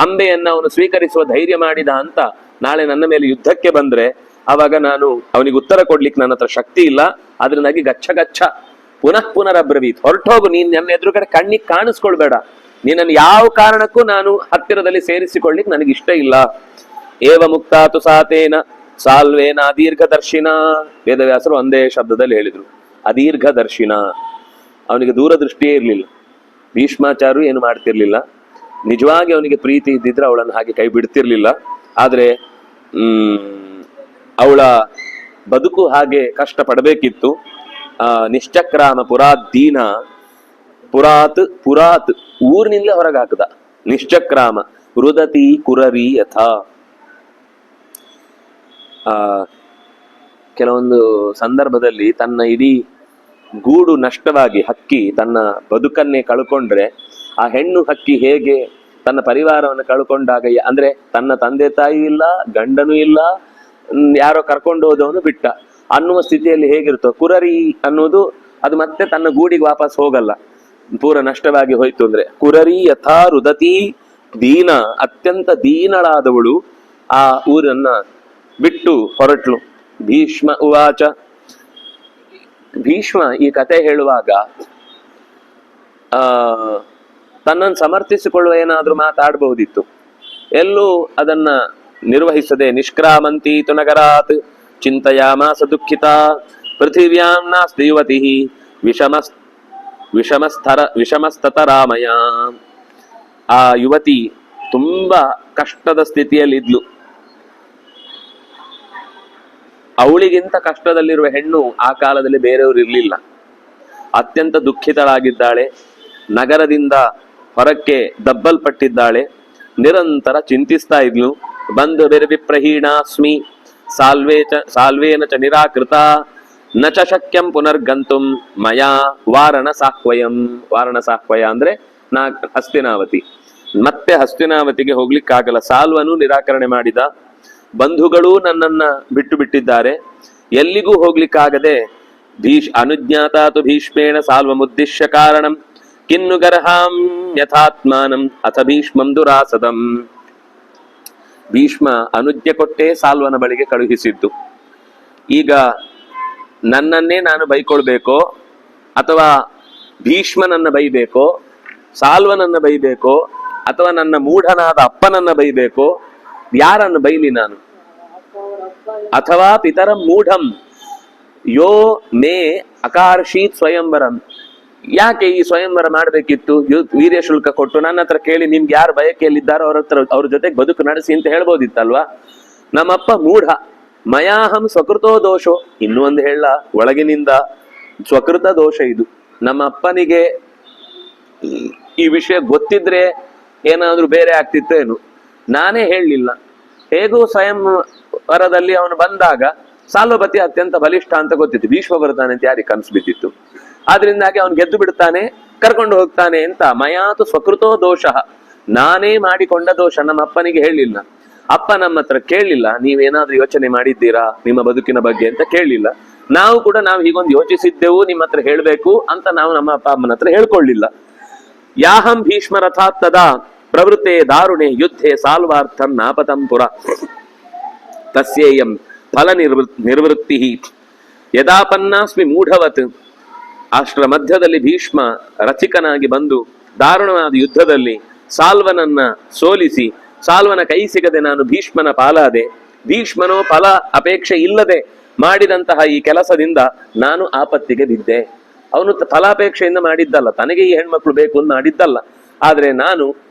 ಅಂಬೆಯನ್ನ ಅವನು ಸ್ವೀಕರಿಸುವ ಧೈರ್ಯ ಮಾಡಿದ ಅಂತ ನಾಳೆ ನನ್ನ ಮೇಲೆ ಯುದ್ಧಕ್ಕೆ ಬಂದ್ರೆ ಆವಾಗ ನಾನು ಅವನಿಗೆ ಉತ್ತರ ಕೊಡ್ಲಿಕ್ಕೆ ನನ್ನ ಹತ್ರ ಶಕ್ತಿ ಇಲ್ಲ. ಅದರಿಂದಾಗಿ ಗಚ್ಚ ಗಚ್ಚ ಪುನರಬ್ರವೀತ್, ಹೊರಟೋಗು, ನೀನ್ ನನ್ನ ಎದುರುಗಡೆ ಕಣ್ಣಿಗೆ ಕಾಣಿಸ್ಕೊಳ್ಬೇಡ, ನೀನನ್ನು ಯಾವ ಕಾರಣಕ್ಕೂ ನಾನು ಹತ್ತಿರದಲ್ಲಿ ಸೇರಿಸಿಕೊಳ್ಳಿಕ್ ನನಗೆ ಇಷ್ಟ ಇಲ್ಲ. ಏವ ಮುಕ್ತಾತು ಸಾತೇನ ಸಾಲ್ವೇನ ಅದೀರ್ಘದರ್ಶಿನ. ವೇದವ್ಯಾಸರು ಒಂದೇ ಶಬ್ದದಲ್ಲಿ ಹೇಳಿದ್ರು, ಅದೀರ್ಘದರ್ಶಿನ. ಅವನಿಗೆ ದೂರದೃಷ್ಟಿಯೇ ಇರ್ಲಿಲ್ಲ. ಭೀಷ್ಮಾಚಾರ್ಯರು ಏನು ಮಾಡ್ತಿರ್ಲಿಲ್ಲ. ನಿಜವಾಗಿ ಅವನಿಗೆ ಪ್ರೀತಿ ಇದ್ದಿದ್ರೆ ಅವಳನ್ನು ಹಾಗೆ ಕೈ ಬಿಡ್ತಿರ್ಲಿಲ್ಲ. ಆದ್ರೆ ಅವಳ ಬದುಕು ಹಾಗೆ ಕಷ್ಟ ಪಡಬೇಕಿತ್ತು. ನಿಶ್ಚಕ್ರಾಮ ದೀನ ಪುರಾತ್ ಊರಿನಿಂದಲೇ ಹೊರಗೆ ಹಾಕದ. ನಿಶ್ಚಕ್ರಾಮ ರುದತಿ ಕುರರಿ ಯಥಾ. ಕೆಲವೊಂದು ಸಂದರ್ಭದಲ್ಲಿ ತನ್ನ ಇಡೀ ಗೂಡು ನಷ್ಟವಾಗಿ ಹಕ್ಕಿ ತನ್ನ ಬದುಕನ್ನೇ ಕಳ್ಕೊಂಡ್ರೆ ಆ ಹೆಣ್ಣು ಹಕ್ಕಿ ಹೇಗೆ ತನ್ನ ಪರಿವಾರವನ್ನು ಕಳ್ಕೊಂಡಾಗ, ಅಂದ್ರೆ ತನ್ನ ತಂದೆ ತಾಯಿ ಇಲ್ಲ, ಗಂಡನೂ ಇಲ್ಲ, ಯಾರೋ ಕರ್ಕೊಂಡು ಹೋದವನು ಬಿಟ್ಟ ಅನ್ನುವ ಸ್ಥಿತಿಯಲ್ಲಿ ಹೇಗಿರುತ್ತೋ, ಕುರರಿ ಅನ್ನೋದು ಅದು ಮತ್ತೆ ತನ್ನ ಗೂಡಿಗೆ ವಾಪಸ್ ಹೋಗಲ್ಲ, ಪೂರ ನಷ್ಟವಾಗಿ ಹೋಯ್ತು ಅಂದ್ರೆ. ಕುರರಿ ಯಥಾ ರುದತಿ ದೀನ, ಅತ್ಯಂತ ದೀನಳಾದವಳು ಆ ಊರನ್ನ ಬಿಟ್ಟು ಹೊರಟ್ಲು. ಭೀಷ್ಮ ಉವಾಚ. ಭೀಷ್ಮ ಈ ಕತೆ ಹೇಳುವಾಗ ತನ್ನನ್ನು ಸಮರ್ಥಿಸಿಕೊಳ್ಳುವ ಏನಾದ್ರೂ ಮಾತಾಡಬಹುದಿತ್ತು, ಎಲ್ಲೂ ಅದನ್ನ ನಿರ್ವಹಿಸದೆ ನಿಷ್ಕ್ರಾಮಂತೀತು ನಗರಾತ್ ಚಿಂತಯಾಮಾಸ ದುಃಖಿತ ಪೃಥಿವ್ಯಾಂ ನಾಸ್ತಿ ಯುವತಿ ವಿಷಮಸ್ತರಾಮಯ. ಆ ಯುವತಿ ತುಂಬಾ ಕಷ್ಟದ ಸ್ಥಿತಿಯಲ್ಲಿದ್ಲು. ಅವಳಿಗಿಂತ ಕಷ್ಟದಲ್ಲಿರುವ ಹೆಣ್ಣು ಆ ಕಾಲದಲ್ಲಿ ಬೇರೆಯವರು ಇರ್ಲಿಲ್ಲ. ಅತ್ಯಂತ ದುಃಖಿತಳಾಗಿದ್ದಾಳೆ, ನಗರದಿಂದ ಹೊರಕ್ಕೆ ದಬ್ಬಲ್ಪಟ್ಟಿದ್ದಾಳೆ, ನಿರಂತರ ಚಿಂತಿಸ್ತಾ ಇದ್ಲು. ಬಂದು ಬೆರವಿಪ್ರಹೀಣಾಸ್ಮಿ ಸಾಲ್ವೇನ ಚ ನಿರಾಕೃತ ನ ಚ ಶಕ್ಯಂ ಪುನರ್ಗಂತುಂ ಮಯಾ ವಾರಣಸಾಹ್ವಯಂ. ವಾರಣಸಾಹ್ವಯ ಅಂದ್ರೆ ಹಸ್ತಿನಾವತಿ. ಮತ್ತೆ ಹಸ್ತಿನಾವತಿಗೆ ಹೋಗ್ಲಿಕ್ಕಾಗಲ್ಲ. ಸಾಲ್ವನು ನಿರಾಕರಣೆ ಮಾಡಿದ, ಬಂಧುಗಳೂ ನನ್ನನ್ನ ಬಿಟ್ಟು ಬಿಟ್ಟಿದ್ದಾರೆ, ಎಲ್ಲಿಗೂ ಹೋಗ್ಲಿಕ್ಕಾಗದೆ ಅನುಜ್ಞಾತಾತು ಭೀಷ್ಮೇಣ ಸಾಲ್ವಮುದ್ದಿಶ್ಯ ಕಾರಣಂ ಕಿನ್ನು ಗರ್ಹಾಂ ಯಥಾತ್ಮಾನಂ ಅಥ ಭೀಷ್ಮಂ ದುರಾಸದಂ. ಭೀಷ್ಮ ಅನುಜ್ಞೆ ಕೊಟ್ಟೇ ಸಾಲ್ವನ ಬಳಿಗೆ ಕಳುಹಿಸಿದ್ದು. ಈಗ ನನ್ನನ್ನೇ ನಾನು ಬೈಕೊಳ್ಬೇಕೋ ಅಥವಾ ಭೀಷ್ಮನನ್ನ ಬೈಬೇಕೋ, ಸಾಲ್ವನನ್ನ ಬೈಬೇಕೋ ಅಥವಾ ನನ್ನ ಮೂಢನಾದ ಅಪ್ಪನನ್ನ ಬೈಬೇಕೋ? ಯಾರನ್ನು ಬೈಲಿ ನಾನು? ಅಥವಾ ಪಿತರ ಮೂಢಂ ಯೋ ಮೇ ಅಕಾರ್ಷೀತ್ ಸ್ವಯಂವರಂ. ಯಾಕೆ ಈ ಸ್ವಯಂವರ ಮಾಡ್ಬೇಕಿತ್ತು? ವೀರ್ಯ ಶುಲ್ಕ ಕೊಟ್ಟು ನನ್ನ ಹತ್ರ ಕೇಳಿ ನಿಮ್ಗೆ ಯಾರು ಬಯಕೆಯಲ್ಲಿದ್ದಾರೋ ಅವ್ರ ಜೊತೆಗೆ ಬದುಕು ನಡೆಸಿ ಅಂತ ಹೇಳ್ಬೋದಿತ್ತಲ್ವಾ? ನಮ್ಮಪ್ಪ ಮೂಢ, ಮಯಾಹಂ ಸ್ವಕೃತೋ ದೋಷೋ. ಇನ್ನೂ ಒಂದು ಹೇಳ, ಒಳಗಿನಿಂದ ಸ್ವಕೃತ ದೋಷ ಇದು. ನಮ್ಮ ಅಪ್ಪನಿಗೆ ಈ ವಿಷಯ ಗೊತ್ತಿದ್ರೆ ಏನಾದ್ರೂ ಬೇರೆ ಆಗ್ತಿತ್ತು ಏನು, ನಾನೇ ಹೇಳಲಿಲ್ಲ. ಹೇಗೂ ಸ್ವಯಂವರದಲ್ಲಿ ಅವನು ಬಂದಾಗ ಸಾಲ್ವಪತಿ ಅತ್ಯಂತ ಬಲಿಷ್ಠ ಅಂತ ಗೊತ್ತಿತ್ತು, ಭೀಷ್ಮ ಬರ್ತಾನೆ ಅಂತ ಯಾರಿಗೆ ಕನಸು ಬಿದ್ದಿತ್ತು. ಆದ್ರಿಂದಾಗಿ ಅವನು ಗೆದ್ದು ಬಿಡ್ತಾನೆ, ಕರ್ಕೊಂಡು ಹೋಗ್ತಾನೆ ಅಂತ. ಮಯಾತು ಸ್ವಕೃತೋ ದೋಷ, ನಾನೇ ಮಾಡಿಕೊಂಡ ದೋಷ. ನಮ್ಮ ಅಪ್ಪನಿಗೆ ಹೇಳಿಲ್ಲ, ಅಪ್ಪ ನಮ್ಮ ಹತ್ರ ಕೇಳಲಿಲ್ಲ, ನೀವೇನಾದ್ರೂ ಯೋಚನೆ ಮಾಡಿದ್ದೀರಾ ನಿಮ್ಮ ಬದುಕಿನ ಬಗ್ಗೆ ಅಂತ ಕೇಳಲಿಲ್ಲ. ನಾವು ಕೂಡ ನಾವು ಹೀಗೊಂದು ಯೋಚಿಸಿದ್ದೆವು, ನಿಮ್ಮ ಹತ್ರ ಹೇಳ್ಬೇಕು ಅಂತ ನಾವು ನಮ್ಮ ಅಪ್ಪ ಅಮ್ಮನ ಹತ್ರ ಹೇಳ್ಕೊಳ್ಳಿಲ್ಲ. ಯಾಹಂ ಭೀಷ್ಮ ರಥಾತ್ ತದಾ ಪ್ರವೃತ್ತೆ ದಾರುಣೆ ಯುದ್ಧೆ ಸಾಲ್ವಾರ್ಥಂ ನಾಪತಂ ಪುರ ತಸ್ಯೇಯಂ ಫಲ ನಿರ್ವೃತ್ತಿ ಯದಾಪನ್ನಾಸ್ಮಿ ಮೂಢವತ್. ಅಷ್ಟರ ಮಧ್ಯದಲ್ಲಿ ಭೀಷ್ಮ ರಥಿಕನಾಗಿ ಬಂದು ದಾರುಣವಾದ ಯುದ್ಧದಲ್ಲಿ ಸಾಲ್ವನನ್ನ ಸೋಲಿಸಿ ಸಾಲ್ವನ ಕೈ ಸಿಗದೆ ನಾನು ಭೀಷ್ಮನ ಪಾಲಾದೆ. ಭೀಷ್ಮನೋ ಫಲ ಅಪೇಕ್ಷೆ ಇಲ್ಲದೆ ಮಾಡಿದಂತಹ ಈ ಕೆಲಸದಿಂದ ನಾನು ಆಪತ್ತಿಗೆ ಬಿದ್ದೆ. ಅವನು ಫಲಾಪೇಕ್ಷೆಯಿಂದ ಮಾಡಿದ್ದಲ್ಲ, ತನಗೆ ಈ ಹೆಣ್ಮಕ್ಳು ಬೇಕು ಅಂತ ಮಾಡಿದ್ದಲ್ಲ, ಆದ್ರೆ ನಾನು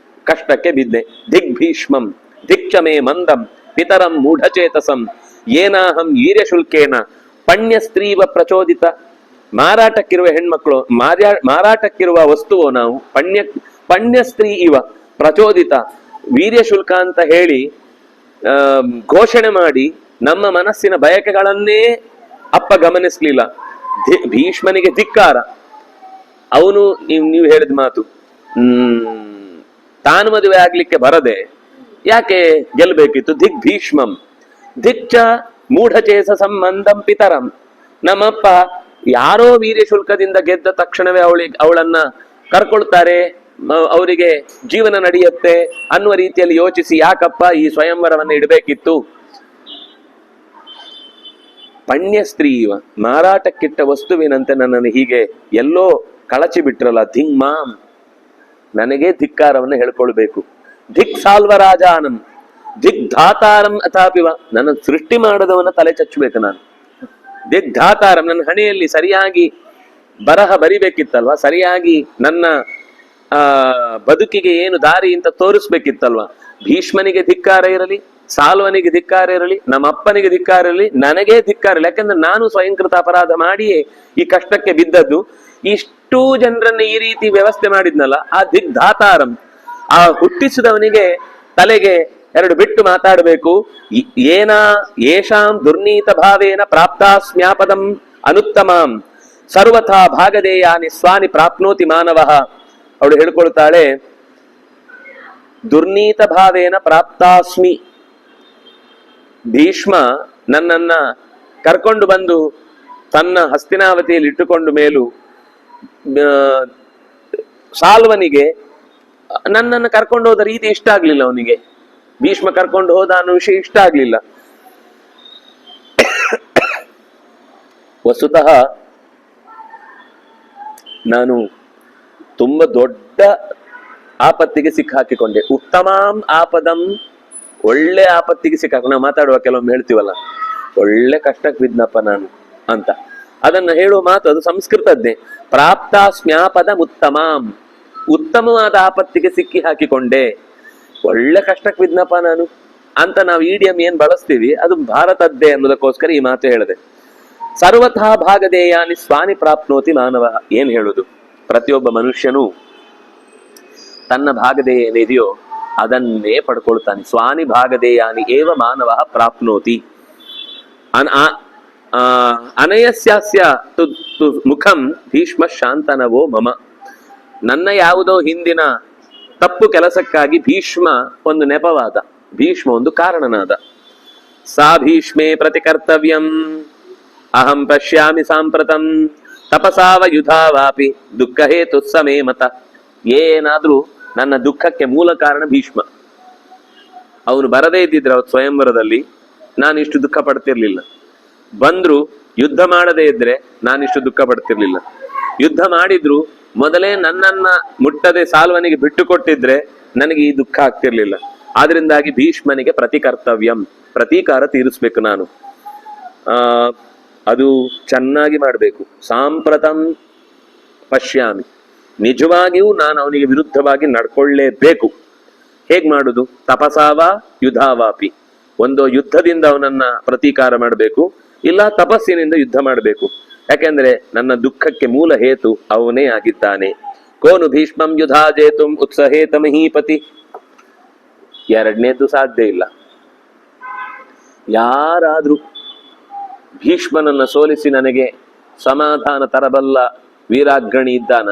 ಕಷ್ಟಕ್ಕೆ ಬಿದ್ದೆ. ದಿಗ್ಭೀಷ್ಮಂ ದಿಕ್ಷಮೇ ಮಂದಂ ಪಿತರಂ ಮೂಢಚೇತಸಂ ಏನಾಹಂ ವೀರ್ಯಶುಲ್ಕೇನ ಪಣ್ಯ ಸ್ತ್ರೀವ ಪ್ರಚೋದಿತ. ಮಾರಾಟಕ್ಕಿರುವ ಹೆಣ್ಮಕ್ಳು, ಮಾರಾಟಕ್ಕಿರುವ ವಸ್ತುವು ನಾವು ಪಣ್ಯ ಸ್ತ್ರೀ ಇವ ಪ್ರಚೋದಿತ, ವೀರ್ಯಶುಲ್ಕ ಅಂತ ಹೇಳಿ ಘೋಷಣೆ ಮಾಡಿ ನಮ್ಮ ಮನಸ್ಸಿನ ಬಯಕೆಗಳನ್ನೇ ಅಪ್ಪ ಗಮನಿಸ್ಲಿಲ್ಲ. ಭೀಷ್ಮನಿಗೆ ಧಿಕ್ಕಾರ. ಅವನು ನೀವು ಹೇಳಿದ ಮಾತು, ತಾನು ಮದುವೆ ಆಗ್ಲಿಕ್ಕೆ ಬರದೆ ಯಾಕೆ ಗೆಲ್ಬೇಕಿತ್ತು? ದಿಗ್ಭೀಷ್ಮಂ ದಿಚ್ಚ ಮೂಢಚೇಸ ಸಂಬಂಧಂ ಪಿತರಂ. ನಮ್ಮಪ್ಪ ಯಾರೋ ವೀರ್ಯ ಶುಲ್ಕದಿಂದ ಗೆದ್ದ ತಕ್ಷಣವೇ ಅವಳನ್ನ ಕರ್ಕೊಳ್ತಾರೆ, ಅವರಿಗೆ ಜೀವನ ನಡೆಯುತ್ತೆ ಅನ್ನುವ ರೀತಿಯಲ್ಲಿ ಯೋಚಿಸಿ ಯಾಕಪ್ಪ ಈ ಸ್ವಯಂವರವನ್ನು ಇಡಬೇಕಿತ್ತು? ಪಣ್ಯ ಸ್ತ್ರೀ ಇವ ಮಾರಾಟಕ್ಕಿಟ್ಟ ವಸ್ತುವಿನಂತೆ ನನ್ನನ್ನು ಹೀಗೆ ಎಲ್ಲೋ ಕಳಚಿ ಬಿಟ್ರಲ್ಲ. ಧಿಂಗ್ಮಾಂ, ನನಗೆ ಧಿಕ್ಕಾರವನ್ನು ಹೇಳ್ಕೊಳ್ಬೇಕು. ದಿಕ್ ಸಾಲ್ವರಾಜಾನಂ ದಿಗ್ಧಾತಾರಂ ಅಥಾಪಿವ, ನನ್ನ ಸೃಷ್ಟಿ ಮಾಡದವನ್ನ ತಲೆ ಚಚ್ಚಬೇಕು ನಾನು. ದಿಗ್ಧಾತಾರಂ, ನನ್ನ ಹಣೆಯಲ್ಲಿ ಸರಿಯಾಗಿ ಬರಹ ಬರಿಬೇಕಿತ್ತಲ್ವಾ, ಸರಿಯಾಗಿ ನನ್ನ ಬದುಕಿಗೆ ಏನು ದಾರಿ ಅಂತ ತೋರಿಸ್ಬೇಕಿತ್ತಲ್ವಾ. ಭೀಷ್ಮನಿಗೆ ಧಿಕ್ಕಾರ ಇರಲಿ, ಸಾಲ್ವನಿಗೆ ಧಿಕ್ಕಾರ ಇರಲಿ, ನಮ್ಮ ಅಪ್ಪನಿಗೆ ಧಿಕ್ಕಾರ ಇರಲಿ, ನನಗೇ ಧಿಕ್ಕಾರ ಇರಲಿ. ಯಾಕಂದ್ರೆ ನಾನು ಸ್ವಯಂಕೃತ ಅಪರಾಧ ಮಾಡಿಯೇ ಈ ಕಷ್ಟಕ್ಕೆ ಬಿದ್ದದ್ದು. ಇಷ್ಟೂ ಜನರನ್ನ ಈ ರೀತಿ ವ್ಯವಸ್ಥೆ ಮಾಡಿದ್ನಲ್ಲ, ಆ ದಿಗ್ಧಾತಾರಂ, ಆ ಹುಟ್ಟಿಸಿದವನಿಗೆ ತಲೆಗೆ ಎರಡು ಬಿಟ್ಟು ಮಾತಾಡಬೇಕು. ಏನ ಯೇಷಾಂ ದುರ್ನೀತ ಭಾವೇನ ಪ್ರಾಪ್ತಾಸ್ಮ್ಯಾಪದಂ ಅನುತ್ತಮಾಂ ಸರ್ವಥಾ ಭಾಗದೇಯಾನಿ ಸ್ವಾನಿ ಪ್ರಾಪ್ನೋತಿ ಮಾನವಃ. ಅವಳು ಹೇಳ್ಕೊಳ್ತಾಳೆ, ದುರ್ನೀತ ಭಾವೇನ ಪ್ರಾಪ್ತಾಸ್ಮಿ. ಭೀಷ್ಮ ನನ್ನನ್ನ ಕರ್ಕೊಂಡು ಬಂದು ತನ್ನ ಹಸ್ತಿನಾವತಿಯಲ್ಲಿ ಇಟ್ಟುಕೊಂಡು ಮೇಲೂ ಸಾಲ್ವನಿಗೆ ನನ್ನನ್ನು ಕರ್ಕೊಂಡು ಹೋದ ರೀತಿ ಇಷ್ಟ ಆಗ್ಲಿಲ್ಲ. ಅವನಿಗೆ ಭೀಷ್ಮ ಕರ್ಕೊಂಡು ಹೋದ ಅನ್ನೋ ವಿಷಯ ಇಷ್ಟ ಆಗ್ಲಿಲ್ಲ. ವಸ್ತುತಃ ನಾನು ತುಂಬಾ ದೊಡ್ಡ ಆಪತ್ತಿಗೆ ಸಿಕ್ಕಾಕಿಕೊಂಡೆ. ಉತ್ತಮಾಂ ಆಪದಂ, ಒಳ್ಳೆ ಆಪತ್ತಿಗೆ ನಾವು ಮಾತಾಡುವ ಕೆಲವೊಮ್ಮೆ ಹೇಳ್ತೀವಲ್ಲ, ಒಳ್ಳೆ ಕಷ್ಟಕ್ಕೆ ಬಿದ್ನಪ್ಪ ನಾನು ಅಂತ. ಅದನ್ನ ಹೇಳುವ ಮಾತು ಅದು ಸಂಸ್ಕೃತದ್ದೇ. ಪ್ರಾಪ್ತಾಸ್ಮ್ಯಾಪದ ಉತ್ತಮಾಂ, ಉತ್ತಮವಾದ ಆಪತ್ತಿಗೆ ಸಿಕ್ಕಿ ಹಾಕಿಕೊಂಡೆ, ಒಳ್ಳೆ ಕಷ್ಟಕ್ಕೆ ಬಿದ್ನಪ್ಪ ನಾನು ಅಂತ. ನಾವು ಇಡಿಯಂ ಏನ್ ಬಳಸ್ತೀವಿ ಅದು ಭಾರತದ್ದೇ ಅನ್ನೋದಕ್ಕೋಸ್ಕರ ಈ ಮಾತು ಹೇಳಿದೆ. ಸರ್ವಥಾ ಭಾಗದೇಯಾನಿ ಸ್ವಾನಿ ಪ್ರಾಪ್ನೋತಿ ಮಾನವ. ಏನ್ ಹೇಳುದು? ಪ್ರತಿಯೊಬ್ಬ ಮನುಷ್ಯನು ತನ್ನ ಭಾಗದೇಯ ಏನಿದೆಯೋ ಅದನ್ನೇ ಪಡ್ಕೊಳ್ತಾನೆ. ಸ್ವಾನಿ ಭಾಗದೇಯಾನಿ ಏವ ಮಾನವ ಪ್ರಾಪ್ನೋತಿ. ಅನಯಸ್ಯಾಸ್ಯ ಮುಖಂ ಭೀಷ್ಮ ಶಾಂತನವೋ ಮಮ. ನನ್ನ ಯಾವುದೋ ಹಿಂದಿನ ತಪ್ಪು ಕೆಲಸಕ್ಕಾಗಿ ಭೀಷ್ಮ ಒಂದು ನೆಪವಾದ, ಭೀಷ್ಮ ಒಂದು ಕಾರಣನಾದ. ಸಾ ಭೀಷ್ಮೇ ಪ್ರತಿಕರ್ತವ್ಯಂ ಅಹಂ ಪಶ್ಯಾಮಿ ಸಾಂಪ್ರತಂ ತಪಸಾವ ಯುಧಾವಾಪಿ ದುಃಖ ಹೇತು ಸಮೇ ಮತ. ಏನಾದ್ರೂ ನನ್ನ ದುಃಖಕ್ಕೆ ಮೂಲ ಕಾರಣ ಭೀಷ್ಮ. ಅವನು ಬರದೇ ಇದ್ದಿದ್ರೆ ಅವತ್ತು ಸ್ವಯಂವರದಲ್ಲಿ ನಾನಿಷ್ಟು ದುಃಖ ಪಡ್ತಿರ್ಲಿಲ್ಲ. ಬಂದ್ರು ಯುದ್ಧ ಮಾಡದೇ ಇದ್ರೆ ನಾನಿಷ್ಟು ದುಃಖ ಪಡ್ತಿರ್ಲಿಲ್ಲ. ಯುದ್ಧ ಮಾಡಿದ್ರು ಮೊದಲೇ ನನ್ನನ್ನ ಮುಟ್ಟದೆ ಸಾಲ್ವನಿಗೆ ಬಿಟ್ಟು ಕೊಟ್ಟಿದ್ರೆ ನನಗೆ ಈ ದುಃಖ ಆಗ್ತಿರ್ಲಿಲ್ಲ. ಆದ್ರಿಂದಾಗಿ ಭೀಷ್ಮನಿಗೆ ಪ್ರತಿಕರ್ತವ್ಯಂ, ಪ್ರತೀಕಾರ ತೀರಿಸ್ಬೇಕು ನಾನು. ಅದು ಚೆನ್ನಾಗಿ ಮಾಡಬೇಕು. ಸಾಂಪ್ರತಂ ಪಶ್ಯಾಮಿ, ನಿಜವಾಗಿಯೂ ನಾನು ಅವನಿಗೆ ವಿರುದ್ಧವಾಗಿ ನಡ್ಕೊಳ್ಳೇಬೇಕು. ಹೇಗ್ ಮಾಡುದು? ತಪಸಾವ ಯುಧಾವಾಪಿ, ಒಂದು ಯುದ್ಧದಿಂದ ಅವನನ್ನ ಪ್ರತೀಕಾರ ಮಾಡಬೇಕು, ಇಲ್ಲ ತಪಸ್ಸಿನಿಂದ ಯುದ್ಧ ಮಾಡಬೇಕು. ಯಾಕೆಂದ್ರೆ ನನ್ನ ದುಃಖಕ್ಕೆ ಮೂಲ ಹೇತು ಅವನೇ ಆಗಿದ್ದಾನೆ. ಕೋನು ಭೀಷ್ಮಂ ಯುಧಾ ಜೇತುಂ ಉತ್ಸಹೇತ ಮಹೀಪತಿ. ಎರಡನೇದು ಸಾಧ್ಯ ಇಲ್ಲ. ಯಾರಾದ್ರೂ ಭೀಷ್ಮನನ್ನ ಸೋಲಿಸಿ ನನಗೆ ಸಮಾಧಾನ ತರಬಲ್ಲ ವೀರಾಗ್ರಣಿ ಇದ್ದಾನ?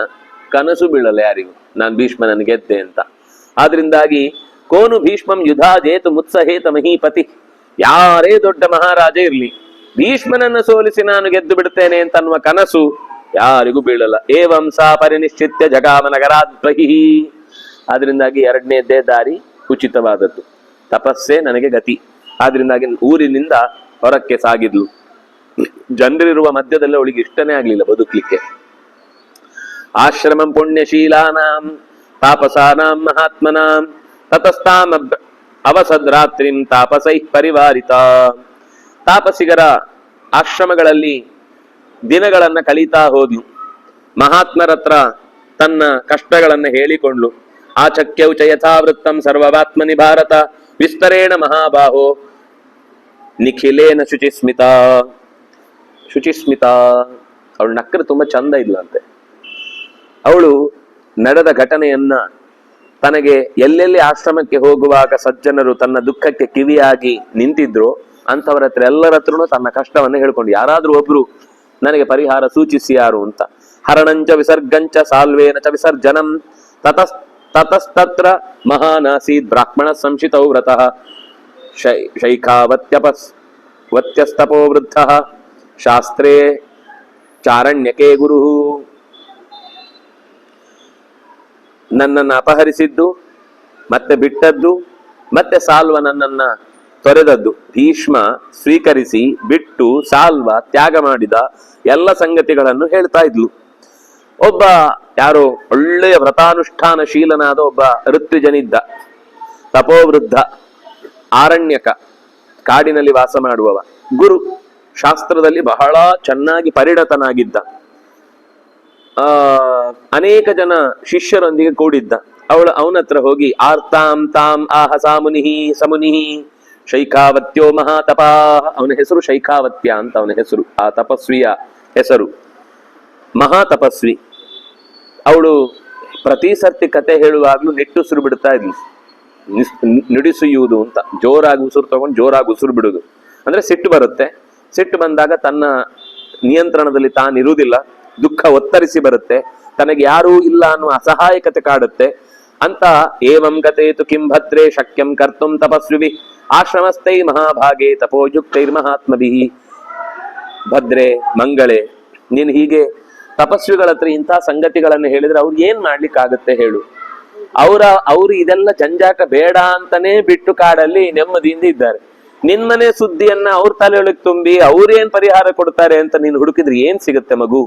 ಕನಸು ಬೀಳಲ್ಲ ಯಾರಿಗೂ ನಾನು ಭೀಷ್ಮನನ್ನು ಗೆದ್ದೆ ಅಂತ. ಆದ್ರಿಂದಾಗಿ ಕೋನು ಭೀಷ್ಮಂ ಯುಧಾ ಜೇತು ಮುತ್ಸಹೇತ ಮಹೀಪತಿ. ಯಾರೇ ದೊಡ್ಡ ಮಹಾರಾಜ ಇರ್ಲಿ, ಭೀಷ್ಮನನ್ನು ಸೋಲಿಸಿ ನಾನು ಗೆದ್ದು ಬಿಡ್ತೇನೆ ಅಂತ ಅನ್ನುವ ಕನಸು ಯಾರಿಗೂ ಬೀಳಲ್ಲ. ಏವಂ ಸಾ ಪರಿನಿಶ್ಚಿತ್ಯ ಜಗಾಮ ನಗರಾದ್ಬಹಿ. ಆದ್ರಿಂದಾಗಿ ಎರಡನೇದ್ದೇ ದಾರಿ ಉಚಿತವಾದದ್ದು, ತಪಸ್ಸೇ ನನಗೆ ಗತಿ. ಆದ್ರಿಂದಾಗಿ ಊರಿನಿಂದ ಹೊರಕ್ಕೆ ಸಾಗಿದ್ಲು. ಜನರಿರುವ ಮಧ್ಯದಲ್ಲಿ ಅವಳಿಗೆ ಇಷ್ಟನೇ ಆಗ್ಲಿಲ್ಲ ಬದುಕಲಿಕ್ಕೆ. ಆಶ್ರಮಂ ಪುಣ್ಯಶೀಲಾನಾಂ ತಾಪಸಾನಾಂ ಮಹಾತ್ಮನಾಂ ತತಸ್ತಾಂ ಅವಸದ್ರಾತ್ರಿಂ ತಾಪಸೈ ಪರಿವಾರಿತ. ತಾಪಸಿಗರ ಆಶ್ರಮಗಳಲ್ಲಿ ದಿನಗಳನ್ನ ಕಳೀತಾ ಹೋದ್ಲು. ಮಹಾತ್ಮರತ್ರ ತನ್ನ ಕಷ್ಟಗಳನ್ನ ಹೇಳಿಕೊಂಡ್ಲು. ಆಚಕ್ಯೌಚ ಯಥಾವೃತ್ತಂ ಸರ್ವವಾತ್ಮನಿ ಭಾರತ ವಿಸ್ತರೇಣ ಮಹಾಬಾಹೋ ನಿಖಿಲೇನ ಶುಚಿಸ್ಮಿತ. ಶುಚಿಸ್ಮಿತ ಅವಳು ನಕ್ಕರೆ ತುಂಬಾ ಚಂದ ಇದ್ಲಂತೆ. ಅವಳು ನಡೆದ ಘಟನೆಯನ್ನ ತನಗೆ ಎಲ್ಲೆಲ್ಲಿ ಆಶ್ರಮಕ್ಕೆ ಹೋಗುವಾಗ ಸಜ್ಜನರು ತನ್ನ ದುಃಖಕ್ಕೆ ಕಿವಿಯಾಗಿ ನಿಂತಿದ್ರು ಅಂತವರ ಹತ್ರ ಎಲ್ಲರ ಹತ್ರನು ತನ್ನ ಕಷ್ಟವನ್ನು ಹೇಳ್ಕೊಂಡು, ಯಾರಾದ್ರೂ ಒಬ್ರು ನನಗೆ ಪರಿಹಾರ ಸೂಚಿಸಿ ಯಾರು ಅಂತ. ಹರಣಂಚ ವಿಸರ್ಗಂಚ ಸಾಲ್ವೇನ ಚ ವಿಸರ್ಜನಂ ತತಸ್ತತ್ರ ಮಹಾನಾಸೀದ್ ಬ್ರಾಹ್ಮಣ ಸಂಶಿತೌ ವ್ರತಃ ಶೈಖಾವತ್ಯಸ್ತಪೋ ವೃದ್ಧಃ ಶಾಸ್ತ್ರೇ ಚಾರಣ್ಯಕೆ ಗುರು. ನನ್ನನ್ನು ಅಪಹರಿಸಿದ್ದು, ಮತ್ತೆ ಬಿಟ್ಟದ್ದು, ಮತ್ತೆ ಸಾಲ್ವ ನನ್ನನ್ನ ತೊರೆದದ್ದು, ಭೀಷ್ಮ ಸ್ವೀಕರಿಸಿ ಬಿಟ್ಟು ಸಾಲ್ವ ತ್ಯಾಗ ಮಾಡಿದ ಎಲ್ಲ ಸಂಗತಿಗಳನ್ನು ಹೇಳ್ತಾ ಇದ್ಲು. ಒಬ್ಬ ಯಾರೋ ಒಳ್ಳೆಯ ವ್ರತಾನುಷ್ಠಾನಶೀಲನಾದ ಒಬ್ಬ ಋತ್ವಿಜನಿದ್ದ, ತಪೋವೃದ್ಧ, ಆರಣ್ಯಕ, ಕಾಡಿನಲ್ಲಿ ವಾಸ ಮಾಡುವವ, ಗುರು, ಶಾಸ್ತ್ರದಲ್ಲಿ ಬಹಳ ಚೆನ್ನಾಗಿ ಪರಿಣತನಾಗಿದ್ದ, ಅನೇಕ ಜನ ಶಿಷ್ಯರೊಂದಿಗೆ ಕೂಡಿದ್ದ. ಅವನ ಹತ್ರ ಹೋಗಿ ಆರ್ತಾಂ ತಾಂ ಆಹ ಸಾಮುನಿಹಿ ಸಮುನಿಹಿ ಶೈಖಾವತ್ಯೋ ಮಹಾತಪಾ. ಅವನ ಹೆಸರು ಶೈಖಾವತ್ಯ ಅಂತ ಅವನ ಹೆಸರು, ಆ ತಪಸ್ವಿಯ ಹೆಸರು, ಮಹಾತಪಸ್ವಿ. ಅವಳು ಪ್ರತಿ ಸರ್ತಿ ಕತೆ ಹೇಳುವಾಗ್ಲೂ ನಿಟ್ಟುಸಿರು ಬಿಡ್ತಾ ಇದ್ಲು. ನುಡಿಸುವುದು ಅಂತ, ಜೋರಾಗಿ ಉಸಿರು ತಗೊಂಡು ಜೋರಾಗಿ ಉಸಿರು ಬಿಡುದು. ಅಂದ್ರೆ ಸಿಟ್ಟು ಬರುತ್ತೆ. ಸಿಟ್ಟು ಬಂದಾಗ ತನ್ನ ನಿಯಂತ್ರಣದಲ್ಲಿ ತಾನಿರುವುದಿಲ್ಲ, ದುಃಖ ಒತ್ತರಿಸಿ ಬರುತ್ತೆ, ತನಗೆ ಯಾರೂ ಇಲ್ಲ ಅನ್ನುವ ಅಸಹಾಯಕತೆ ಕಾಡುತ್ತೆ ಅಂತ. ಏವಂ ಗತೇತು ಕಿಂ ಭದ್ರೇ ಶಕ್ಯಂ ಕರ್ತುಂ ತಪಸ್ವಿಭಿ ಆಶ್ರಮಸ್ಥೈ ಮಹಾಭಾಗೆ ತಪೋಯುಕ್ತೈರ್ಮಹಾತ್ಮಭಿಃ. ಭದ್ರೇ, ಮಂಗಳೇ, ನೀನು ಹೀಗೆ ತಪಸ್ವಿಗಳ ಹತ್ರ ಇಂಥ ಸಂಗತಿಗಳನ್ನು ಹೇಳಿದ್ರೆ ಅವ್ರು ಏನ್ ಮಾಡ್ಲಿಕ್ಕಾಗತ್ತೆ ಹೇಳು. ಅವರು ಇದೆಲ್ಲ ಜಂಜಾಟ ಬೇಡ ಅಂತಾನೆ ಬಿಟ್ಟು ಕಾಡಲ್ಲಿ ನೆಮ್ಮದಿಯಿಂದ ಇದ್ದಾರೆ. ನಿನ್ಮನೆ ಸುದ್ದಿಯನ್ನ ಅವ್ರ ತಲೆಯೊಳಗೆ ತುಂಬಿ ಅವ್ರೇನ್ ಪರಿಹಾರ ಕೊಡ್ತಾರೆ ಅಂತ ನೀನು ಹುಡುಕಿದ್ರೆ ಏನ್ ಸಿಗುತ್ತೆ ಮಗು?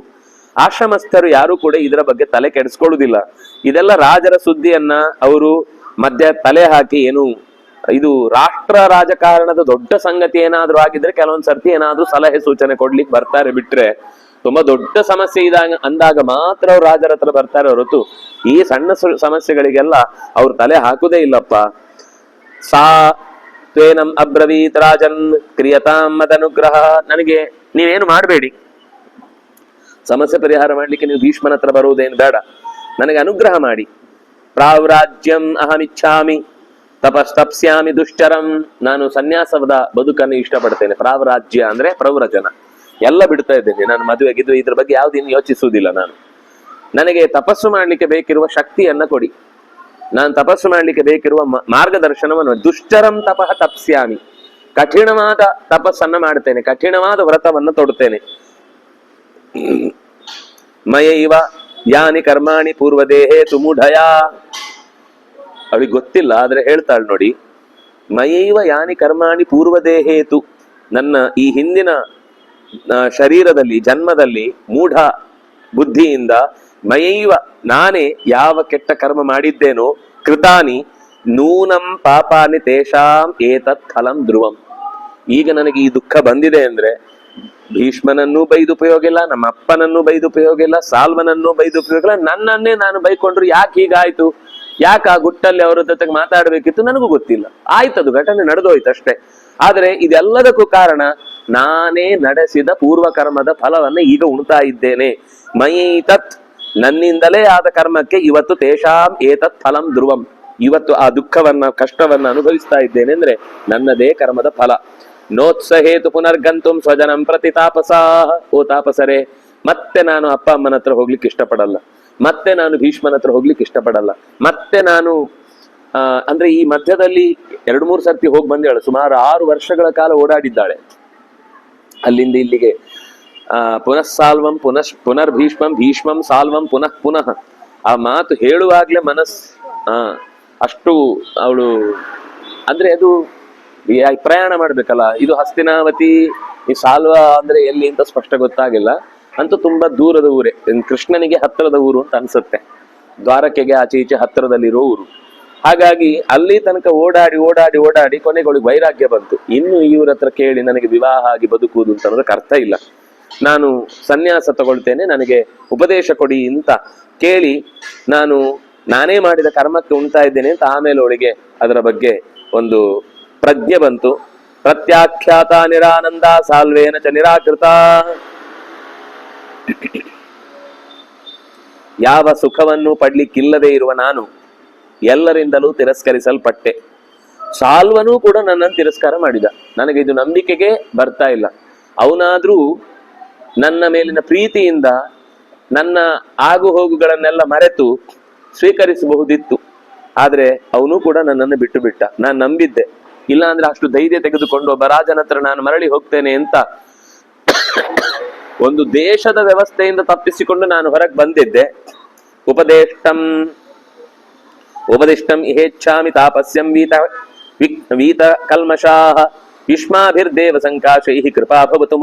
ಆಶ್ರಮಸ್ಥರು ಯಾರು ಕೂಡ ಇದರ ಬಗ್ಗೆ ತಲೆ ಕೆಡಿಸ್ಕೊಳ್ಳುವುದಿಲ್ಲ. ಇದೆಲ್ಲ ರಾಜರ ಸುದ್ದಿಯನ್ನ ಅವರು ಮಧ್ಯ ತಲೆ ಹಾಕಿ, ಏನು ಇದು ರಾಷ್ಟ್ರ ರಾಜಕಾರಣದ ದೊಡ್ಡ ಸಂಗತಿ ಏನಾದ್ರೂ ಆಗಿದ್ರೆ ಕೆಲವೊಂದ್ ಸರ್ತಿ ಏನಾದ್ರೂ ಸಲಹೆ ಸೂಚನೆ ಕೊಡ್ಲಿಕ್ಕೆ ಬರ್ತಾರೆ. ಬಿಟ್ರೆ ತುಂಬಾ ದೊಡ್ಡ ಸಮಸ್ಯೆ ಅಂದಾಗ ಮಾತ್ರ ಅವ್ರು ರಾಜರ ಹತ್ರ ಬರ್ತಾರೆ ಹೊರತು ಈ ಸಣ್ಣ ಸಮಸ್ಯೆಗಳಿಗೆಲ್ಲ ಅವ್ರು ತಲೆ ಹಾಕುದೇ ಇಲ್ಲಪ್ಪ. ಸಾ ತ್ವೇನಂ ಅಬ್ರವೀತ್ ರಾಜನ್ ಕ್ರಿಯತಾಂ ಮದನುಗ್ರಹ. ನನಗೆ ನೀವೇನು ಮಾಡಬೇಡಿ, ಸಮಸ್ಯೆ ಪರಿಹಾರ ಮಾಡ್ಲಿಕ್ಕೆ ನೀವು ಭೀಷ್ಮನ ಹತ್ರ ಬರುವುದೇನು ಬೇಡ, ನನಗೆ ಅನುಗ್ರಹ ಮಾಡಿ. ಪ್ರಾವ್ರಾಜ್ಯಂ ಅಹಮಿಚ್ಛಾಮಿ ತಪಸ್ತಪ್ಸ್ಯಾಮಿ ದುಶ್ಚರಂ. ನಾನು ಸನ್ಯಾಸದ ಬದುಕನ್ನು ಇಷ್ಟಪಡ್ತೇನೆ. ಪ್ರಾವ್ರಾಜ್ಯ ಅಂದ್ರೆ ಪ್ರವ್ರಜನ, ಎಲ್ಲ ಬಿಡ್ತಾ ಇದ್ದೇನೆ. ನಾನು ಮದುವೆಗಿದ್ದು ಇದ್ರ ಬಗ್ಗೆ ಯಾವ್ದಿನ್ನು ಯೋಚಿಸುವುದಿಲ್ಲ. ನನಗೆ ತಪಸ್ಸು ಮಾಡ್ಲಿಕ್ಕೆ ಬೇಕಿರುವ ಶಕ್ತಿಯನ್ನ ಕೊಡಿ, ನಾನು ತಪಸ್ಸು ಮಾಡ್ಲಿಕ್ಕೆ ಬೇಕಿರುವ ಮಾರ್ಗದರ್ಶನವನ್ನು. ದುಶ್ಚರಂ ತಪಃ ತಪ್ಸ್ಯಾಮಿ, ಕಠಿಣವಾದ ತಪಸ್ಸನ್ನ ಮಾಡ್ತೇನೆ, ಕಠಿಣವಾದ ವ್ರತವನ್ನು ತೊಡುತ್ತೇನೆ. ಮಯೈವ ಯಾನಿ ಕರ್ಮಾಣಿ ಪೂರ್ವದೇಹೇ ತುಮೂಢಯ. ಅವಳಿಗೆ ಗೊತ್ತಿಲ್ಲ, ಆದ್ರೆ ಹೇಳ್ತಾಳೆ ನೋಡಿ, ಮಯೈವ ಯಾನಿ ಕರ್ಮಾಣಿ ಪೂರ್ವದೇಹೇತು. ನನ್ನ ಈ ಹಿಂದಿನ ಶರೀರದಲ್ಲಿ, ಜನ್ಮದಲ್ಲಿ ಮೂಢ ಬುದ್ಧಿಯಿಂದ ಮಯೈವ, ನಾನೇ ಯಾವ ಕೆಟ್ಟ ಕರ್ಮ ಮಾಡಿದ್ದೇನೋ, ಕೃತಾನಿ ನೂನಂ ಪಾಪಾನಿ ತೇಷಾಂ ಏತತ್ ಫಲಂ ಧ್ರುವಂ. ಈಗ ನನಗೆ ಈ ದುಃಖ ಬಂದಿದೆ ಅಂದ್ರೆ ಭೀಷ್ಮನನ್ನೂ ಬೈದು ಉಪಯೋಗ ಇಲ್ಲ, ನಮ್ಮ ಅಪ್ಪನನ್ನೂ ಬೈದು ಉಪಯೋಗ ಇಲ್ಲ, ಸಾಲ್ವನನ್ನೂ ಬೈದು ಉಪಯೋಗ ಇಲ್ಲ, ನನ್ನನ್ನೇ ನಾನು ಬೈಕೊಂಡ್ರು ಯಾಕೆ ಹೀಗಾಯ್ತು, ಯಾಕೆ ಆ ಗುಟ್ಟಲ್ಲಿ ಅವರ ಜೊತೆಗೆ ಮಾತಾಡ್ಬೇಕಿತ್ತು ನನಗೂ ಗೊತ್ತಿಲ್ಲ. ಆಯ್ತದು, ಘಟನೆ ನಡೆದೋಯ್ತು ಅಷ್ಟೇ. ಆದ್ರೆ ಇದೆಲ್ಲದಕ್ಕೂ ಕಾರಣ ನಾನೇ ನಡೆಸಿದ ಪೂರ್ವಕರ್ಮದ ಫಲವನ್ನ ಈಗ ಉಣ್ತಾ ಇದ್ದೇನೆ. ಮೈತತ್, ನನ್ನಿಂದಲೇ ಆದ ಕರ್ಮಕ್ಕೆ ಇವತ್ತು ತೇಷಾಂ ಏತತ್ ಫಲಂ ಧ್ರುವಂ. ಇವತ್ತು ಆ ದುಃಖವನ್ನ, ಕಷ್ಟವನ್ನ ಅನುಭವಿಸ್ತಾ ಇದ್ದೇನೆ ಅಂದ್ರೆ ನನ್ನದೇ ಕರ್ಮದ ಫಲ. ನೋತ್ಸಹೇತು ಪುನರ್ಗಂತುಂ ಸ್ವಜನಂ ಪ್ರತಿ ತಾಪಸಾಹ. ಓ ತಾಪಸರೇ, ಮತ್ತೆ ನಾನು ಅಪ್ಪ ಅಮ್ಮನ ಹತ್ರ ಹೋಗ್ಲಿಕ್ಕೆ ಇಷ್ಟಪಡಲ್ಲ, ಮತ್ತೆ ನಾನು ಭೀಷ್ಮನ ಹತ್ರ ಹೋಗ್ಲಿಕ್ಕೆ ಇಷ್ಟಪಡಲ್ಲ, ಮತ್ತೆ ನಾನು ಅಂದ್ರೆ ಈ ಮಧ್ಯದಲ್ಲಿ 2-3 ಸರ್ತಿ ಹೋಗಿ ಬಂದೇಳು. ಸುಮಾರು 6 ವರ್ಷಗಳ ಕಾಲ ಓಡಾಡಿದ್ದಾಳೆ ಅಲ್ಲಿಂದ ಇಲ್ಲಿಗೆ. ಪುನಃ ಸಾಲ್ವಂ ಪುನರ್ಭೀಷ್ಮಂ ಭೀಷ್ಮಂ ಸಾಲ್ವಂ ಪುನಃ ಪುನಃ. ಆ ಮಾತು ಹೇಳುವಾಗ್ಲೇ ಅಷ್ಟು ಅವಳು, ಅಂದ್ರೆ ಅದು ಪ್ರಯಾಣ ಮಾಡ್ಬೇಕಲ್ಲ, ಇದು ಹಸ್ತಿನಾವತಿ, ಈ ಸಾಲ್ವ ಅಂದ್ರೆ ಎಲ್ಲಿ ಅಂತ ಸ್ಪಷ್ಟ ಗೊತ್ತಾಗಿಲ್ಲ. ಅಂತೂ ತುಂಬಾ ದೂರದ ಊರೇ, ಕೃಷ್ಣನಿಗೆ ಹತ್ತಿರದ ಊರು ಅಂತ ಅನ್ಸುತ್ತೆ. ದ್ವಾರಕೆಗೆ ಆಚೆ ಈಚೆ ಹತ್ತಿರದಲ್ಲಿರೋ ಊರು. ಹಾಗಾಗಿ ಅಲ್ಲಿ ತನಕ ಓಡಾಡಿ ಓಡಾಡಿ ಓಡಾಡಿ ಕೊನೆಗಳಿಗೆ ವೈರಾಗ್ಯ ಬಂತು. ಇನ್ನು ಇವ್ರ ಹತ್ರ ಕೇಳಿ ನನಗೆ ವಿವಾಹ ಆಗಿ ಬದುಕುವುದು ಅಂತ ಅನ್ನೋದಕ್ಕೆ ಅರ್ಥ ಇಲ್ಲ, ನಾನು ಸನ್ಯಾಸ ತಗೊಳ್ತೇನೆ, ನನಗೆ ಉಪದೇಶ ಕೊಡಿ ಅಂತ ಕೇಳಿ ನಾನೇ ಮಾಡಿದ ಕರ್ಮಕ್ಕೆ ಉಂಟಾ ಇದ್ದೇನೆ ಅಂತ ಆಮೇಲೆ ಅವಳಿಗೆ ಅದರ ಬಗ್ಗೆ ಒಂದು ಪ್ರಜ್ಞೆ ಬಂತು. ಪ್ರತ್ಯಾಖ್ಯಾತ ನಿರಾನಂದ ಸಾಲ್ವೇನ ಚ ನಿರಾಕೃತ. ಯಾವ ಸುಖವನ್ನು ಪಡ್ಲಿಕ್ಕಿಲ್ಲದೆ ಇರುವ ನಾನು ಎಲ್ಲರಿಂದಲೂ ತಿರಸ್ಕರಿಸಲ್ಪಟ್ಟೆ. ಸಾಲ್ವನೂ ಕೂಡ ನನ್ನನ್ನು ತಿರಸ್ಕಾರ ಮಾಡಿದ. ನನಗೆ ಇದು ನಂಬಿಕೆಗೆ ಬರ್ತಾ ಇಲ್ಲ. ಅವನಾದ್ರೂ ನನ್ನ ಮೇಲಿನ ಪ್ರೀತಿಯಿಂದ ನನ್ನ ಆಗು ಹೋಗುಗಳನ್ನೆಲ್ಲ ಮರೆತು ಸ್ವೀಕರಿಸಬಹುದಿತ್ತು. ಆದ್ರೆ ಅವನು ಕೂಡ ನನ್ನನ್ನು ಬಿಟ್ಟು ಬಿಟ್ಟ. ನಾನು ನಂಬಿದ್ದೆ, ಇಲ್ಲ ಅಂದ್ರೆ ಅಷ್ಟು ಧೈರ್ಯ ತೆಗೆದುಕೊಂಡು ಒಬ್ಬ ರಾಜನ ಹತ್ರ ನಾನು ಮರಳಿ ಹೋಗ್ತೇನೆ ಅಂತ ಒಂದು ದೇಶದ ವ್ಯವಸ್ಥೆಯಿಂದ ತಪ್ಪಿಸಿಕೊಂಡು ನಾನು ಹೊರಗೆ ಬಂದಿದ್ದೆ. ಉಪದಿಷ್ಟಂ ಇಹೇಚ್ಛಾಮಿ ತಾಪಸ್ಯಂ ವೀತ ಕಲ್ಮಷಾಹ ಯುಷ್ಮಾಭಿರ್ದೇವ ಸಂಕಾಶೈ ಕೃಪಾ ಭವತು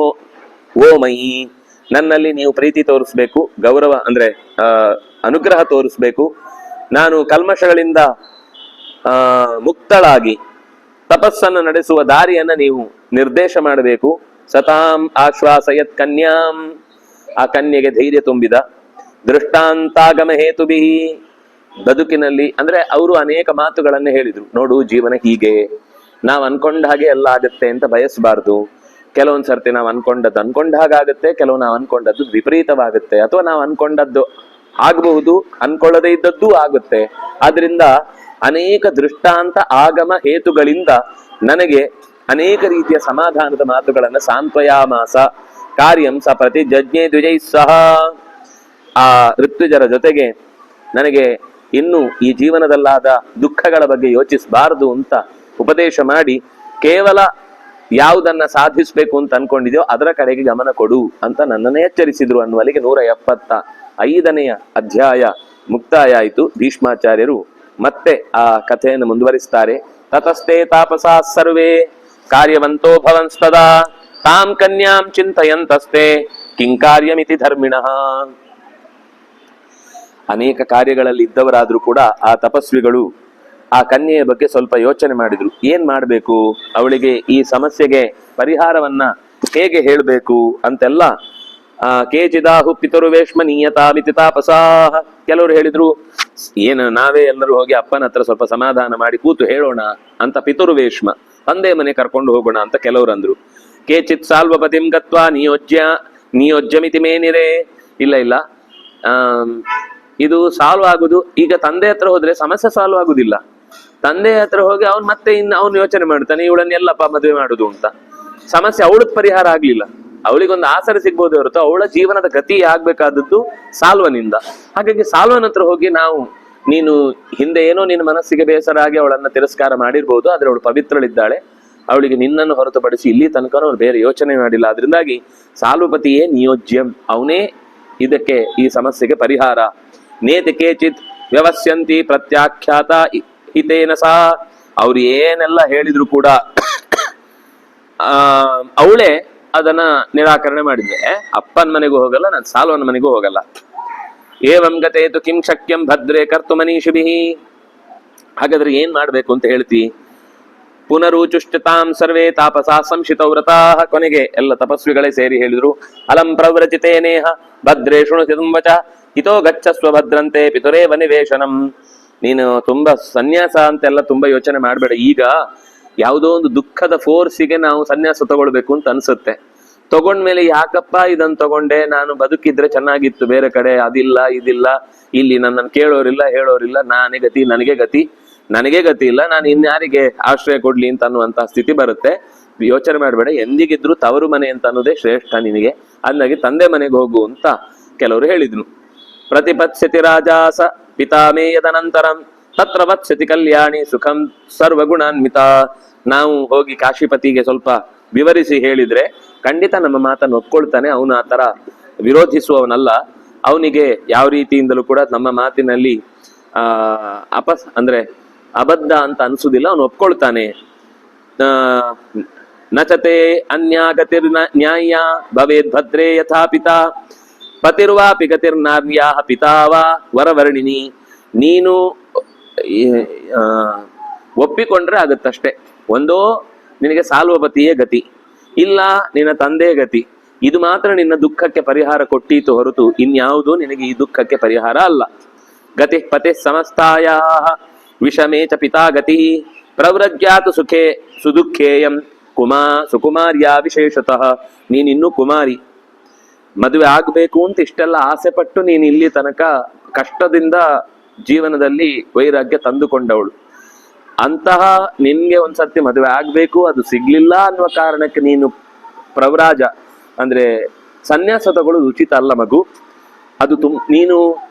ಓ ಮಯಿ. ನನ್ನಲ್ಲಿ ನೀವು ಪ್ರೀತಿ ತೋರಿಸ್ಬೇಕು, ಗೌರವ ಅಂದ್ರೆ ಅನುಗ್ರಹ ತೋರಿಸ್ಬೇಕು. ನಾನು ಕಲ್ಮಶಗಳಿಂದ ಮುಕ್ತಳಾಗಿ ತಪಸ್ಸನ್ನು ನಡೆಸುವ ದಾರಿಯನ್ನ ನೀವು ನಿರ್ದೇಶ ಮಾಡಬೇಕು. ಸತಾಂ ಆಶ್ವಾಸಯತ್ ಕನ್ಯಾಂ. ಆ ಕನ್ಯೆಗೆ ಧೈರ್ಯ ತುಂಬಿದ. ದೃಷ್ಟಾಂತಾಗಮ ಹೇತುಭಿ. ಬದುಕಿನಲ್ಲಿ ಅಂದ್ರೆ ಅವರು ಅನೇಕ ಮಾತುಗಳನ್ನ ಹೇಳಿದ್ರು. ನೋಡು, ಜೀವನ ಹೀಗೆ, ನಾವ್ ಅನ್ಕೊಂಡ ಹಾಗೆ ಎಲ್ಲ ಆಗತ್ತೆ ಅಂತ ಬಯಸಬಾರ್ದು. ಕೆಲವೊಂದ್ ಸರ್ತಿ ನಾವು ಅನ್ಕೊಂಡ ಹಾಗಾಗತ್ತೆ, ಕೆಲವು ನಾವು ಅನ್ಕೊಂಡದ್ದು ವಿಪರೀತವಾಗುತ್ತೆ, ಅಥವಾ ನಾವು ಅನ್ಕೊಂಡದ್ದು ಆಗಬಹುದು, ಅನ್ಕೊಳ್ಳದೇ ಇದ್ದದ್ದು ಆಗುತ್ತೆ. ಆದ್ರಿಂದ ಅನೇಕ ದೃಷ್ಟಾಂತ ಆಗಮ ಹೇತುಗಳಿಂದ ನನಗೆ ಅನೇಕ ರೀತಿಯ ಸಮಾಧಾನದ ಮಾತುಗಳನ್ನ ಸಾಂತ್ವಯಾಮಾಸ ಕಾರ್ಯಂ ಸ ಪ್ರತಿ ಜಜ್ಞೆ ದ್ವಿಜೈ ಸಹ. ಆ ಋತ್ವಿಜರ ಜೊತೆಗೆ ನನಗೆ ಇನ್ನು ಈ ಜೀವನದಲ್ಲಾದ ದುಃಖಗಳ ಬಗ್ಗೆ ಯೋಚಿಸಬಾರದು ಅಂತ ಉಪದೇಶ ಮಾಡಿ, ಕೇವಲ ಯಾವುದನ್ನ ಸಾಧಿಸ್ಬೇಕು ಅಂತ ಅನ್ಕೊಂಡಿದ್ಯೋ ಅದರ ಕಡೆಗೆ ಗಮನ ಕೊಡು ಅಂತ ನನ್ನನ್ನು ಎಚ್ಚರಿಸಿದ್ರು ಅನ್ನುವಲ್ಲಿಗೆ 175ನೇ ಅಧ್ಯಾಯ ಮುಕ್ತಾಯ ಆಯಿತು. ಭೀಷ್ಮಾಚಾರ್ಯರು ಮತ್ತೆ ಆ ಕಥೆಯನ್ನು ಮುಂದುವರಿಸ್ತಾರೆ. ತತಸ್ತೆ ತಾಪಸಾ ಸರ್ವೇ ಕಾರ್ಯವಂತೋ ಭವಂಸ್ತದಾ ತಾಂ ಕನ್ಯಾಂ ಚಿಂತಯಂತಸ್ತೆ ಕಿಂಕಾರ್ಯಮಿತಿ ಧರ್ಮಿಣಃ. ಅನೇಕ ಕಾರ್ಯಗಳಲ್ಲಿ ಇದ್ದವರಾದ್ರೂ ಕೂಡ ಆ ತಪಸ್ವಿಗಳು ಆ ಕನ್ಯೆಯ ಬಗ್ಗೆ ಸ್ವಲ್ಪ ಯೋಚನೆ ಮಾಡಿದ್ರು. ಏನ್ ಮಾಡ್ಬೇಕು, ಅವಳಿಗೆ ಈ ಸಮಸ್ಯೆಗೆ ಪರಿಹಾರವನ್ನ ಹೇಗೆ ಹೇಳ್ಬೇಕು ಅಂತೆಲ್ಲ. ಕೇಚಿದಾಹು ಪಿತರುವೇಶ್ಮನೀಯತಾಮಿತಿ ತಾಪಸಾಹ. ಕೆಲವರು ಹೇಳಿದ್ರು, ಏನು ನಾವೇ ಎಲ್ಲರೂ ಹೋಗಿ ಅಪ್ಪನ ಹತ್ರ ಸ್ವಲ್ಪ ಸಮಾಧಾನ ಮಾಡಿ ಕೂತು ಹೇಳೋಣ ಅಂತ ಪಿತರುವೇಶ್ಮ, ತಂದೆ ಮನೆ ಕರ್ಕೊಂಡು ಹೋಗೋಣ ಅಂತ ಕೆಲವರು ಅಂದ್ರು. ಕೇಚಿತ್ ಸಾಲ್ವಪತಿಂ ಗತ್ವಾ ನಿಯೋಜ್ಯಮಿತಿ ಮೇನಿರೇ. ಇಲ್ಲ, ಇದು ಸಾಲ್ವ್ ಆಗುದು ಈಗ ತಂದೆ ಹತ್ರ ಹೋದ್ರೆ ಸಮಸ್ಯೆ ಸಾಲ್ವ್ ಆಗುದಿಲ್ಲ. ತಂದೆ ಹತ್ರ ಹೋಗಿ ಅವ್ನು ಮತ್ತೆ ಅವ್ನು ಯೋಚನೆ ಮಾಡ್ತಾನೆ, ಇವಳನ್ನ ಎಲ್ಲಪ್ಪ ಮದುವೆ ಮಾಡುದು ಅಂತ. ಸಮಸ್ಯೆ ಅವಳದ್ ಪರಿಹಾರ ಆಗ್ಲಿಲ್ಲ, ಅವಳಿಗೊಂದು ಆಸರೆ ಸಿಗ್ಬೋದು ಹೊರತು ಅವಳ ಜೀವನದ ಗತಿ ಆಗ್ಬೇಕಾದದ್ದು ಸಾಲ್ವನಿಂದ. ಹಾಗಾಗಿ ಸಾಲ್ವನ ಹತ್ರ ಹೋಗಿ ನೀನು ಹಿಂದೆ ಏನೋ ನಿನ್ನ ಮನಸ್ಸಿಗೆ ಬೇಸರ ಆಗಿ ಅವಳನ್ನ ತಿರಸ್ಕಾರ ಮಾಡಿರ್ಬೋದು, ಆದ್ರೆ ಅವಳು ಪವಿತ್ರಳಿದ್ದಾಳೆ, ಅವಳಿಗೆ ನಿನ್ನನ್ನು ಹೊರತುಪಡಿಸಿ ಇಲ್ಲಿ ತನಕ ಅವಳು ಬೇರೆ ಯೋಚನೆ ಮಾಡಿಲ್ಲ. ಅದರಿಂದಾಗಿ ಸಾಲ್ವಪತಿಯೇ ನಿಯೋಜ್ಯಂ, ಅವನೇ ಇದಕ್ಕೆ ಈ ಸಮಸ್ಯೆಗೆ ಪರಿಹಾರ. ನೇತಿ ಕೇಚಿತ್ ವ್ಯವಸ್ಯಂತಿ ಪ್ರತ್ಯಾಖ್ಯಾತ ಹಿತೇನ ಸಹ. ಅವ್ರು ಏನೆಲ್ಲ ಹೇಳಿದ್ರು ಕೂಡ ಅವಳೇ ಅದನ್ನ ನಿರಾಕರಣೆ ಮಾಡಿದ್ದೆ. ಅಪ್ಪನ ಮನೆಗೂ ಹೋಗಲ್ಲ, ನಾನು ಸಾಲ್ವನ ಮನೆಗೂ ಹೋಗಲ್ಲ. ಏವಂ ಗತೇತು ಕಿಂ ಶಕ್ಯಂ ಭದ್ರೇ ಕರ್ತು ಮನೀಷಿಭಿ. ಹಾಗಾದ್ರೆ ಏನ್ ಮಾಡ್ಬೇಕು ಅಂತ ಹೇಳ್ತಿ. ಪುನರುಚುಷ್ಟತಾಂ ಸರ್ವೇ ತಾಪಸಾ ಸಂಶಿತ ವ್ರತಾ. ಕೊನೆಗೆ ಎಲ್ಲ ತಪಸ್ವಿಗಳೇ ಸೇರಿ ಹೇಳಿದ್ರು, ಅಲಂ ಪ್ರವ್ರಚಿತೇನೇಹ ಭದ್ರೇ ಶೃಣುತಿ ವಚ ಹಿತೋ ಗಚ್ಚಸ್ವ ಭದ್ರಂತೆ ಪಿತುರೇವ ನಿವೇಶನಂ. ನೀನು ತುಂಬಾ ಸನ್ಯಾಸ ಅಂತೆಲ್ಲ ತುಂಬಾ ಯೋಚನೆ ಮಾಡ್ಬೇಡ. ಈಗ ಯಾವುದೋ ಒಂದು ದುಃಖದ ಫೋರ್ಸಿಗೆ ನಾವು ಸನ್ಯಾಸ ತಗೊಳ್ಬೇಕು ಅಂತ ಅನ್ಸುತ್ತೆ. ತಗೊಂಡ್ಮೇಲೆ ಯಾಕಪ್ಪ ಇದನ್ನ ತಗೊಂಡೆ, ನಾನು ಬದುಕಿದ್ರೆ ಚೆನ್ನಾಗಿತ್ತು ಬೇರೆ ಕಡೆ, ಅದಿಲ್ಲ ಇದಿಲ್ಲ, ಇಲ್ಲಿ ನನ್ನನ್ನು ಕೇಳೋರಿಲ್ಲ ಹೇಳೋರಿಲ್ಲ, ನನಗೆ ಗತಿ ಇಲ್ಲ, ನಾನು ಇನ್ಯಾರಿಗೆ ಆಶ್ರಯ ಕೊಡ್ಲಿ ಅಂತ ಅನ್ನುವಂತ ಸ್ಥಿತಿ ಬರುತ್ತೆ. ಯೋಚನೆ ಮಾಡಬೇಡ, ಎಂದಿಗಿದ್ರು ತವರು ಮನೆ ಅಂತ ಅನ್ನೋದೇ ಶ್ರೇಷ್ಠ ನಿನಗೆ. ಅಂದಾಗಿ ತಂದೆ ಮನೆಗೆ ಹೋಗು ಅಂತ ಕೆಲವರು ಹೇಳಿದ್ರು. ಪ್ರತಿಪತ್ಸ್ಯತಿ ರಾಜಾಸ ಪಿತಾಮೇ ಯದನಂತರಂ ತತ್ರ ವತ್ಸ್ಯತಿ ಕಲ್ಯಾಣಿ ಸುಖಂ ಸರ್ವಗುಣಾನ್ವಿತ. ನಾವು ಹೋಗಿ ಕಾಶಿಪತಿಗೆ ಸ್ವಲ್ಪ ವಿವರಿಸಿ ಹೇಳಿದ್ರೆ ಖಂಡಿತ ನಮ್ಮ ಮಾತನ್ನು ಒಪ್ಕೊಳ್ತಾನೆ. ಅವನು ಆ ತರ ವಿರೋಧಿಸುವವನಲ್ಲ. ಅವನಿಗೆ ಯಾವ ರೀತಿಯಿಂದಲೂ ಕೂಡ ನಮ್ಮ ಮಾತಿನಲ್ಲಿ ಅಂದ್ರೆ ಅಬದ್ಧ ಅಂತ ಅನ್ಸುದಿಲ್ಲ, ಅವನು ಒಪ್ಕೊಳ್ತಾನೆ. ನಚತೆ ಅನ್ಯಾಗತಿರ್ ನ್ಯಾಯ ಭವೇದ್ ಭದ್ರೇ ಯಥಾ ಪಿತಾ ಪತಿರ್ವಾ ಪಿಗತಿರ್ನಾರ್ಯಾ ಪಿತಾವಾ ವರವರ್ಣಿನಿ. ನೀನು ಒಪ್ಪಿಕೊಂಡ್ರೆ ಆಗುತ್ತಷ್ಟೇ. ಒಂದೋ ನಿನಗೆ ಸಾಲ್ವಪತಿಯೇ ಗತಿ, ಇಲ್ಲ ನಿನ್ನ ತಂದೆ ಗತಿ. ಇದು ಮಾತ್ರ ನಿನ್ನ ದುಃಖಕ್ಕೆ ಪರಿಹಾರ ಕೊಟ್ಟೀತು ಹೊರತು ಇನ್ಯಾವುದೂ ನಿನಗೆ ಈ ದುಃಖಕ್ಕೆ ಪರಿಹಾರ ಅಲ್ಲ. ಗತಿ ಪತಿ ಸಮಸ್ತಾಯ ವಿಷಮೇ ಚ ಪಿತಾ ಗತಿ ಪ್ರವ್ರಜ್ಯಾತು ಸುಖೇ ಸುದುಃಖೇಯಂ ಸುಕುಮಾರ್ಯ ವಿಶೇಷತಃ. ನೀನಿನ್ನೂ ಕುಮಾರಿ, ಮದುವೆ ಆಗ್ಬೇಕು ಅಂತ ಇಷ್ಟೆಲ್ಲ ಆಸೆ ಪಟ್ಟು ನೀನು ಇಲ್ಲಿ ತನಕ ಕಷ್ಟದಿಂದ ಜೀವನದಲ್ಲಿ ವೈರಾಗ್ಯ ತಂದುಕೊಂಡವಳು. ಅಂತಹ ನಿನ್ಗೆ ಒಂದ್ಸರ್ತಿ ಮದುವೆ ಆಗ್ಬೇಕು, ಅದು ಸಿಗ್ಲಿಲ್ಲ ಅನ್ನುವ ಕಾರಣಕ್ಕೆ ನೀನು ಪ್ರವ್ರಾಜ ಅಂದ್ರೆ ಸನ್ಯಾಸ ತಗೊಳ್ಳೋದು ಉಚಿತ ಅಲ್ಲ ಮಗು. ಅದು ನೀನು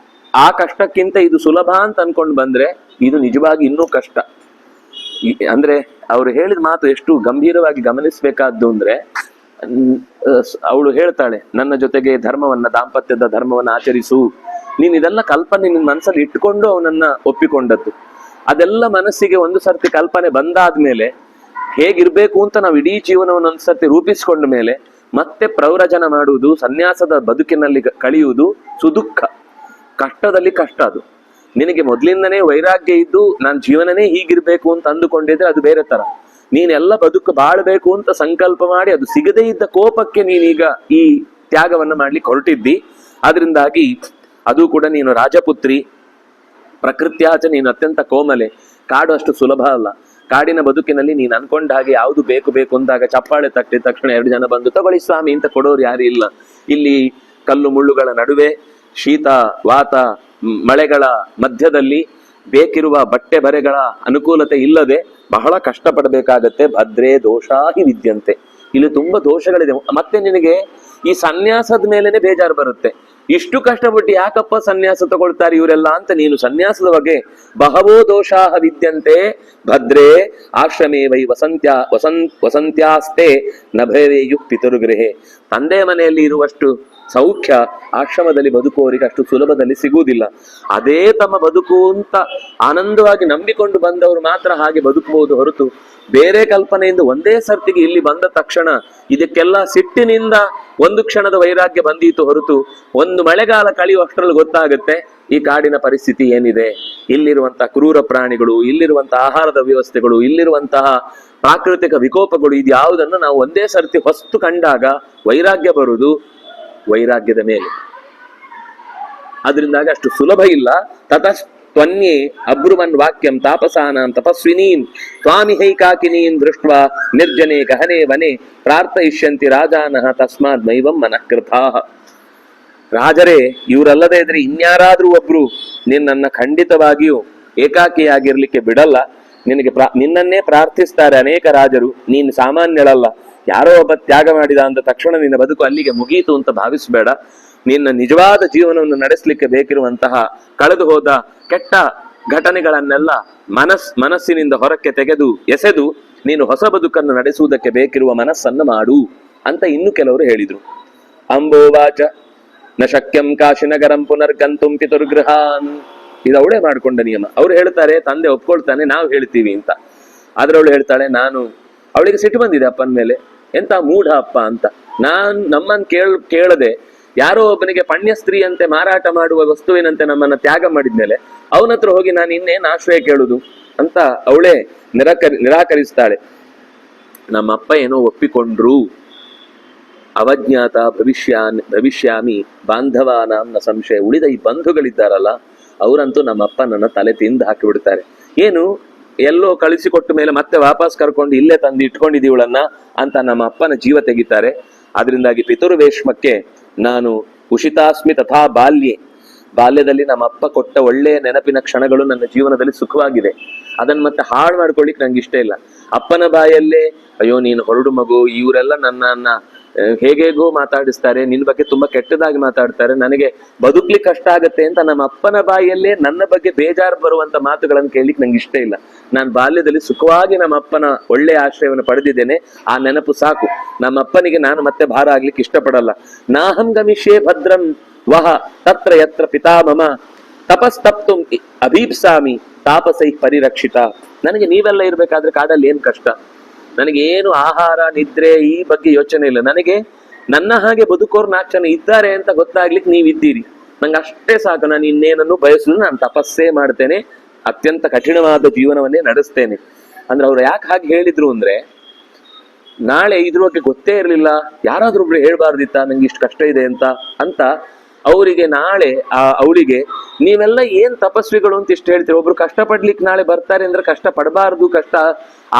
ಆ ಕಷ್ಟಕ್ಕಿಂತ ಇದು ಸುಲಭ ಅಂತ ಅನ್ಕೊಂಡು ಬಂದ್ರೆ ಇದು ನಿಜವಾಗಿ ಇನ್ನೂ ಕಷ್ಟ. ಅಂದ್ರೆ ಅವರು ಹೇಳಿದ ಮಾತು ಎಷ್ಟು ಗಂಭೀರವಾಗಿ ಗಮನಿಸ್ಬೇಕಾದ್ದು ಅಂದ್ರೆ, ಅವಳು ಹೇಳ್ತಾಳೆ ನನ್ನ ಜೊತೆಗೆ ಧರ್ಮವನ್ನ, ದಾಂಪತ್ಯದ ಧರ್ಮವನ್ನ ಆಚರಿಸು. ನೀನ್ ಇದೆಲ್ಲ ಕಲ್ಪನೆ ನಿನ್ನ ಮನಸ್ಸಲ್ಲಿ ಇಟ್ಕೊಂಡು ಅವನನ್ನ ಒಪ್ಪಿಕೊಂಡದ್ದು. ಅದೆಲ್ಲ ಮನಸ್ಸಿಗೆ ಒಂದು ಸರ್ತಿ ಕಲ್ಪನೆ ಬಂದಾದ್ಮೇಲೆ ಹೇಗಿರ್ಬೇಕು ಅಂತ ನಾವು ಇಡೀ ಜೀವನವನ್ನು ಒಂದು ಸರ್ತಿ ರೂಪಿಸ್ಕೊಂಡ ಮೇಲೆ ಮತ್ತೆ ಪ್ರವ್ರಜನ ಮಾಡುವುದು, ಸನ್ಯಾಸದ ಬದುಕಿನಲ್ಲಿ ಕಳೆಯುವುದು ಸುದುಃಖ, ಕಷ್ಟದಲ್ಲಿ ಕಷ್ಟ. ಅದು ನಿನಗೆ ಮೊದ್ಲಿಂದನೇ ವೈರಾಗ್ಯ ಇದ್ದು ನಾನು ಜೀವನನೇ ಹೀಗಿರ್ಬೇಕು ಅಂತ ಅಂದುಕೊಂಡಿದ್ರೆ ಅದು ಬೇರೆ ತರ. ನೀನೆಲ್ಲ ಬದುಕು ಬಾಳ್ಬೇಕು ಅಂತ ಸಂಕಲ್ಪ ಮಾಡಿ ಅದು ಸಿಗದೇ ಇದ್ದ ಕೋಪಕ್ಕೆ ನೀನೀಗ ಈ ತ್ಯಾಗವನ್ನ ಮಾಡ್ಲಿಕ್ಕೆ ಹೊರಟಿದ್ದಿ. ಆದ್ರಿಂದಾಗಿ ಅದು ಕೂಡ ನೀನು ರಾಜಪುತ್ರಿ, ಪ್ರಕೃತ್ಯಾಚ ನೀನು ಅತ್ಯಂತ ಕೋಮಲೆ. ಕಾಡು ಅಷ್ಟು ಸುಲಭ ಅಲ್ಲ. ಕಾಡಿನ ಬದುಕಿನಲ್ಲಿ ನೀನು ಅನ್ಕೊಂಡ ಹಾಗೆ ಯಾವುದು ಬೇಕು ಬೇಕು ಅಂದಾಗ ಚಪ್ಪಾಳೆ ತಟ್ಟಿದ ತಕ್ಷಣ 2 ಜನ ಬಂದು ತಗೊಳ್ಳಿ ಸ್ವಾಮಿ ಅಂತ ಕೊಡೋರು ಯಾರು ಇಲ್ಲ. ಇಲ್ಲಿ ಕಲ್ಲು ಮುಳ್ಳುಗಳ ನಡುವೆ, ಶೀತ ವಾತ ಮಳೆಗಳ ಮಧ್ಯದಲ್ಲಿ, ಬೇಕಿರುವ ಬಟ್ಟೆ ಬರೆಗಳ ಅನುಕೂಲತೆ ಇಲ್ಲದೆ ಬಹಳ ಕಷ್ಟಪಡಬೇಕಾಗತ್ತೆ. ಭದ್ರೇ ದೋಷಾಹಿ ವಿದ್ಯಂತೆ, ಇಲ್ಲಿ ತುಂಬಾ ದೋಷಗಳಿದೆ. ಮತ್ತೆ ನಿನಗೆ ಈ ಸನ್ಯಾಸದ ಮೇಲೇನೆ ಬೇಜಾರು ಬರುತ್ತೆ. ಇಷ್ಟು ಕಷ್ಟಪಟ್ಟು ಯಾಕಪ್ಪ ಸನ್ಯಾಸ ತಗೊಳ್ತಾರೆ ಇವರೆಲ್ಲ ಅಂತ ನೀನು ಸನ್ಯಾಸದ ಬಗ್ಗೆ ಬಹವೋ ದೋಷಾಹ ವಿದ್ಯಂತೆ ಭದ್ರೇ ಆಶ್ರಮೇ ವೈ ವಸಂತ್ಯಾಸ್ತೆ ನಭವೇಯು ಪಿತೃಗೃಹೆ. ತಂದೆ ಮನೆಯಲ್ಲಿ ಇರುವಷ್ಟು ಸೌಖ್ಯ ಆಶ್ರಮದಲ್ಲಿ ಬದುಕುವವರಿಗೆ ಅಷ್ಟು ಸುಲಭದಲ್ಲಿ ಸಿಗುವುದಿಲ್ಲ. ಅದೇ ತಮ್ಮ ಬದುಕು ಅಂತ ಆನಂದವಾಗಿ ನಂಬಿಕೊಂಡು ಬಂದವರು ಮಾತ್ರ ಹಾಗೆ ಬದುಕಬಹುದು ಹೊರತು ಬೇರೆ ಕಲ್ಪನೆಯಿಂದ ಒಂದೇ ಸರ್ತಿಗೆ ಇಲ್ಲಿ ಬಂದ ತಕ್ಷಣ ಇದಕ್ಕೆಲ್ಲ ಸಿಟ್ಟಿನಿಂದ ಒಂದು ಕ್ಷಣದ ವೈರಾಗ್ಯ ಬಂದೀತು ಹೊರತು ಒಂದು ಮಳೆಗಾಲ ಕಳೆಯುವಷ್ಟರಲ್ಲಿ ಗೊತ್ತಾಗುತ್ತೆ ಈ ಕಾಡಿನ ಪರಿಸ್ಥಿತಿ ಏನಿದೆ, ಇಲ್ಲಿರುವಂತಹ ಕ್ರೂರ ಪ್ರಾಣಿಗಳು, ಇಲ್ಲಿರುವಂತಹ ಆಹಾರದ ವ್ಯವಸ್ಥೆಗಳು, ಇಲ್ಲಿರುವಂತಹ ಪ್ರಾಕೃತಿಕ ವಿಕೋಪಗಳು, ಇದು ಯಾವುದನ್ನು ನಾವು ಒಂದೇ ಸರ್ತಿ ಹೊಸ್ತು ಕಂಡಾಗ ವೈರಾಗ್ಯ ಬರುವುದು ವೈರಾಗ್ಯದ ಮೇಲೆ. ಅದರಿಂದಾಗಿ ಅಷ್ಟು ಸುಲಭ ಇಲ್ಲ. ತತಸ್ತ್ವನ್ಯೇ ಅಬ್ರುವನ್ ವಾಕ್ಯಂ ತಾಪಸಾನಾಂ ತಪಸ್ವಿನೀಂ ತ್ವಾಮಿಹೈಕಾಕಿನೀಂ ದೃಷ್ಟ್ವಾ ನಿರ್ಜನೆ ಗಹನೆ ವನೆ ಪ್ರಾರ್ಥಯಿಷ್ಯಂತಿ ರಾಜಾನಃ ತಸ್ಮಾದ್ ಮೈವಂ ಮನಃಕೃತಾಃ. ರಾಜರೇ, ಇವರಲ್ಲದೆ ಇದ್ರೆ ಇನ್ಯಾರಾದ್ರೂ ಒಬ್ರು ನಿನ್ನನ್ನ ಖಂಡಿತವಾಗಿಯೂ ಏಕಾಕಿಯಾಗಿರ್ಲಿಕ್ಕೆ ಬಿಡಲ್ಲ. ನಿನ್ನನ್ನೇ ಪ್ರಾರ್ಥಿಸ್ತಾರೆ ಅನೇಕ ರಾಜರು. ನೀನು ಸಾಮಾನ್ಯಳಲ್ಲ. ಯಾರೋ ಒಬ್ಬ ತ್ಯಾಗ ಮಾಡಿದ ಅಂದ ತಕ್ಷಣ ನಿನ್ನ ಬದುಕು ಅಲ್ಲಿಗೆ ಮುಗೀತು ಅಂತ ಭಾವಿಸಬೇಡ. ನಿನ್ನ ನಿಜವಾದ ಜೀವನವನ್ನು ನಡೆಸಲಿಕ್ಕೆ ಬೇಕಿರುವಂತಹ ಕಳೆದು ಹೋದ ಕೆಟ್ಟ ಘಟನೆಗಳನ್ನೆಲ್ಲ ಮನಸ್ಸಿನಿಂದ ಹೊರಕ್ಕೆ ತೆಗೆದು ಎಸೆದು ನೀನು ಹೊಸ ಬದುಕನ್ನು ನಡೆಸುವುದಕ್ಕೆ ಬೇಕಿರುವ ಮನಸ್ಸನ್ನು ಮಾಡು ಅಂತ ಇನ್ನು ಕೆಲವರು ಹೇಳಿದ್ರು. ಅಂಬೋವಾಚ ನ ಶಕ್ಯಂ ಕಾಶಿನಗರಂ ಪುನರ್ಗಂತುಂ ಪಿತೃಗೃಹಾನ್. ಇದು ಅವಳೇ ಮಾಡ್ಕೊಂಡ ನಿಯಮ. ಅವ್ರು ಹೇಳ್ತಾರೆ ತಂದೆ ಒಪ್ಕೊಳ್ತಾನೆ, ನಾವು ಹೇಳ್ತೀವಿ ಅಂತ. ಆದ್ರೆ ಅವಳು ಹೇಳ್ತಾಳೆ, ಅವಳಿಗೆ ಸಿಟ್ಟು ಬಂದಿದೆ ಅಪ್ಪನ ಮೇಲೆ, ಎಂತ ಮೂಢ ಅಪ್ಪ ಅಂತ. ನಮ್ಮನ್ನು ಕೇಳದೆ ಯಾರೋ ಒಬ್ಬನಿಗೆ ಪಣ್ಯ ಸ್ತ್ರೀಯಂತೆ ಮಾರಾಟ ಮಾಡುವ ವಸ್ತುವಿನಂತೆ ನಮ್ಮನ್ನ ತ್ಯಾಗ ಮಾಡಿದ್ಮೇಲೆ ಅವನ ಹತ್ರ ಹೋಗಿ ನಾನು ಇನ್ನೇನು ಆಶ್ರಯ ಕೇಳುದು ಅಂತ ಅವಳೇ ನಿರಾಕರಿಸ್ತಾಳೆ. ನಮ್ಮಪ್ಪ ಏನೋ ಒಪ್ಪಿಕೊಂಡ್ರು, ಅವಜ್ಞಾತ ಭವಿಷ್ಯಾಮಿ ಬಾಂಧವಾನಾಂ ನ ಸಂಶಯ. ಉಳಿದ ಈ ಬಂಧುಗಳಿದ್ದಾರಲ್ಲ ಅವರಂತೂ ನಮ್ಮಪ್ಪ ನನ್ನ ತಲೆ ತಿಂದು ಹಾಕಿ ಬಿಡ್ತಾರೆ. ಏನು ಎಲ್ಲೋ ಕಳಿಸಿಕೊಟ್ಟ ಮೇಲೆ ಮತ್ತೆ ವಾಪಸ್ ಕರ್ಕೊಂಡು ಇಲ್ಲೇ ತಂದು ಇಟ್ಕೊಂಡಿದ್ದೀವಳನ್ನ ಅಂತ ನಮ್ಮ ಅಪ್ಪನ ಜೀವ ತೆಗಿತಾರೆ. ಅದರಿಂದಾಗಿ ಪಿತೃವೇಶ್ಮಕ್ಕೆ ನಾನು ಉಷಿತಾಸ್ಮಿ ತಥಾ ಬಾಲ್ಯದಲ್ಲಿ ನಮ್ಮ ಅಪ್ಪ ಕೊಟ್ಟ ಒಳ್ಳೆಯ ನೆನಪಿನ ಕ್ಷಣಗಳು ನನ್ನ ಜೀವನದಲ್ಲಿ ಸುಖವಾಗಿದೆ. ಅದನ್ನ ಮತ್ತೆ ಹಾಳು ಮಾಡ್ಕೊಳ್ಳಿಕ್ ನಂಗೆ ಇಷ್ಟ ಇಲ್ಲ. ಅಪ್ಪನ ಬಾಯಲ್ಲೇ ಅಯ್ಯೋ ನೀನು ಹೊರಡು ಮಗು, ಇವರೆಲ್ಲ ನನ್ನನ್ನ ಹೇಗೇಗೋ ಮಾತಾಡಿಸ್ತಾರೆ, ನಿನ್ನ ಬಗ್ಗೆ ತುಂಬಾ ಕೆಟ್ಟದಾಗಿ ಮಾತಾಡ್ತಾರೆ, ನನಗೆ ಬದುಕ್ಲಿಕ್ಕೆ ಕಷ್ಟ ಆಗತ್ತೆ ಅಂತ ನಮ್ಮ ಅಪ್ಪನ ಬಾಯಲ್ಲೇ ನನ್ನ ಬಗ್ಗೆ ಬೇಜಾರು ಬರುವಂತ ಮಾತುಗಳನ್ನು ಕೇಳಲಿಕ್ಕೆ ನಂಗೆ ಇಷ್ಟ ಇಲ್ಲ. ನಾನು ಬಾಲ್ಯದಲ್ಲಿ ಸುಖವಾಗಿ ನಮ್ಮ ಅಪ್ಪನ ಒಳ್ಳೆಯ ಆಶ್ರಯವನ್ನು ಪಡೆದಿದ್ದೇನೆ, ಆ ನೆನಪು ಸಾಕು. ನಮ್ಮ ಅಪ್ಪನಿಗೆ ನಾನು ಮತ್ತೆ ಭಾರ ಆಗ್ಲಿಕ್ಕೆ ಇಷ್ಟಪಡಲ್ಲ. ನಾಹಂ ಗಮಿಷ್ಯೆ ಭದ್ರಂ ವಹ ತತ್ರ ಯತ್ರ ಪಿತಾಮಮ ತಪಸ್ತಪ್ತು ಅಭೀಪ್ಸಾಮಿ ತಾಪಸೈ ಪರಿರಕ್ಷಿತ. ನನಗೆ ನೀವೆಲ್ಲ ಇರ್ಬೇಕಾದ್ರೆ ಕಾಡಲ್ಲಿ ಏನ್ ಕಷ್ಟ, ನನಗೇನು ಆಹಾರ ನಿದ್ರೆ ಈ ಬಗ್ಗೆ ಯೋಚನೆ ಇಲ್ಲ. ನನಗೆ ನನ್ನ ಹಾಗೆ ಬದುಕೋರು 4 ಜನ ಇದ್ದಾರೆ ಅಂತ ಗೊತ್ತಾಗ್ಲಿಕ್ಕೆ ನೀವಿದ್ದೀರಿ, ನಂಗೆ ಅಷ್ಟೇ ಸಾಕು. ನಾನು ಇನ್ನೇನನ್ನು ಬಯಸಲು ನಾನು ತಪಸ್ಸೇ ಮಾಡ್ತೇನೆ, ಅತ್ಯಂತ ಕಠಿಣವಾದ ಜೀವನವನ್ನೇ ನಡೆಸ್ತೇನೆ. ಅಂದ್ರೆ ಅವ್ರು ಯಾಕೆ ಹಾಗೆ ಹೇಳಿದ್ರು ಅಂದ್ರೆ, ನಾಳೆ ಇದ್ರ ಬಗ್ಗೆ ಗೊತ್ತೇ ಇರಲಿಲ್ಲ, ಯಾರಾದ್ರೂ ಒಬ್ರು ಹೇಳ್ಬಾರ್ದಿತ್ತ ನಂಗೆ ಇಷ್ಟು ಕಷ್ಟ ಇದೆ ಅಂತ ಅವರಿಗೆ ನಾಳೆ ಅವಳಿಗೆ ನೀವೆಲ್ಲ ಏನ್ ತಪಸ್ವಿಗಳು ಅಂತ ಇಷ್ಟು ಹೇಳ್ತೀವಿ, ಒಬ್ರು ಕಷ್ಟಪಡ್ಲಿಕ್ಕೆ ನಾಳೆ ಬರ್ತಾರೆ ಅಂದ್ರೆ ಕಷ್ಟ ಪಡಬಾರ್ದು, ಕಷ್ಟ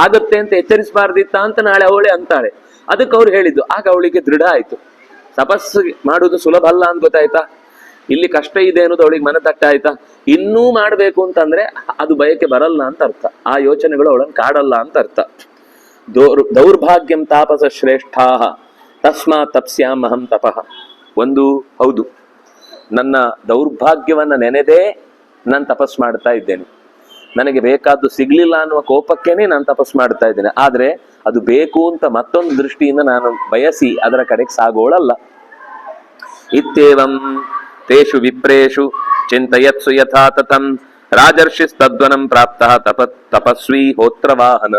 ಆಗತ್ತೆ ಅಂತ ಎಚ್ಚರಿಸಬಾರ್ದಿತ್ತ ಅಂತ ನಾಳೆ ಅವಳೇ ಅಂತಾಳೆ. ಅದಕ್ಕೆ ಅವ್ರು ಹೇಳಿದ್ದು. ಆಗ ಅವಳಿಗೆ ದೃಢ ಆಯ್ತು, ತಪಸ್ಸು ಮಾಡುವುದು ಸುಲಭ ಅಲ್ಲ ಅಂತ ಗೊತ್ತಾಯ್ತಾ, ಇಲ್ಲಿ ಕಷ್ಟ ಇದೆ ಅನ್ನೋದು ಅವಳಿಗೆ ಮನದಟ್ಟ ಆಯ್ತಾ. ಇನ್ನೂ ಮಾಡ್ಬೇಕು ಅಂತಂದ್ರೆ ಅದು ಬಯಕೆ ಬರಲ್ಲ ಅಂತ ಅರ್ಥ, ಆ ಯೋಚನೆಗಳು ಅವಳನ್ನು ಕಾಡಲ್ಲ ಅಂತ ಅರ್ಥ. ದೌರ್ಭಾಗ್ಯಂ ತಾಪಸ ಶ್ರೇಷ್ಠಾ ತಸ್ಮಾತ್ ತಪ್ಸ್ಯಾಮಹಂ ತಪಃ. ಒಂದು ಹೌದು, ನನ್ನ ದೌರ್ಭಾಗ್ಯವನ್ನ ನೆನೆದೇ ನಾನು ತಪಸ್ ಮಾಡ್ತಾ ಇದ್ದೇನೆ, ನನಗೆ ಬೇಕಾದ್ದು ಸಿಗ್ಲಿಲ್ಲ ಅನ್ನುವ ಕೋಪಕ್ಕೇನೆ ನಾನು ತಪಸ್ ಮಾಡ್ತಾ ಇದ್ದೇನೆ. ಆದ್ರೆ ಅದು ಬೇಕು ಅಂತ ಮತ್ತೊಂದು ದೃಷ್ಟಿಯಿಂದ ನಾನು ಬಯಸಿ ಅದರ ಕಡೆಗೆ ಸಾಗೋಳಲ್ಲ. ಇತ್ಯೇವಂ ತೇಷು ವಿಪ್ರೇಷು ಚಿಂತಯತ್ಸು ಯಥಾ ತತಂ ರಾಜರ್ಷಿಸ್ತದ್ವನಂ ಪ್ರಾಪ್ತಃ ತಪಸ್ವಿ ಹೋತ್ರವಾಹನ.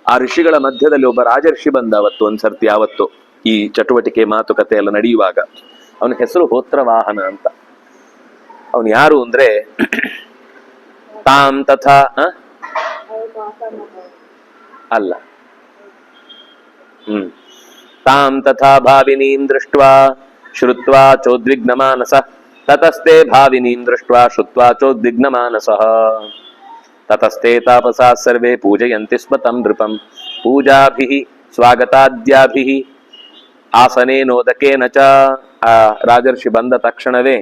ಆ ಋಷಿಗಳ ಮಧ್ಯದಲ್ಲಿ ಒಬ್ಬ ರಾಜರ್ಷಿ ಬಂದ ಅವತ್ತು, ಒಂದ್ಸರ್ತಿ ಯಾವತ್ತು ಈ ಚಟುವಟಿಕೆ ಮಾತುಕತೆ ಎಲ್ಲ ನಡೆಯುವಾಗ. ಅವನ ಹೆಸರು ಹೋತ್ರವಾಹನ ಅಂತ. ಅವನು ಯಾರು ಅಂದ್ರೆ ತಾಂ ತಥಾ ಅಲ್ಲ ತಾಂ ತಥಾ ಭಾವಿನೀಂ ದೃಷ್ಟ್ವಾ ಶ್ರುತ್ವಾ ಚೋದ್ವಿಗ್ನಮಾನಸ ತತಸ್ತೆ ಭಾವಿನೀಂ ದೃಷ್ಟ್ವಾ ಶ್ರುತ್ವಾ ಚೋದ್ವಿಗ್ನಮಾನಸಃ ತತಸ್ತೆ ತಾಪಸಾ ಸರ್ವೇ ಪೂಜಯಂತಿ ಸ್ಮ ತಂ ನೃಪಂ ಪೂಜಾಭಿಃ ಸ್ವಾಗತಾದ್ಯಾಭಿಃ ಆಸನೇನೋದಕೇನ ಚ. ಆ ರಾಜರ್ಷಿ ಬಂದ ತಕ್ಷಣವೇ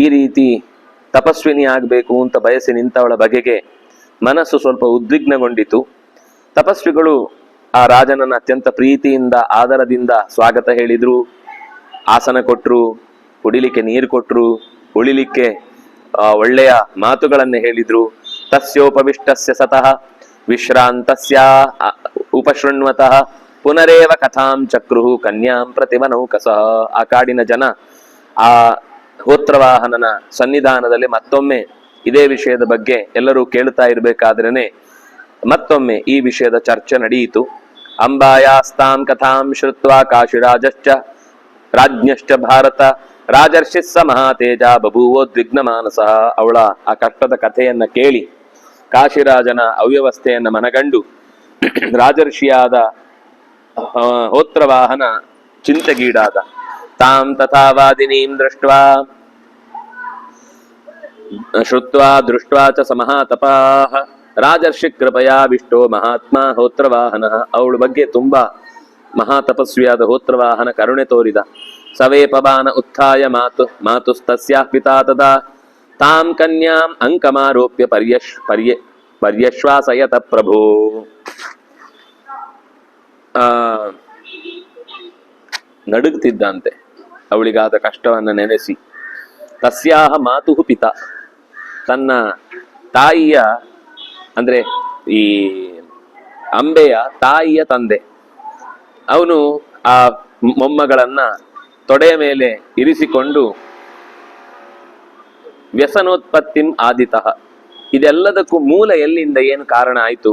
ಈ ರೀತಿ ತಪಸ್ವಿನಿ ಆಗ್ಬೇಕು ಅಂತ ಬಯಸಿ ನಿಂತವಳ ಬಗೆಗೆ ಮನಸ್ಸು ಸ್ವಲ್ಪ ಉದ್ವಿಗ್ನಗೊಂಡಿತು. ತಪಸ್ವಿಗಳು ಆ ರಾಜನನ್ನ ಅತ್ಯಂತ ಪ್ರೀತಿಯಿಂದ ಆದರದಿಂದ ಸ್ವಾಗತ ಹೇಳಿದ್ರು, ಆಸನ ಕೊಟ್ರು, ಕುಡಿಲಿಕ್ಕೆ ನೀರು ಕೊಟ್ರು, ಉಳಿಲಿಕ್ಕೆ ಒಳ್ಳೆಯ ಮಾತುಗಳನ್ನೇ ಹೇಳಿದ್ರು. ತಸ್ಯೋಪವಿಷ್ಟಸ್ಯ ಸತಃ ವಿಶ್ರಾಂತಸ್ಯ ಉಪಶೃಣ್ವತಃ ಪುನರೇವ ಕಥಾಂ ಚಕ್ರುಹು ಕನ್ಯಾಂ ಪ್ರತಿವನೌಕಸಃ. ಆ ಕಾಡಿನ ಜನ ಆ ಹೋತ್ರವಾಹನನ ಸನ್ನಿಧಾನದಲ್ಲಿ ಮತ್ತೊಮ್ಮೆ ಇದೇ ವಿಷಯದ ಬಗ್ಗೆ ಎಲ್ಲರೂ ಕೇಳ್ತಾ ಇರ್ಬೇಕಾದ್ರೇನೆ ಮತ್ತೊಮ್ಮೆ ಈ ವಿಷಯದ ಚರ್ಚೆ ನಡೆಯಿತು. ಅಂಬಾಯಾಸ್ತಾಂ ಕಥಾಂ ಶ್ರುತ್ವಾ ಕಾಶಿರಾಜಶ್ಚ ರಾಜ್ಞಶ್ಚ ಭಾರತ ರಾಜರ್ಷಿ ಸ ಮಹಾತೇಜ ಬಭೂವೋದ್ವಿಗ್ನ ಮಾನಸಃ. ಅವಳ ಆ ಕಷ್ಟದ ಕಥೆಯನ್ನ ಕೇಳಿ ಕಾಶಿರಾಜನ ಅವ್ಯವಸ್ಥೆಯನ್ನ ಮನಗಂಡು ರಾಜರ್ಷಿಯಾದ ಹೋತ್ರವಾಹನ ಚಿಂತೆಗೀಡಾದ. ತಾಂ ತಥಾ ವಾದಿನೀಂ ದೃಷ್ಟ್ವಾ ಶ್ರುತ್ವಾ ದೃಷ್ಟ್ವಾ ಚ ಸಮಹಾತಪಾಃ ರಾಜರ್ಷಿ ಕೃಪಯಾವಿಷ್ಟೋ ಮಹಾತ್ಮ ಹೋತ್ರವಾಹನ. ಅವಳ ಬಗ್ಗೆ ತುಂಬಾ ಮಹಾತಪಸ್ವಿಯಾದ ಹೋತ್ರವಾಹನ ಕರುಣೆ ತೋರಿದ. ಸವೇಪಬಾನ ಉತ್ಥಾಯ ಮಾತುಸ್ತಸ್ಯಾಃ ಪಿತಾ ತದಾ ತಾಂ ಕನ್ಯಾಂ ಅಂಕಮಾರೋಪ್ಯ ಪರ್ಯಶ್ವಾಸಯತ ಪ್ರಭೋ. ನಡುಗ್ತಿದ್ದಂತೆ ಅವಳಿಗಾದ ಕಷ್ಟವನ್ನ ನೆನೆಸಿ. ತಸ್ಯಾಹ ಮಾತುಹು ಪಿತಾ, ತನ್ನ ತಾಯಿಯ ಅಂದ್ರೆ ಈ ಅಂಬೆಯ ತಾಯಿಯ ತಂದೆ, ಅವನು ಆ ಮೊಮ್ಮಗಳನ್ನ ತೊಡೆಯ ಮೇಲೆ ಇರಿಸಿಕೊಂಡು ವ್ಯಸನೋತ್ಪತ್ತಿಂ ಆದಿತಃ. ಇದೆಲ್ಲದಕ್ಕೂ ಮೂಲ ಎಲ್ಲಿಂದ ಏನು ಕಾರಣ ಆಯ್ತು,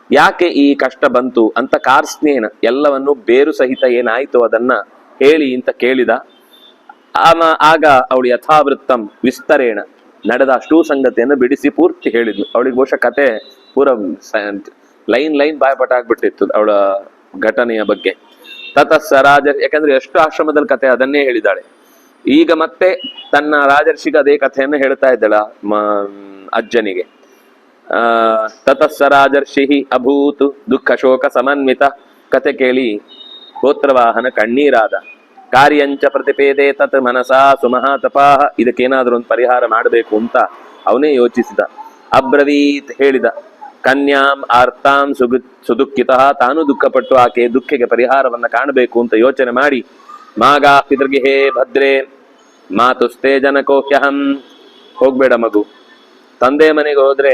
ಯಾಕೆ ಈ ಕಷ್ಟ ಬಂತು ಅಂತ ಕಾರ್ಸ್ನೇನ ಎಲ್ಲವನ್ನು ಬೇರು ಸಹಿತ ಏನಾಯ್ತು ಅದನ್ನ ಹೇಳಿ ಅಂತ ಕೇಳಿದ. ಆಗ ಅವಳು ಯಥಾವೃತ್ತಂ ವಿಸ್ತರೇಣ ನಡೆದ ಅಷ್ಟೂ ಸಂಗತಿಯನ್ನು ಬಿಡಿಸಿ ಪೂರ್ತಿ ಹೇಳಿದ್ಲು. ಅವಳಿಗೆ ಬಹುಶಃ ಕತೆ ಪೂರ ಲೈನ್ ಬಾಯ್ಪಾಠ ಆಗ್ಬಿಟ್ಟಿತ್ತು ಅವಳ ಘಟನೆಯ ಬಗ್ಗೆ. ತತಸ್ಸ ರಾಜ, ಯಾಕಂದ್ರೆ ಎಷ್ಟು ಆಶ್ರಮದಲ್ಲಿ ಕತೆ ಅದನ್ನೇ ಹೇಳಿದಾಳೆ. ಈಗ ಮತ್ತೆ ತನ್ನ ರಾಜರ್ಷಿಗೆ ಅದೇ ಕಥೆಯನ್ನು ಹೇಳ್ತಾ ಇದ್ದಾಳ ಅಜ್ಜನಿಗೆ. ತತಸ್ಸ ರಾಜರ್ಷಿ ಅಭೂತ್ ದುಃಖ ಶೋಕ ಸಮನ್ವಿತ. ಕತೆ ಕೇಳಿ ಗೋತ್ರವಾಹನ ಕಣ್ಣೀರಾದ. ಕಾರ್ಯಂಚ ಪ್ರತಿಪೇದೆ ತತ್ ಮನಸಾ ಸುಮಹಾತಪಾಹ. ಇದಕ್ಕೇನಾದ್ರೂ ಒಂದು ಪರಿಹಾರ ಮಾಡಬೇಕು ಅಂತ ಅವನೇ ಯೋಚಿಸಿದ. ಅಬ್ರವೀತ್ ಹೇಳಿದ. ಕನ್ಯಾಂ ಆರ್ತಾಂ ಸುದುಃಖಿತ. ತಾನು ದುಃಖಪಟ್ಟು ಆಕೆ ದುಃಖಕ್ಕೆ ಪರಿಹಾರವನ್ನ ಕಾಣಬೇಕು ಅಂತ ಯೋಚನೆ ಮಾಡಿ, ಮಾಗಾ ಪಿತೃಗಿಹೇ ಭದ್ರೇ ಮಾತುಸ್ತೆ ಜನಕೋಹ್ಯಹಂ. ಹೋಗ್ಬೇಡ ಮಗು, ತಂದೆ ಮನೆಗೆ ಹೋದ್ರೆ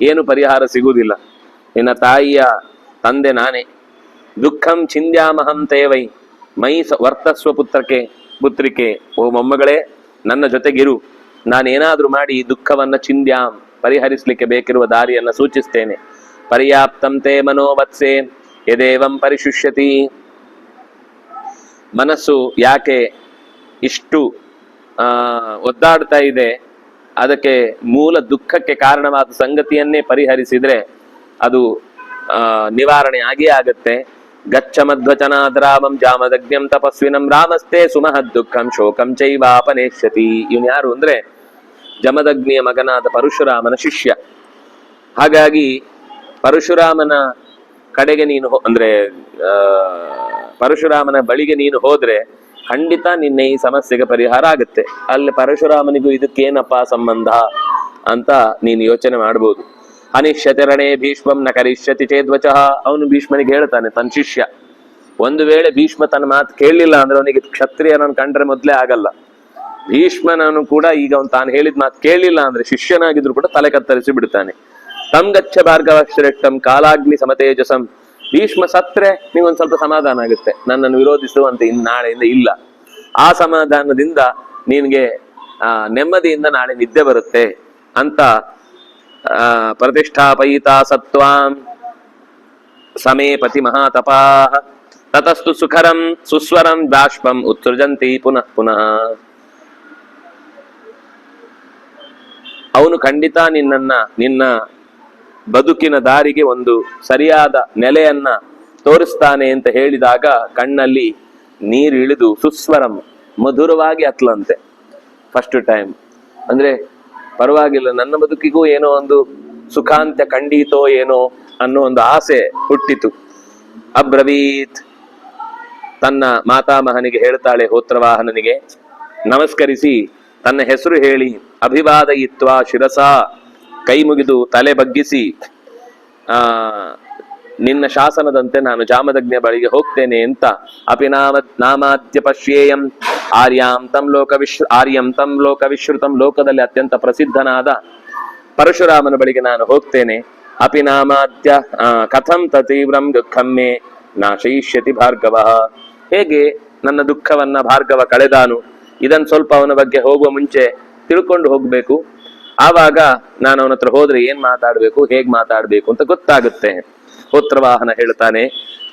ಏನು ಪರಿಹಾರ ಸಿಗುವುದಿಲ್ಲ, ನಿನ್ನ ತಾಯಿಯ ತಂದೆ ನಾನೇ. ದುಃಖಂ ಛಿಂದ್ಯಾಮಹಂ ತೇವೈ ಮೈ ವರ್ತಸ್ವ ಪುತ್ರಿಕೆ. ಓ ಮೊಮ್ಮಗಳೇ, ನನ್ನ ಜೊತೆಗಿರು, ನಾನೇನಾದ್ರೂ ಮಾಡಿ ಈ ದುಃಖವನ್ನ ಛಿಂದ್ಯಾಂ ಪರಿಹರಿಸಲಿಕ್ಕೆ ಬೇಕಿರುವ ದಾರಿಯನ್ನ ಸೂಚಿಸ್ತೇನೆ. ಪರ್ಯಾಪ್ತಂ ತೇ ಮನೋವತ್ಸೆ ಯದೇವಂ ಪರಿಶುಷ್ಯತಿ. ಮನಸ್ಸು ಯಾಕೆ ಇಷ್ಟು ಒದ್ದಾಡ್ತಾ ಇದೆ, ಅದಕ್ಕೆ ಮೂಲ ದುಃಖಕ್ಕೆ ಕಾರಣವಾದ ಸಂಗತಿಯನ್ನೇ ಪರಿಹರಿಸಿದ್ರೆ ಅದು ನಿವಾರಣೆ ಆಗೇ ಆಗತ್ತೆ. ಗಚ್ಚ ಮಧ್ವಚನಾದ್ರಾಮಂ ಜಾಮದಗ್ನ್ಯಂ ತಪಸ್ವಿನಂ ರಾಮಸ್ತೆ ಸುಮಹದ್ ದುಃಖಂ ಶೋಕಂ ಚೈವಾಪನೇಷ್ಯತಿ. ಇವನು ಯಾರು ಅಂದ್ರೆ ಜಮದಗ್ನಿಯ ಮಗನಾದ ಪರಶುರಾಮನ ಶಿಷ್ಯ. ಹಾಗಾಗಿ ಪರಶುರಾಮನ ಕಡೆಗೆ ನೀನು ಅಂದ್ರೆ ಪರಶುರಾಮನ ಬಳಿಗೆ ನೀನು ಹೋದ್ರೆ ಖಂಡಿತ ನಿನ್ನೆ ಈ ಸಮಸ್ಯೆಗೆ ಪರಿಹಾರ ಆಗುತ್ತೆ. ಅಲ್ಲಿ ಪರಶುರಾಮನಿಗೂ ಇದಕ್ಕೇನಪ್ಪ ಸಂಬಂಧ ಅಂತ ನೀನು ಯೋಚನೆ ಮಾಡ್ಬೋದು. ಅನಿಶ್ಯತಿರಣೆ ಭೀಷ್ಮಂ ನ ಕರಿಷ್ಯತಿ ಚೇದ್ವಚಃ. ಅವನು ಭೀಷ್ಮನಿಗೆ ಹೇಳ್ತಾನೆ, ತನ್ನ ಶಿಷ್ಯ, ಒಂದು ವೇಳೆ ಭೀಷ್ಮ ತನ್ನ ಮಾತು ಕೇಳಲಿಲ್ಲ ಅಂದ್ರೆ ಅವನಿಗೆ ಕ್ಷತ್ರಿಯನನ್ನು ಕಂಡ್ರೆ ಮೊದಲೇ ಆಗಲ್ಲ. ಭೀಷ್ಮನನ್ನು ಕೂಡ ಈಗ ಅವನು ತಾನು ಹೇಳಿದ ಮಾತು ಕೇಳಲಿಲ್ಲ ಅಂದ್ರೆ ಶಿಷ್ಯನಾಗಿದ್ರು ಕೂಡ ತಲೆ ಕತ್ತರಿಸಿ ಬಿಡ್ತಾನೆ. ತಮ್ ಗಚ್ಚ ಭಾರ್ಗವ ಶ್ರೇಷ್ಠಂ ಕಾಲಾಗ್ನಿ ಸಮತೇಜಸಂ. ಭೀಷ್ಮ ಸತ್ರೆ ನೀವೊಂದು ಸ್ವಲ್ಪ ಸಮಾಧಾನ ಆಗುತ್ತೆ, ನನ್ನನ್ನು ವಿರೋಧಿಸುವಂತೆ ನಾಳೆಯಿಂದ ಇಲ್ಲ. ಆ ಸಮಾಧಾನದಿಂದ ನಿನ್ಗೆ ನೆಮ್ಮದಿಯಿಂದ ನಾಳೆ ನಿದ್ದೆ ಬರುತ್ತೆ ಅಂತ ಪ್ರತಿಷ್ಠಾಪಯಿತ ಸತ್ವಾಂ ಸಮೇಪತಿ ಮಹಾತಪಾಃ ತತಸ್ತು ಸುಖರಂ ಸುಸ್ವರಂ ಬಾಷ್ಪಂ ಉತ್ಸೃಜಂತಿ ಪುನಃ ಪುನಃ. ಅವನು ಖಂಡಿತ ನಿನ್ನ ಬದುಕಿನ ದಾರಿಗೆ ಒಂದು ಸರಿಯಾದ ನೆಲೆಯನ್ನ ತೋರಿಸ್ತಾನೆ ಅಂತ ಹೇಳಿದಾಗ ಕಣ್ಣಲ್ಲಿ ನೀರು ಇಳಿದು ಸುಸ್ವರಂ ಮಧುರವಾಗಿ ಹತ್ಲಂತೆ. ಫಸ್ಟ್ ಟೈಮ್ ಅಂದ್ರೆ ಪರವಾಗಿಲ್ಲ, ನನ್ನ ಬದುಕಿಗೂ ಏನೋ ಒಂದು ಸುಖಾಂತ್ಯ ಖಂಡಿತೋ ಏನೋ ಅನ್ನೋ ಒಂದು ಆಸೆ ಹುಟ್ಟಿತು. ಅಬ್ರವೀತ್, ತನ್ನ ಮಾತಾಮಹನಿಗೆ ಹೇಳ್ತಾಳೆ, ಹೋತ್ರವಾಹನನಿಗೆ ನಮಸ್ಕರಿಸಿ ತನ್ನ ಹೆಸರು ಹೇಳಿ ಅಭಿವಾದಯಿತ್ವ ಶಿರಸ, ಕೈ ಮುಗಿದು ತಲೆ ಬಗ್ಗಿಸಿ ನಿನ್ನ ಶಾಸನದಂತೆ ನಾನು ಜಾಮದಗ್ನಿಯ ಬಳಿಗೆ ಹೋಗ್ತೇನೆ ಅಂತ ನಾಮಾದ್ಯ ಪಶ್ಯೇಯಂ ಆರ್ಯಂ ತಂ ಲೋಕ ವಿಶ್ರುತಂ, ಲೋಕದಲ್ಲಿ ಅತ್ಯಂತ ಪ್ರಸಿದ್ಧನಾದ ಪರಶುರಾಮನ ಬಳಿಗೆ ನಾನು ಹೋಗ್ತೇನೆ. ಅಪಿನಾಮಾದ್ಯ ಕಥಂ ತೀವ್ರಂ ದುಃಖಂ ಮೇ ನಾಶಯಿಷ್ಯತಿ ಭಾರ್ಗವ. ಹೇಗೆ ನನ್ನ ದುಃಖವನ್ನ ಭಾರ್ಗವ ಕಳೆದಾನು, ಇದನ್ ಸ್ವಲ್ಪ ಅವನ ಬಗ್ಗೆ ಹೋಗುವ ಮುಂಚೆ ತಿಳ್ಕೊಂಡು ಹೋಗ್ಬೇಕು. ಆವಾಗ ನಾನು ಅವನ ಹತ್ರ ಹೋದ್ರೆ ಏನ್ ಮಾತಾಡ್ಬೇಕು, ಹೇಗ್ ಮಾತಾಡ್ಬೇಕು ಅಂತ ಗೊತ್ತಾಗುತ್ತೆ. ಪುತ್ರವಾಹನ ಹೇಳ್ತಾನೆ,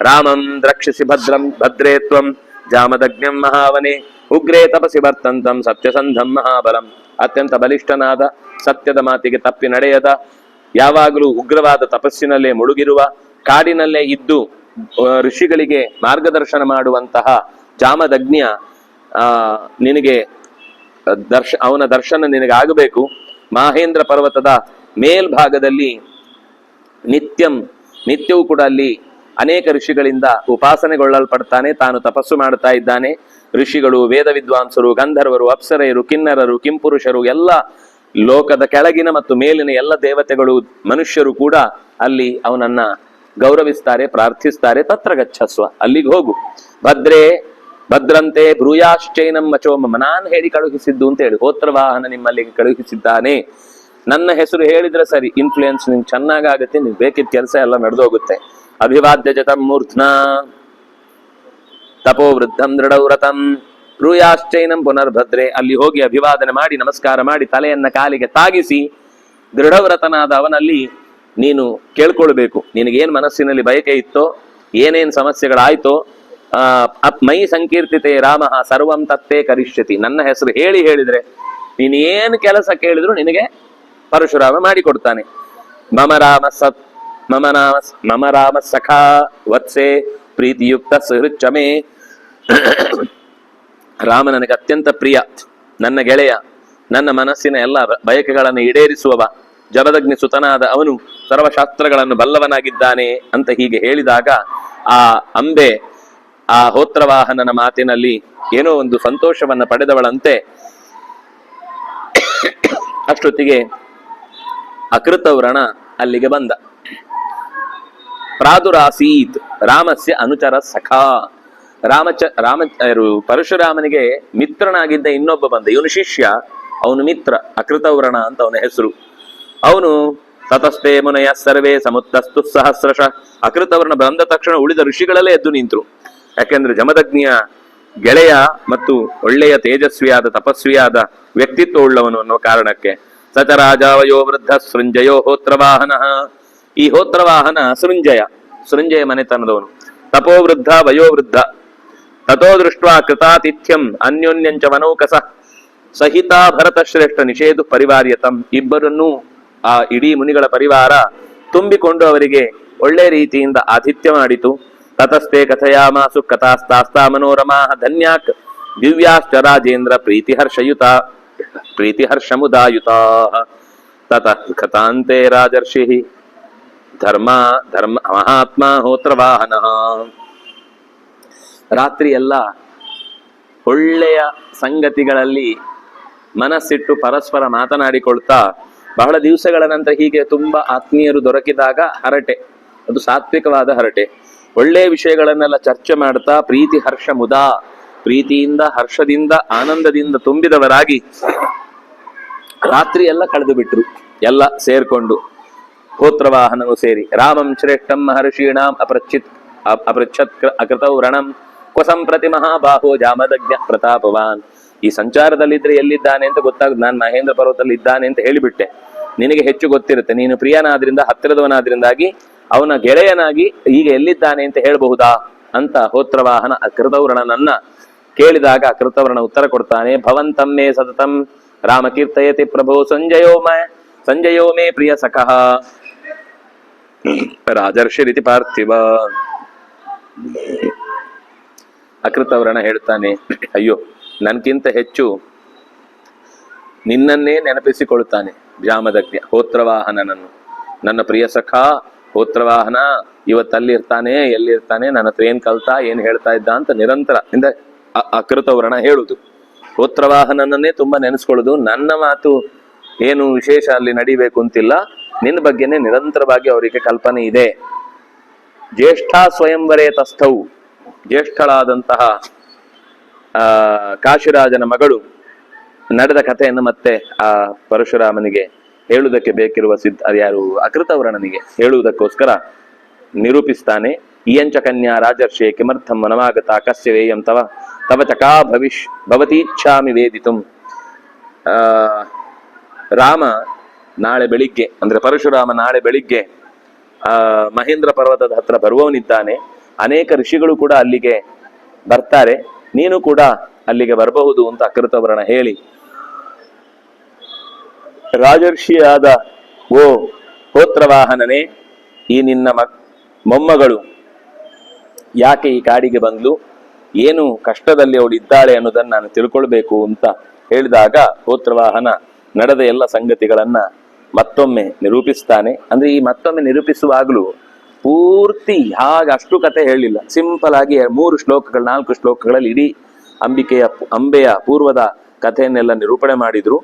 ರಾಮಂ ದ್ರಕ್ಷಿಸಿ ಭದ್ರೇ ತ್ವಂ ಜಾಮದಗ್ನ್ಯಂ ಮಹಾವನೆ ಉಗ್ರೇ ತಪಸಿ ವರ್ತಂತಂ ಸತ್ಯಸಂಧಂ ಮಹಾಬಲಂ. ಅತ್ಯಂತ ಬಲಿಷ್ಠನಾದ, ಸತ್ಯದ ಮಾತಿಗೆ ತಪ್ಪಿ ನಡೆಯದ, ಯಾವಾಗಲೂ ಉಗ್ರವಾದ ತಪಸ್ಸಿನಲ್ಲೇ ಮುಳುಗಿರುವ, ಕಾಡಿನಲ್ಲೇ ಇದ್ದು ಋಷಿಗಳಿಗೆ ಮಾರ್ಗದರ್ಶನ ಮಾಡುವಂತಹ ಜಾಮದಗ್ನಿಯ ನಿನಗೆ ಅವನ ದರ್ಶನ ನಿನಗಾಗಬೇಕು. ಮಹೇಂದ್ರ ಪರ್ವತದ ಮೇಲ್ಭಾಗದಲ್ಲಿ ನಿತ್ಯವೂ ಕೂಡ ಅಲ್ಲಿ ಅನೇಕ ಋಷಿಗಳಿಂದ ಉಪಾಸನೆಗೊಳ್ಳಲ್ಪಡ್ತಾನೆ. ತಾನು ತಪಸ್ಸು ಮಾಡ್ತಾ ಇದ್ದಾನೆ. ಋಷಿಗಳು, ವೇದ ವಿದ್ವಾಂಸರು, ಗಂಧರ್ವರು, ಅಪ್ಸರೆಯರು, ಕಿನ್ನರರು, ಕಿಂಪುರುಷರು, ಎಲ್ಲ ಲೋಕದ ಕೆಳಗಿನ ಮತ್ತು ಮೇಲಿನ ಎಲ್ಲ ದೇವತೆಗಳು, ಮನುಷ್ಯರು ಕೂಡ ಅಲ್ಲಿ ಅವನನ್ನ ಗೌರವಿಸ್ತಾರೆ, ಪ್ರಾರ್ಥಿಸ್ತಾರೆ. ತತ್ರ ಗಚ್ಚಸ್ವ, ಅಲ್ಲಿಗೆ ಹೋಗು. ಭದ್ರಂತೆ ಬ್ರೂಯಾಶ್ಚೈನಂ ವಚೋಮಮ, ನಾನು ಹೇಳಿ ಕಳುಹಿಸಿದ್ದು ಅಂತ ಹೇಳಿ, ಹೋತ್ರವಾಹನ ನಿಮ್ಮಲ್ಲಿಗೆ ಕಳುಹಿಸಿದ್ದಾನೆ. ನನ್ನ ಹೆಸರು ಹೇಳಿದ್ರೆ ಸರಿ, ಇನ್ಫ್ಲೂಯೆನ್ಸ್ ನಿಂಗೆ ಚೆನ್ನಾಗಾಗುತ್ತೆ, ನಿಂಗೆ ಬೇಕಿದ್ದ ಕೆಲಸ ಎಲ್ಲ ನಡೆದೋಗುತ್ತೆ. ಅಭಿವಾದ್ಯ ಜತಂ ಮೂರ್ಧ್ನಾ ತಪೋ ವೃದ್ಧಂ ದೃಢವ್ರತಂ ಬ್ರೂಯಾಶ್ಚೈನಂ ಪುನರ್ಭದ್ರೆ. ಅಲ್ಲಿ ಹೋಗಿ ಅಭಿವಾದನೆ ಮಾಡಿ, ನಮಸ್ಕಾರ ಮಾಡಿ, ತಲೆಯನ್ನ ಕಾಲಿಗೆ ತಾಗಿಸಿ, ದೃಢವ್ರತನಾದ ಅವನಲ್ಲಿ ನೀನು ಕೇಳ್ಕೊಳ್ಬೇಕು. ನಿನಗೇನ್ ಮನಸ್ಸಿನಲ್ಲಿ ಬಯಕೆ ಇತ್ತೋ, ಏನೇನ್ ಸಮಸ್ಯೆಗಳಾಯ್ತೋ, ಮೈ ಸಂಕೀರ್ತಿತೆ ರಾಮ ಸರ್ವಂ ತತ್ತೇ ಕರಿಷ್ಯತಿ. ನನ್ನ ಹೆಸರು ಹೇಳಿದ್ರೆ ನೀನು ಏನು ಕೆಲಸ ಕೇಳಿದ್ರು ನಿನಗೆ ಪರಶುರಾಮ ಮಾಡಿಕೊಡ್ತಾನೆ. ಮಮ ರಾಮ ಸಖಾ ವತ್ಸೆ ಪ್ರೀತಿಯುಕ್ತ ಸುಹೃಚ್ಚಮೇ. ರಾಮ ನನಗೆ ಅತ್ಯಂತ ಪ್ರಿಯ, ನನ್ನ ಗೆಳೆಯ, ನನ್ನ ಮನಸ್ಸಿನ ಎಲ್ಲ ಬಯಕೆಗಳನ್ನು ಈಡೇರಿಸುವವ, ಜಮದಗ್ನಿ ಸುತನಾದ ಅವನು ಸರ್ವಶಾಸ್ತ್ರಗಳನ್ನು ಬಲ್ಲವನಾಗಿದ್ದಾನೆ ಅಂತ ಹೀಗೆ ಹೇಳಿದಾಗ ಆ ಅಂಬೆ ಆ ಹೋತ್ರವಾಹನನ ಮಾತಿನಲ್ಲಿ ಏನೋ ಒಂದು ಸಂತೋಷವನ್ನ ಪಡೆದವಳಂತೆ. ಅಷ್ಟೊತ್ತಿಗೆ ಅಕೃತವ್ರಣ ಅಲ್ಲಿಗೆ ಬಂದ. ಪ್ರಾದುರಾಸೀತ್ ರಾಮಸ್ಯ ಅನುಚರ ಸಖಾ. ಪರಶುರಾಮನಿಗೆ ಮಿತ್ರನಾಗಿದ್ದ ಇನ್ನೊಬ್ಬ ಬಂದ. ಇವನು ಶಿಷ್ಯ, ಅವನು ಮಿತ್ರ, ಅಕೃತವ್ರಣ ಅಂತ ಅವನ ಹೆಸರು. ಅವನು ತತಸ್ಥೆ ಮುನಯ ಸರ್ವೇ ಸಮುತ್ತಸ್ತು ಸಹಸ್ರಶ. ಅಕೃತವ್ರಣ ಬಂದ ತಕ್ಷಣ ಉಳಿದ ಋಷಿಗಳಲ್ಲೇ ಎದ್ದು ನಿಂತರು. ಯಾಕೆಂದ್ರೆ ಜಮದಗ್ನಿಯ ಗೆಳೆಯ ಮತ್ತು ಒಳ್ಳೆಯ ತೇಜಸ್ವಿಯಾದ ತಪಸ್ವಿಯಾದ ವ್ಯಕ್ತಿತ್ವ ಉಳ್ಳವನು ಅನ್ನೋ ಕಾರಣಕ್ಕೆ. ಸಚ ರಾಜಾವಯೋ ವೃದ್ಧ ಸೃಂಜಯೋ ಹೋತ್ರವಾಹನ. ಈ ಹೋತ್ರವಾಹನ ಸೃಂಜಯ ಮನೆತನದವನು. ತಪೋವೃದ್ಧ ವಯೋವೃದ್ಧ. ತಥೋ ದೃಷ್ಟ ಕೃತಾತಿಥ್ಯಂ ಅನ್ಯೋನ್ಯಂಚ ವನೌಕಸ. ಸಹಿತ ಭರತ ಶ್ರೇಷ್ಠ ನಿಷೇಧು ಪರಿವಾರ್ಯತಂ, ಇಬ್ಬರನ್ನೂ ಆ ಇಡೀ ಮುನಿಗಳ ಪರಿವಾರ ತುಂಬಿಕೊಂಡು ಅವರಿಗೆ ಒಳ್ಳೆ ರೀತಿಯಿಂದ ಆತಿಥ್ಯ ಮಾಡಿತು. ತತಸ್ತೆ ಕಥಯಾಮಾಸು ಕಥಾಸ್ತಾಸ್ತಾ ಮನೋರಮಾ ಧನ್ಯಾಕ್ ದಿವ್ಯಾಶ್ಚ ರಾಜೇಂದ್ರ ಪ್ರೀತಿಹರ್ಷಮುದಾಯುತಾ. ತತಃ ಕಥಾಂತೆ ರಾಜರ್ಷಿ ಧರ್ಮ ಮಹಾತ್ಮ ಹೋತ್ರವಾಹನ. ರಾತ್ರಿ ಎಲ್ಲ ಒಳ್ಳೆಯ ಸಂಗತಿಗಳಲ್ಲಿ ಮನಸ್ಸಿಟ್ಟು ಪರಸ್ಪರ ಮಾತನಾಡಿಕೊಳ್ತಾ ಬಹಳ ದಿವಸಗಳ ನಂತರ ಹೀಗೆ ತುಂಬಾ ಆತ್ಮೀಯರು ದೊರಕಿದಾಗ ಹರಟೆ, ಅದು ಸಾತ್ವಿಕವಾದ ಹರಟೆ, ಒಳ್ಳೆಯ ವಿಷಯಗಳನ್ನೆಲ್ಲ ಚರ್ಚೆ ಮಾಡ್ತಾ ಪ್ರೀತಿ ಹರ್ಷ ಮುದಾ, ಪ್ರೀತಿಯಿಂದ ಹರ್ಷದಿಂದ ಆನಂದದಿಂದ ತುಂಬಿದವರಾಗಿ ರಾತ್ರಿ ಎಲ್ಲ ಕಳೆದು ಬಿಟ್ರು. ಎಲ್ಲ ಸೇರ್ಕೊಂಡು ಹೋತ್ರವಾಹನವು ಸೇರಿ ರಾಮಂ ಶ್ರೇಷ್ಠಂ ಮಹರ್ಷೀಣಾಂ ಅಪೃಚ್ಛತ್ ಅಕೃತೌ ರಣಂ ಕ್ವಸಂಪ್ರತಿ ಮಹಾಬಾಹೋ ಜಾಮದಗ್ನ ಪ್ರತಾಪವಾನ್. ಈ ಸಂಚಾರದಲ್ಲಿದ್ರೆ ಎಲ್ಲಿದ್ದಾನೆ ಅಂತ ಗೊತ್ತಾಗುದು. ನಾನು ಮಹೇಂದ್ರ ಪರ್ವತದಲ್ಲಿ ಇದ್ದಾನೆ ಅಂತ ಹೇಳಿಬಿಟ್ಟೆ, ನಿನಗೆ ಹೆಚ್ಚು ಗೊತ್ತಿರುತ್ತೆ, ನೀನು ಪ್ರಿಯನಾದ್ರಿಂದ ಹತ್ತಿರದವನಾದ್ರಿಂದಾಗಿ ಅವನ ಗೆಳೆಯನಾಗಿ ಈಗ ಎಲ್ಲಿದ್ದಾನೆ ಅಂತ ಹೇಳಬಹುದಾ ಅಂತ ಹೋತ್ರವಾಹನ ಅಕೃತೌರಣನನ್ನ ಕೇಳಿದಾಗ ಅಕೃತವರ್ಣ ಉತ್ತರ ಕೊಡ್ತಾನೆ. ಭವಂತಮ್ಮೆ ಸತತಂ ರಾಮ ಕೀರ್ತಯತಿ ಪ್ರಭೋ ಸಂಜಯೋ ಮೇ ಪ್ರಿಯ ಸಖಃ ರಾಜರ್ಷಿರಿತಿ ಪಾರ್ಥಿವ. ಅಕೃತವರ್ಣ ಹೇಳ್ತಾನೆ, ಅಯ್ಯೋ ನನ್ಗಿಂತ ಹೆಚ್ಚು ನಿನ್ನನ್ನೇ ನೆನಪಿಸಿಕೊಳ್ತಾನೆ ಜಾಮದಗ್ನ ಹೋತ್ರವಾಹನನನ್ನು. ನನ್ನ ಪ್ರಿಯ ಸಖ ಹೋತ್ರವಾಹನ ಇವತ್ತಲ್ಲಿರ್ತಾನೆ, ಎಲ್ಲಿರ್ತಾನೆ, ನನ್ನ ಹತ್ರ ಏನ್ ಕಲ್ತಾ, ಏನ್ ಹೇಳ್ತಾ ಇದ್ದ ಅಂತ ನಿರಂತರ ಇಂದ ಅಕೃತವರ್ಣ ಹೇಳುದು. ಹೋತ್ರವಾಹನನ್ನೇ ತುಂಬಾ ನೆನೆಸ್ಕೊಳ್ಳುದು. ನನ್ನ ಮಾತು ಏನು ವಿಶೇಷ ಅಲ್ಲಿ ನಡಿಬೇಕು ಅಂತಿಲ್ಲ, ನಿನ್ನ ಬಗ್ಗೆನೆ ನಿರಂತರವಾಗಿ ಅವರಿಗೆ ಕಲ್ಪನೆ ಇದೆ. ಜ್ಯೇಷ್ಠ ಸ್ವಯಂವರೇ ತಸ್ಥೌ, ಜ್ಯೇಷ್ಠಳಾದಂತಹ ಕಾಶಿರಾಜನ ಮಗಳು ನಡೆದ ಕಥೆಯನ್ನು ಮತ್ತೆ ಆ ಪರಶುರಾಮನಿಗೆ ಹೇಳುವುದಕ್ಕೆ ಬೇಕಿರುವ ಯಾರು ಅಕೃತವರ್ಣನಿಗೆ ಹೇಳುವುದಕ್ಕೋಸ್ಕರ ನಿರೂಪಿಸ್ತಾನೆ. ಇಯಂಚ ಕನ್ಯಾ ರಾಜರ್ಷೆ ಕಿಮರ್ಥಂ ಮನವಾಗತ ಕಸ್ಯ ವೇಯಂ ತವ ಚಕಾ ಭವತೀಚ್ಛಾಮಿ ವೇದಿತುಂ. ರಾಮ ನಾಳೆ ಬೆಳಿಗ್ಗೆ ಅಂದ್ರೆ ಪರಶುರಾಮ ನಾಳೆ ಬೆಳಿಗ್ಗೆ ಮಹೇಂದ್ರ ಪರ್ವತದ ಹತ್ರ ಬರುವವನಿದ್ದಾನೆ. ಅನೇಕ ಋಷಿಗಳು ಕೂಡ ಅಲ್ಲಿಗೆ ಬರ್ತಾರೆ, ನೀನು ಕೂಡ ಅಲ್ಲಿಗೆ ಬರಬಹುದು ಅಂತ ಅಕೃತವರ್ಣ ಹೇಳಿ, ರಾಜರ್ಷಿಯಾದ ಓ ಹೋತ್ರವಾಹನನೇ, ಈ ನಿನ್ನ ಮೊಮ್ಮಗಳು ಯಾಕೆ ಈ ಕಾಡಿಗೆ ಬಂದ್ಲು, ಏನು ಕಷ್ಟದಲ್ಲಿ ಅವಳು ಇದ್ದಾಳೆ ಅನ್ನೋದನ್ನ ನಾನು ತಿಳ್ಕೊಳ್ಬೇಕು ಅಂತ ಹೇಳಿದಾಗ ಹೋತ್ರವಾಹನ ನಡೆದ ಎಲ್ಲ ಸಂಗತಿಗಳನ್ನ ಮತ್ತೊಮ್ಮೆ ನಿರೂಪಿಸ್ತಾನೆ. ಅಂದ್ರೆ ಈ ಮತ್ತೊಮ್ಮೆ ನಿರೂಪಿಸುವಾಗಲೂ ಪೂರ್ತಿ ಅಷ್ಟು ಕತೆ ಹೇಳಿಲ್ಲ, ಸಿಂಪಲ್ ಆಗಿ 3 ಶ್ಲೋಕಗಳು 4 ಶ್ಲೋಕಗಳಲ್ಲಿ ಇಡೀ ಅಂಬೆಯ ಪೂರ್ವದ ಕಥೆಯನ್ನೆಲ್ಲ ನಿರೂಪಣೆ ಮಾಡಿದ್ರು.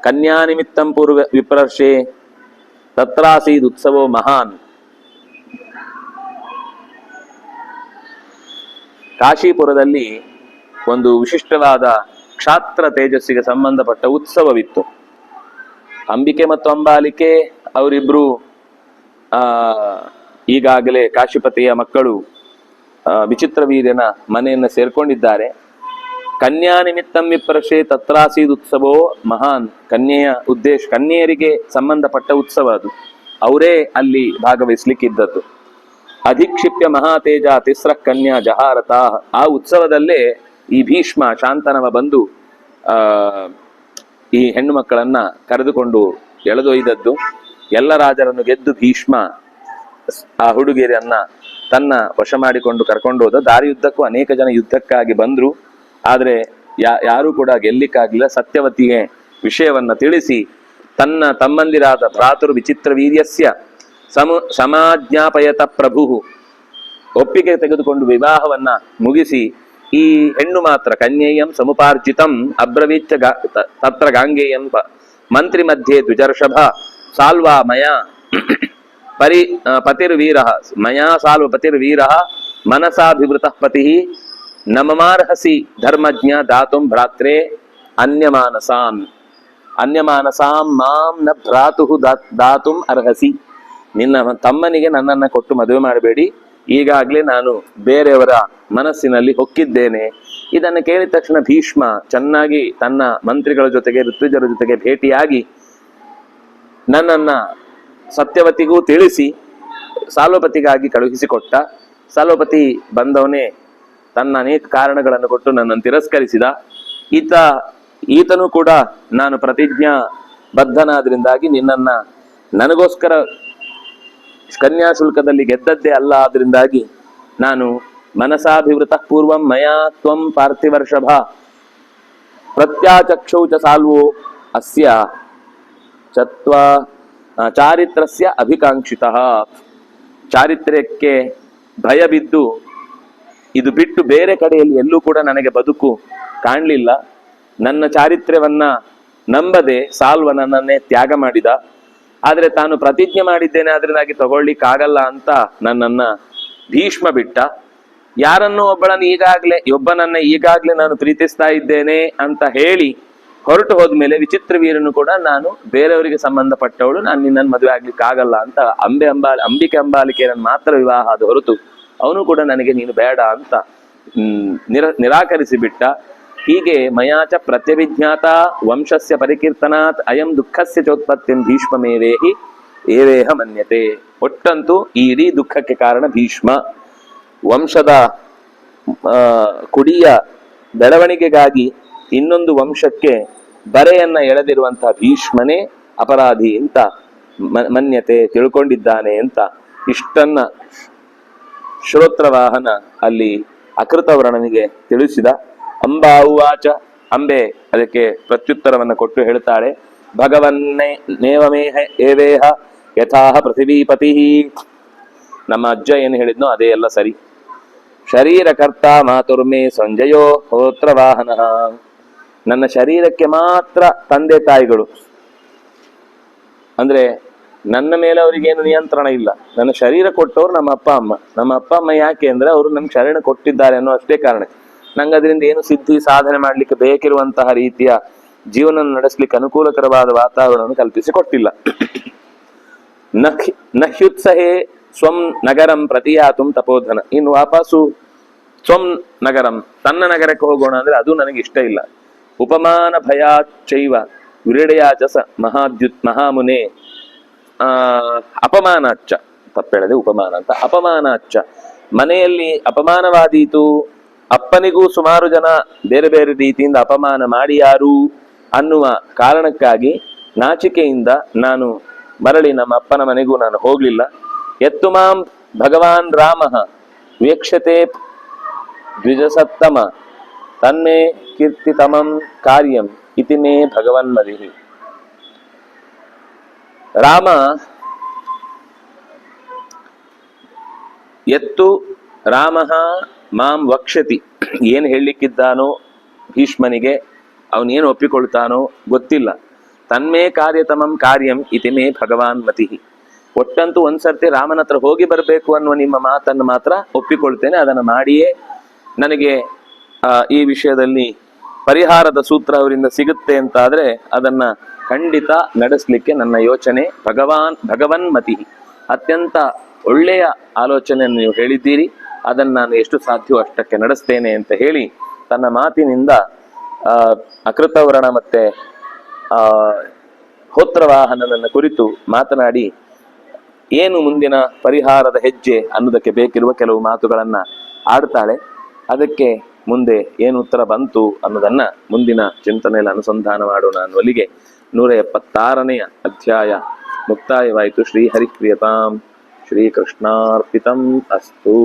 ಕನ್ಯಾ ನಿಮಿತ್ತಂ ಪೂರ್ವ ವಿಪ್ರರ್ಷೆ ತತ್ರಾಸೀದ್ ಉತ್ಸವೋ ಮಹಾನ್. ಕಾಶಿಪುರದಲ್ಲಿ ಒಂದು ವಿಶಿಷ್ಟವಾದ ಕ್ಷಾತ್ರ ತೇಜಸ್ಸಿಗೆ ಸಂಬಂಧಪಟ್ಟ ಉತ್ಸವವಿತ್ತು. ಅಂಬಿಕೆ ಮತ್ತು ಅಂಬಾಲಿಕೆ ಅವರಿಬ್ರು ಈಗಾಗಲೇ ಕಾಶಿಪತಿಯ ಮಕ್ಕಳು ವಿಚಿತ್ರ ವೀರ್ಯನ ಮನೆಯನ್ನ ಸೇರ್ಕೊಂಡಿದ್ದಾರೆ. ಕನ್ಯಾ ನಿಮಿತ್ತಂ ವಿಪ್ರಶೆ ತತ್ರಾಸೀದ್ ಉತ್ಸವೋ ಮಹಾನ್. ಕನ್ಯೆಯರಿಗೆ ಸಂಬಂಧಪಟ್ಟ ಉತ್ಸವ ಅದು, ಅವರೇ ಅಲ್ಲಿ ಭಾಗವಹಿಸ್ಲಿಕ್ಕಿದ್ದದ್ದು. ಅಧಿಕ್ಷಿಪ್ಯ ಮಹಾತೇಜ ತಿಸ್ರ ಕನ್ಯಾ ಜಹಾರತ. ಆ ಉತ್ಸವದಲ್ಲೇ ಈ ಭೀಷ್ಮ ಶಾಂತನವ ಬಂದು ಈ ಹೆಣ್ಣು ಮಕ್ಕಳನ್ನ ಕರೆದುಕೊಂಡು ಎಳೆದೊಯ್ದದ್ದು. ಎಲ್ಲ ರಾಜರನ್ನು ಗೆದ್ದು ಭೀಷ್ಮ ಆ ಹುಡುಗಿಯರನ್ನ ತನ್ನ ವಶ ಮಾಡಿಕೊಂಡು ಕರ್ಕೊಂಡು ಹೋದ. ದಾರಿಯುದ್ದಕ್ಕೂ ಅನೇಕ ಜನ ಯುದ್ಧಕ್ಕಾಗಿ ಬಂದ್ರು, ಆದ್ರೆ ಯಾರೂ ಕೂಡ ಗೆಲ್ಲಿಕ್ಕಾಗ್ಲಿಲ್ಲ. ಸತ್ಯವತಿಗೆ ವಿಷಯವನ್ನ ತಿಳಿಸಿ ತನ್ನ ತಮ್ಮಂದಿರಾದ ಭ್ರಾತೃ ವಿಚಿತ್ರ ವೀರ್ಯಸ್ಯ ಸಮಾಜ್ಞಾಪಯತ ಪ್ರಭು ಒಪ್ಪಿಗೆ ತೆಗೆದುಕೊಂಡು ವಿವಾಹವನ್ನ ಮುಗಿಸಿ ಈ ಹೆಣ್ಣು ಮಾತ್ರ ಕನ್ಯೇಯಂ ಸಮುಪಾರ್ಜಿತಂ ಅಬ್ರವೀಚ್ಛ ತತ್ರ ಗಾಂಗೇಯಂ ಮಂತ್ರಿ ಮಧ್ಯೆ ದ್ವಿಜರ್ಷಭ ಸಾಲ್ವಾ ಮಯಾ ಪತಿರ್ವೀರ ಮಯಾ ಸಾಲ್ವ ಪತಿರ್ವೀರ ಮನಸಾಭಿವೃತ ಪತಿ ನಮಮಾರ್ಹಸಿ ಧರ್ಮಜ್ಞ ದಾತುಂ ಭ್ರಾತ್ರೆ ಅನ್ಯಮಾನಸಾಂ ಮಾಂ ನ ಭ್ರಾತು ದಾತುಂ ಅರ್ಹಸಿ. ನಿನ್ನ ತಮ್ಮನಿಗೆ ನನ್ನನ್ನ ಕೊಟ್ಟು ಮದುವೆ ಮಾಡಬೇಡಿ, ಈಗಾಗ್ಲೇ ನಾನು ಬೇರೆಯವರ ಮನಸ್ಸಿನಲ್ಲಿ ಹೊಕ್ಕಿದ್ದೇನೆ. ಇದನ್ನು ಕೇಳಿದ ತಕ್ಷಣ ಭೀಷ್ಮ ಚೆನ್ನಾಗಿ ತನ್ನ ಮಂತ್ರಿಗಳ ಜೊತೆಗೆ ಋತ್ವಿಜರ ಜೊತೆಗೆ ಭೇಟಿಯಾಗಿ ನನ್ನನ್ನ ಸತ್ಯವತಿಗೂ ತಿಳಿಸಿ ಸಾಲ್ವಪತಿಗಾಗಿ ಕಳುಹಿಸಿಕೊಟ್ಟ. ಸಾಲ್ವಪತಿ ಬಂದವನೇ ತನ್ನ ಅನೇಕ ಕಾರಣಗಳನ್ನು ಕೊಟ್ಟು ನನ್ನನ್ನು ತಿರಸ್ಕರಿಸಿದ. ಈತ ಈತನು ಕೂಡ ನಾನು ಪ್ರತಿಜ್ಞಾ ಬದ್ಧನಾದ್ರಿಂದಾಗಿ ನಿನ್ನನ್ನ ನನಗೋಸ್ಕರ ಕನ್ಯಾಶುಲ್ಕದಲ್ಲಿ ಗೆದ್ದದ್ದೇ ಅಲ್ಲ, ಆದ್ರಿಂದಾಗಿ ನಾನು ಮನಸಾಭಿವೃತ ಪೂರ್ವಂ ಮಯಾ ತ್ವಂ ಪಾರ್ಥಿವರ್ಷಭ ಪ್ರತ್ಯಾಚಕ್ಷೌ ಚ ಸಾಲ್ವೋ ಅಸ್ಯ ಚಾರಿತ್ರಸ್ಯ ಅಭಿಕಾಂಕ್ಷಿತಃ. ಚಾರಿತ್ರ್ಯಕ್ಕೆ ಭಯ ಬಿದ್ದು ಇದು ಬಿಟ್ಟು ಬೇರೆ ಕಡೆಯಲ್ಲಿ ಎಲ್ಲೂ ಕೂಡ ನನಗೆ ಬದುಕು ಕಾಣಲಿಲ್ಲ. ನನ್ನ ಚಾರಿತ್ರ್ಯವನ್ನ ನಂಬದೆ ಸಾಲ್ವ ನನ್ನನ್ನೇ ತ್ಯಾಗ ಮಾಡಿದ. ಆದ್ರೆ ತಾನು ಪ್ರತಿಜ್ಞೆ ಮಾಡಿದ್ದೇನೆ, ಅದರಿಂದಾಗಿ ತಗೊಳ್ಳಿಕ್ಕಾಗಲ್ಲ ಅಂತ ನನ್ನನ್ನ ಭೀಷ್ಮ ಬಿಟ್ಟ. ಯಾರನ್ನೋ ಒಬ್ಬನನ್ನ ಈಗಾಗ್ಲೇ ನಾನು ಪ್ರೀತಿಸ್ತಾ ಇದ್ದೇನೆ ಅಂತ ಹೇಳಿ ಹೊರಟು ಹೋದ್ಮೇಲೆ ವಿಚಿತ್ರ ವೀರನು ಕೂಡ ನಾನು ಬೇರೆಯವರಿಗೆ ಸಂಬಂಧಪಟ್ಟವಳು, ನಾನು ನಿನ್ನನ್ನು ಮದುವೆ ಆಗ್ಲಿಕ್ಕಾಗಲ್ಲ ಅಂತ ಅಂಬಿಕೆ ಅಂಬಾಲಿಕೆಯನ್ನು ಮಾತ್ರ ವಿವಾಹ ಆದ ಹೊರತು ಅವನು ಕೂಡ ನನಗೆ ನೀನು ಬೇಡ ಅಂತ ನಿರಾಕರಿಸಿ ಬಿಟ್ಟ. ಹೀಗೆ ಮಯಾಚ ಪ್ರತ್ಯಭಿಜ್ಞಾತ ವಂಶಸ್ಯ ಪರಿಕೀರ್ತನಾತ್ ಅಯಂ ದುಃಖಸ್ಯ ಚೋತ್ಪತ್ತಿಂ ಭೀಷ್ಮಮೇವೇಹಿ ಏವೇಹ ಮನ್ಯತೆ. ಒಟ್ಟಂತೂ ಈ ಇಡೀ ದುಃಖಕ್ಕೆ ಕಾರಣ ಭೀಷ್ಮ. ವಂಶದ ಕುಡಿಯ ಬೆಳವಣಿಗೆಗಾಗಿ ಇನ್ನೊಂದು ವಂಶಕ್ಕೆ ಬರೆಯನ್ನ ಎಳೆದಿರುವಂತಹ ಭೀಷ್ಮನೇ ಅಪರಾಧಿ ಅಂತ ಮನ್ಯತೆ ತಿಳ್ಕೊಂಡಿದ್ದಾನೆ ಅಂತ ಇಷ್ಟನ್ನ ಶ್ರೋತ್ರವಾಹನ ಅಲ್ಲಿ ಅಕೃತವರ್ಣನಿಗೆ ತಿಳಿಸಿದ. ಅಂಬಾ ಉವಾಚ, ಅಂಬೆ ಅದಕ್ಕೆ ಪ್ರತ್ಯುತ್ತರವನ್ನ ಕೊಟ್ಟು ಹೇಳ್ತಾಳೆ, ಭಗವನ್ನೇ ನೇವಮೇಹ ಏವೇಹ ಯಥಾಹ ಪೃಥಿವೀಪತಿ. ನಮ್ಮ ಅಜ್ಜ ಏನು ಹೇಳಿದ್ನೋ ಅದೇ ಎಲ್ಲ ಸರಿ. ಶರೀರಕರ್ತ ಮಾತುರ್ಮೇ ಸಂಜಯೋ ಹೋತ್ರವಾಹನ. ನನ್ನ ಶರೀರಕ್ಕೆ ಮಾತ್ರ ತಂದೆ ತಾಯಿಗಳು, ಅಂದ್ರೆ ನನ್ನ ಮೇಲೆ ಅವರಿಗೇನು ನಿಯಂತ್ರಣ ಇಲ್ಲ. ನನ್ನ ಶರೀರ ಕೊಟ್ಟವ್ರು ನಮ್ಮ ಅಪ್ಪ ಅಮ್ಮ. ನಮ್ಮ ಅಪ್ಪ ಅಮ್ಮ ಯಾಕೆ ಅಂದ್ರೆ ಅವರು ನಮ್ಗೆ ಶರಣ ಕೊಟ್ಟಿದ್ದಾರೆ ಅನ್ನೋ ಅಷ್ಟೇ ಕಾರಣ. ನಂಗೆ ಅದರಿಂದ ಏನು ಸಿದ್ಧಿ ಸಾಧನೆ ಮಾಡ್ಲಿಕ್ಕೆ ಬೇಕಿರುವಂತಹ ರೀತಿಯ ಜೀವನ ನಡೆಸಲಿಕ್ಕೆ ಅನುಕೂಲಕರವಾದ ವಾತಾವರಣವನ್ನು ಕಲ್ಪಿಸಿ ಕೊಟ್ಟಿಲ್ಲ. ನಹ್ಯುತ್ಸಹೇ ಸ್ವಂ ನಗರಂ ಪ್ರತಿಯಾತುಂ ತಪೋಧನ. ಇನ್ನು ವಾಪಸ್ಸು ಸ್ವಂ ನಗರಂ, ತನ್ನ ನಗರಕ್ಕೆ ಹೋಗೋಣ ಅಂದ್ರೆ ಅದು ನನಗೆ ಇಷ್ಟ ಇಲ್ಲ. ಉಪಮಾನ ಭಯಾಚೈವ ವಿರಡೆಯಾಚಸ ಮಹಾಮುನೆ. ಅಪಮಾನಾಚ್ಚ, ತಪ್ಪೇಳದೆ ಉಪಮಾನ ಅಂತ, ಅಪಮಾನಾಚ್ಚ. ಮನೆಯಲ್ಲಿ ಅಪಮಾನವಾದೀತು, ಅಪ್ಪನಿಗೂ ಸುಮಾರು ಜನ ಬೇರೆ ಬೇರೆ ರೀತಿಯಿಂದ ಅಪಮಾನ ಮಾಡಿಯಾರು ಅನ್ನುವ ಕಾರಣಕ್ಕಾಗಿ ನಾಚಿಕೆಯಿಂದ ನಾನು ಮರಳಿ ನಮ್ಮ ಅಪ್ಪನ ಮನೆಗೂ ನಾನು ಹೋಗ್ಲಿಲ್ಲ. ಎತ್ತು ಮಾಂ ಭಗವಾನ್ ರಾಮ ವೀಕ್ಷತೆ ದ್ವಿಜಸತ್ತಮ ತನ್ಮೇ ಕೀರ್ತಿತಮಂ ಕಾರ್ಯಂ ಇತಿ ಮೇ ಭಗವನ್ಮದಿಹಿ. ರಾಮ ಎತ್ತು ರಾಮ ಮಾಂ ವಕ್ಷತಿ, ಏನು ಹೇಳಲಿಕ್ಕಿದ್ದಾನೋ ಭೀಷ್ಮನಿಗೆ, ಅವನೇನು ಒಪ್ಪಿಕೊಳ್ತಾನೋ ಗೊತ್ತಿಲ್ಲ. ತನ್ಮೇ ಕಾರ್ಯತಮಂ ಕಾರ್ಯಂ ಇತಿ ಮೇ ಭಗವಾನ್ ಮತಿಹಿ. ಒಟ್ಟಂತೂ ಒಂದ್ಸರ್ತಿ ರಾಮನ ಹತ್ರ ಹೋಗಿ ಬರಬೇಕು ಅನ್ನುವ ನಿಮ್ಮ ಮಾತನ್ನು ಮಾತ್ರ ಒಪ್ಪಿಕೊಳ್ತೇನೆ. ಅದನ್ನು ಮಾಡಿಯೇ ನನಗೆ ಈ ವಿಷಯದಲ್ಲಿ ಪರಿಹಾರದ ಸೂತ್ರ ಅವರಿಂದ ಸಿಗುತ್ತೆ ಅಂತಾದ್ರೆ ಅದನ್ನ ಖಂಡಿತ ನಡೆಸಲಿಕ್ಕೆ ನನ್ನ ಯೋಚನೆ. ಭಗವನ್ ಮತಿ, ಅತ್ಯಂತ ಒಳ್ಳೆಯ ಆಲೋಚನೆಯನ್ನು ನೀವು ಹೇಳಿದ್ದೀರಿ, ಅದನ್ನು ನಾನು ಎಷ್ಟು ಸಾಧ್ಯವೋ ಅಷ್ಟಕ್ಕೆ ನಡೆಸ್ತೇನೆ ಅಂತ ಹೇಳಿ ತನ್ನ ಮಾತಿನಿಂದ ಅಕೃತವರ್ಣ ಮತ್ತೆ ಹೋತ್ರವಾಹನನನ್ನ ಕುರಿತು ಮಾತನಾಡಿ ಏನು ಮುಂದಿನ ಪರಿಹಾರದ ಹೆಜ್ಜೆ ಅನ್ನೋದಕ್ಕೆ ಬೇಕಿರುವ ಕೆಲವು ಮಾತುಗಳನ್ನ ಆಡ್ತಾಳೆ. ಅದಕ್ಕೆ ಮುಂದೆ ಏನು ಉತ್ತರ ಬಂತು ಅನ್ನೋದನ್ನ ಮುಂದಿನ ಚಿಂತನೆಯಲ್ಲಿ ಅನುಸಂಧಾನ ಮಾಡೋಣ ಅನ್ನುವಲ್ಲಿಗೆ 176ನೇ ಅಧ್ಯಾಯ ಮುಕ್ತಾಯವಾಯಿತು. ಶ್ರೀ ಹರಿಪ್ರಿಯತಾಂ ಶ್ರೀಕೃಷ್ಣಾರ್ಪಿತಂ ಅಸ್ತು.